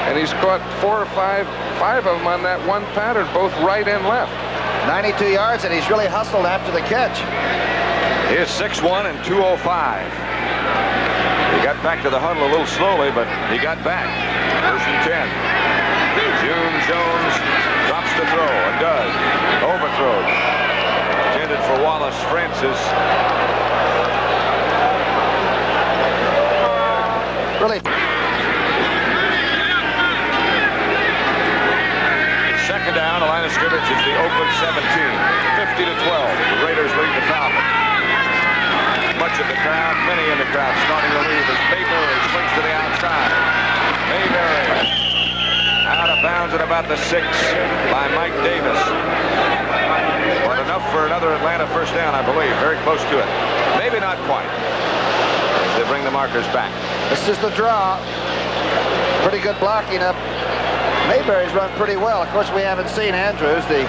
and he's caught 4 or 5 of them on that one pattern, both right and left. 92 yards, and he's really hustled after the catch. He is 6'1" and 205. He got back to the huddle a little slowly, but he got back. 1st and 10. June Jones drops to throw, and does. Overthrows. Intended for Wallace Francis. Really. Second down, the line of scrimmage is the Oakland 17. 50-12. The Raiders lead the Falcons. Much of the crowd, many in the crowd, starting to leave as Mayberry swings to the outside. Mayberry out of bounds at about the 6 by Mike Davis. But enough for another Atlanta first down, I believe. Very close to it. Maybe not quite. As they bring the markers back. This is the draw. Pretty good blocking up. Mayberry's run pretty well. Of course, we haven't seen Andrews, the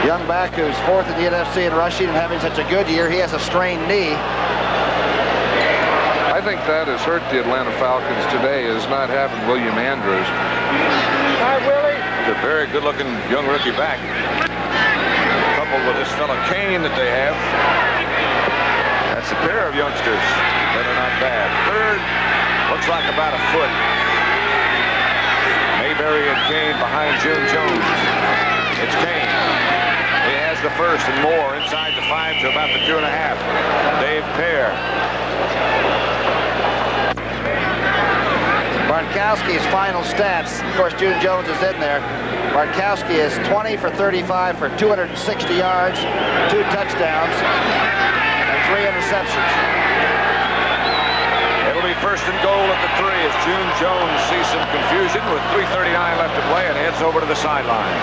young back who's 4th in the NFC in rushing and having such a good year. He has a strained knee. I think that has hurt the Atlanta Falcons today, is not having William Andrews. Hi, Willie. He's a very good-looking young rookie back. Coupled with this fellow Kane that they have. That's a pair of youngsters that are not bad. Third, looks like about a foot. Mayberry and Kane behind June Jones. It's Kane. He has the first and more inside the 5 to about the 2.5. Dave Pear. Bartkowski's final stats. Of course, June Jones is in there. Bartkowski is 20 for 35 for 260 yards, 2 touchdowns, and 3 interceptions. It'll be first and goal at the 3 as June Jones sees some confusion with 3:39 left to play and heads over to the sideline.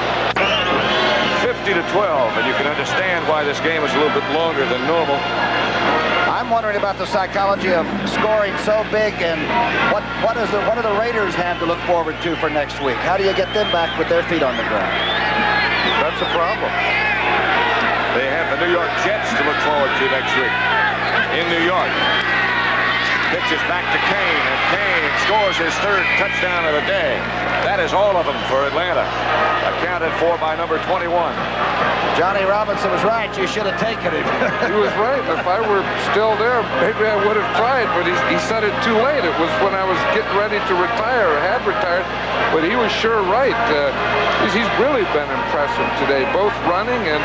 50-12, and you can understand why this game is a little bit longer than normal. I'm wondering about the psychology of scoring so big, and what do the Raiders have to look forward to for next week? How do you get them back with their feet on the ground? That's a problem. They have the New York Jets to look forward to next week in New York. Pitches back to Kane, and Kane scores his 3rd touchdown of the day. That is all of them for Atlanta. Accounted for by number 21. Johnny Robinson was right. You should have taken it. He was right. If I were still there, maybe I would have tried, but he said it too late. It was when I was getting ready to retire, or had retired, but he was sure right. He's really been impressive today, both running and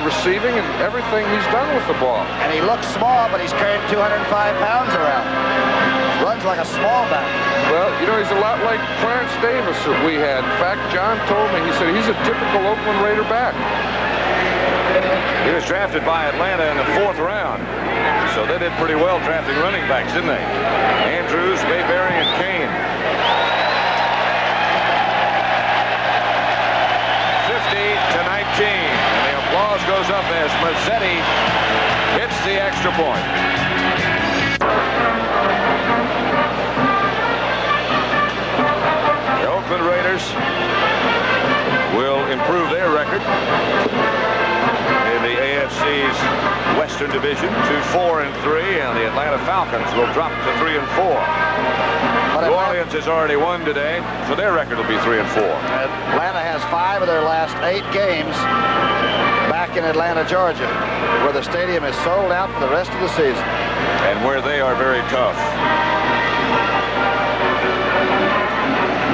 receiving and everything he's done with the ball. And he looks small, but he's carrying 205 pounds around. Runs like a small back. Well, you know, he's a lot like Clarence Davis that we had. In fact, John told me, he said he's a typical Oakland Raider back. He was drafted by Atlanta in the 4th round. So they did pretty well drafting running backs, didn't they? Andrews, Mayberry, and Kane. 50-19. And the applause goes up as Mazzetti hits the extra point. The Oakland Raiders will improve their record in the AFC's Western Division to 4-3, and the Atlanta Falcons will drop to 3-4. New Orleans has already won today, so their record will be 3-4. Atlanta has 5 of their last 8 games back in Atlanta, Georgia, where the stadium is sold out for the rest of the season. And where they are very tough.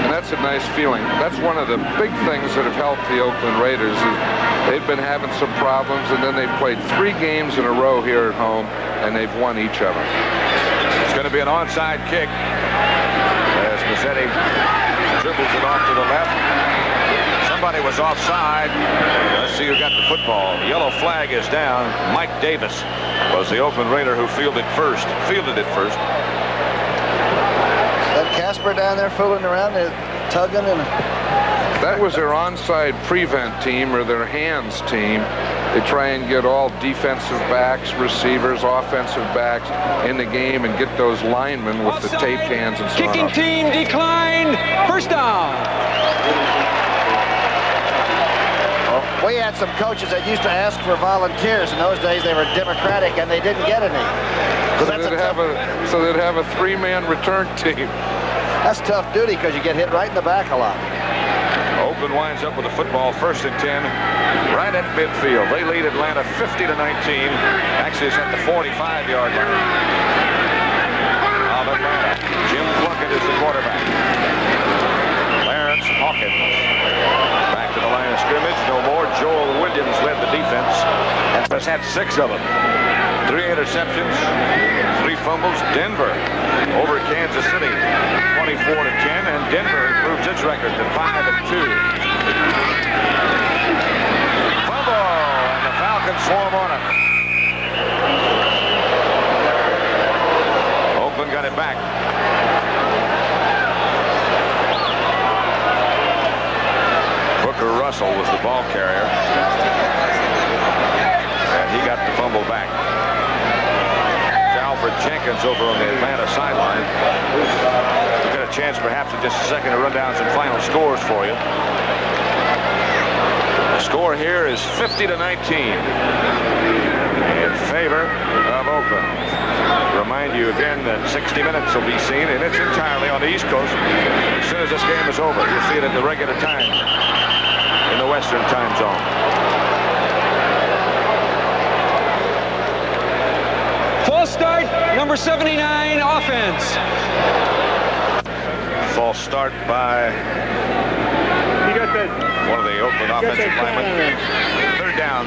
And that's a nice feeling. That's one of the big things that have helped the Oakland Raiders. Is they've been having some problems, and then they've played 3 games in a row here at home, and they've won each of them. It's going to be an onside kick as Mazzetti dribbles it off to the left. Somebody was offside. Let's see who got the football. The yellow flag is down. Mike Davis was the Oakland Raider who fielded it first. That Casper down there fooling around, tugging and... That was their onside prevent team, or their hands team. They try and get all defensive backs, receivers, offensive backs in the game and get those linemen with the taped hands and so on. Kicking team declined. First down. We had some coaches that used to ask for volunteers. In those days, they were Democratic, and they didn't get any. So they'd have a 3-man return team. That's tough duty because you get hit right in the back a lot. Oakland winds up with a football, 1st and 10, right at midfield. They lead Atlanta 50-19. Actually, it's at the 45-yard line of Atlanta. Jim Plunkett is the quarterback. Clarence Hawkins back to the line of scrimmage no more. Joel Williams led the defense and has had 6 of them. 3 interceptions, 3 fumbles. Denver over Kansas City, 24-10, and Denver improves its record to 5-2. Fumble, and the Falcons swarm on it. Oakland got it back. Booker Russell was the ball carrier, and he got the fumble back. Alfred Jenkins over on the Atlanta sideline. We'll get a chance perhaps in just a second to run down some final scores for you. The score here is 50-19 in favor of Oakland. Remind you again that 60 Minutes will be seen in its entirely on the East Coast as soon as this game is over. You'll see it at the regular time in the Western time zone. False start, number 79, offense. False start by one of the Oakland offensive linemen. 3rd down.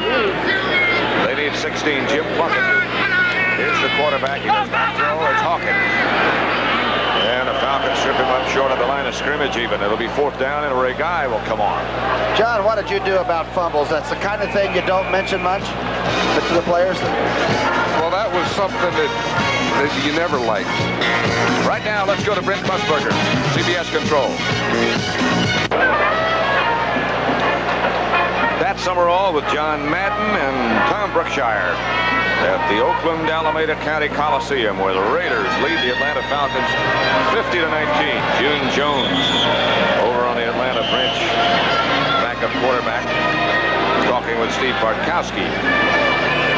They need 16. Jim Plunkett. Here's the quarterback. He does not throw. It's Hawkins. And the Falcons strip him up short of the line of scrimmage even. It'll be 4th down, and Ray Guy will come on. John, what did you do about fumbles? That's the kind of thing you don't mention much to the players. Well, that was something that you never liked. Right now, let's go to Brent Musburger, CBS Control. That Summerall with John Madden and Tom Brookshire at the Oakland Alameda County Coliseum, where the Raiders lead the Atlanta Falcons 50-19. June Jones over on the Atlanta bench, backup quarterback, talking with Steve Bartkowski.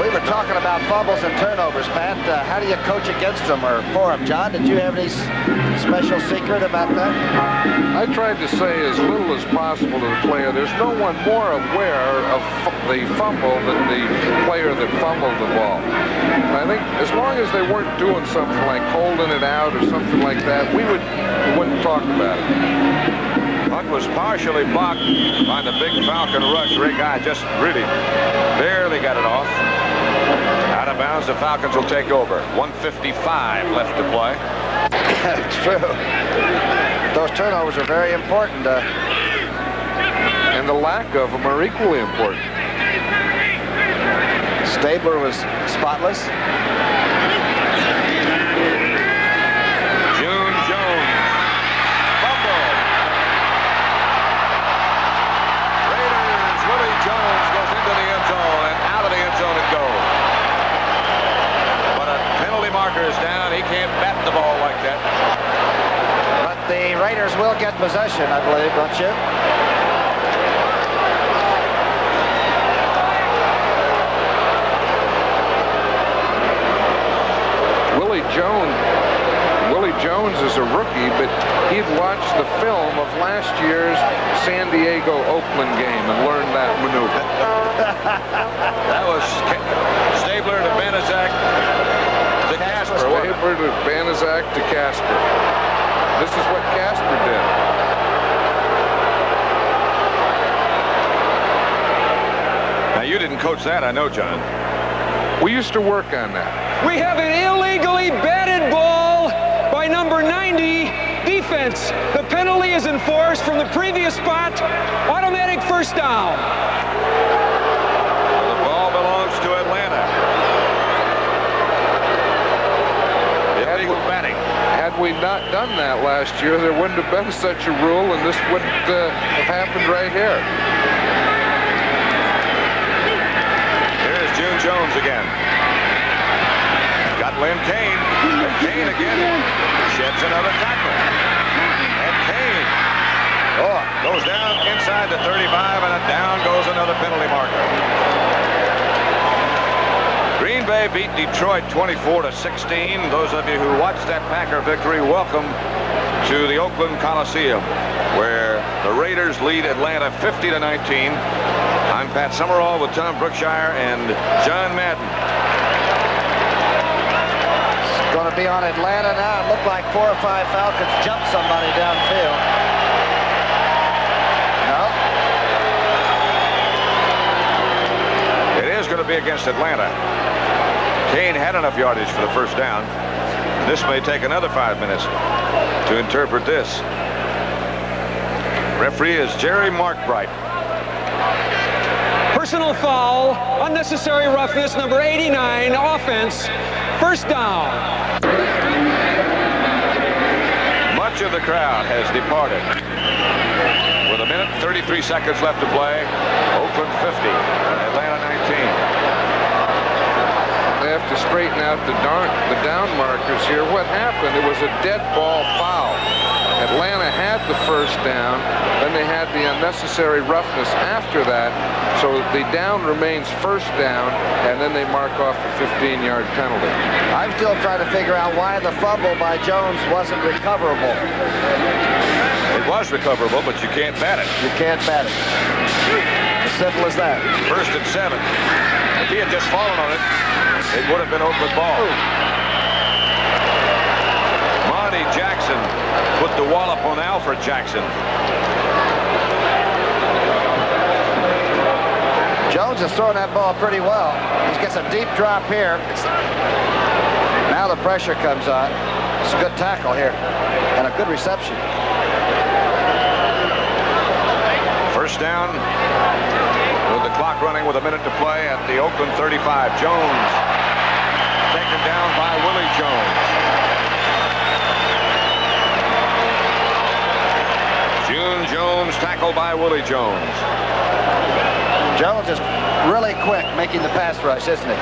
We were talking about fumbles and turnovers, Pat. How do you coach against them or for them? John, did you have any special secret about that? I tried to say as little as possible to the player. There's no one more aware of the fumble than the player that fumbled the ball. And I think as long as they weren't doing something like holding it out or something like that, we wouldn't talk about it. Hunt was partially blocked by the big Falcon rush. Ray Guy just really barely got it off. Out of bounds, the Falcons will take over. 1:55 left to play. It's true. Those turnovers are very important. And the lack of them are equally important. Stabler was spotless. June Jones. Fumble. Raiders. Willie Jones goes into the end zone, and out of the end zone it goes. But a penalty marker is down. He can't bat the ball like that. But the Raiders will get possession, I believe, don't you? Willie Jones is a rookie, but he'd watched the film of last year's San Diego-Oakland game and learned that maneuver. That was Stabler to Banaszak to Casper. Stabler to Banaszak to Casper. This is what Casper did. Now, you didn't coach that, I know, John. We used to work on that. We have an illegally batted ball by number 90, defense. The penalty is enforced from the previous spot. Automatic 1st down. Well, the ball belongs to Atlanta. Illegal batting. Had we not done that last year, there wouldn't have been such a rule, and this wouldn't have happened right here. Here's June Jones again. Got Lynn Kane. And Kane again sheds another tackle. And Kane goes down inside the 35, and down goes another penalty marker. Green Bay beat Detroit 24-16. Those of you who watched that Packer victory, welcome to the Oakland Coliseum, where the Raiders lead Atlanta 50-19. I'm Pat Summerall with Tom Brookshire and John Madden. Going to be on Atlanta now. It looked like 4 or 5 Falcons jumped somebody downfield. No. be against Atlanta. Kane had enough yardage for the first down. This may take another 5 minutes to interpret this. Referee is Jerry Markbright. Personal foul, unnecessary roughness, number 89, offense, first down. Much of the crowd has departed. With a minute, 33 seconds left to play, Oakland 50, Atlanta 19. They have to straighten out the down markers here. What happened? It was a dead ball foul. Atlanta had the first down, then they had the unnecessary roughness after that, so the down remains first down, and then they mark off the 15-yard penalty. I'm still trying to figure out why the fumble by Jones wasn't recoverable. It was recoverable, but you can't bat it. You can't bat it. As simple as that. 1st and 7. If he had just fallen on it, it would have been Oakland ball. Monty Jackson put the wallop on Alfred Jackson. Jones is throwing that ball pretty well. He gets a deep drop here. Now the pressure comes on. It's a good tackle here and a good reception. First down with the clock running with a minute to play at the Oakland 35. Jones taken down by Willie Jones. June Jones tackled by Willie Jones. Jones is really quick making the pass rush, isn't he?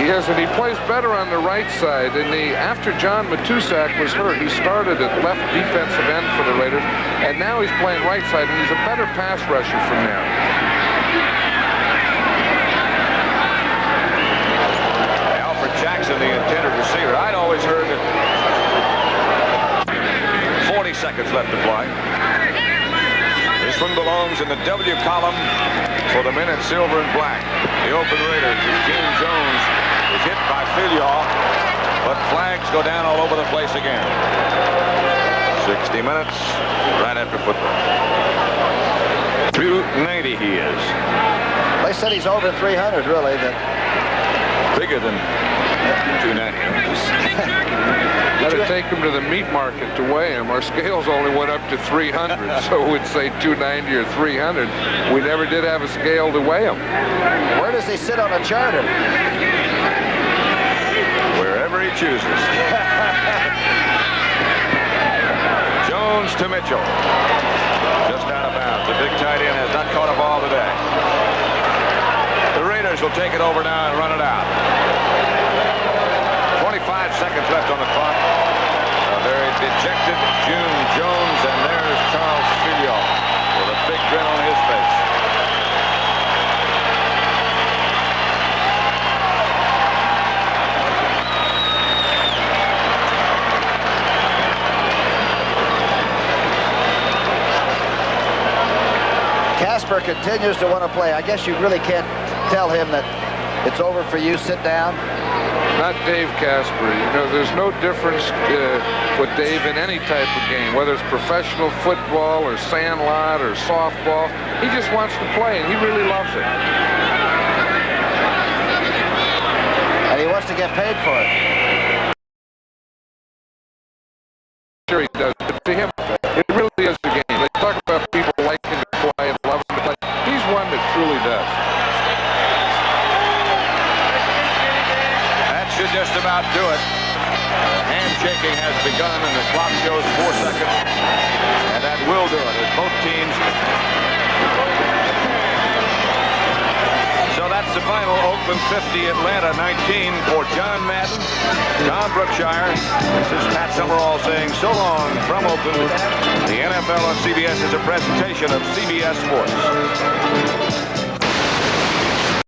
He is, and he plays better on the right side. After John Matusak was hurt, he started at left defensive end for the Raiders, and now he's playing right side, and he's a better pass rusher from there. Alfred Jackson, the intended receiver. I'd always heard that 40 seconds left to play. This one belongs in the W column for the men in silver and black. The Oakland Raiders. Gene Jones is hit by Filial, but flags go down all over the place again. 60 minutes right after football. 290 he is. They said he's over 300, really. Bigger than 290. Got to take him to the meat market to weigh him. Our scales only went up to 300, so we'd say 290 or 300. We never did have a scale to weigh him. Where does he sit on a charter? Wherever he chooses. Jones to Mitchell. Just out of bounds. The big tight end has not caught a ball today. The Raiders will take it over now and run it out. 25 seconds left on the clock. A very dejected June Jones, and there's Charles Filial with a big grin on his face. Casper continues to want to play. I guess you really can't tell him that it's over for you. Sit down. Not Dave Casper. You know, there's no difference with Dave in any type of game, whether it's professional football or sandlot or softball. He just wants to play, and he really loves it. And he wants to get paid for it. Sure he does. But to him, it really is the game. They talk about people liking to play and loving to play. He's one that truly does. Should just about do it. Handshaking has begun, and the clock shows 4 seconds, and that will do it as both teams. So that's the final. Oakland 50, Atlanta 19 for John Madden, Don Brookshire. This is Pat Summerall saying so long from Oakland. The NFL on CBS is a presentation of CBS Sports.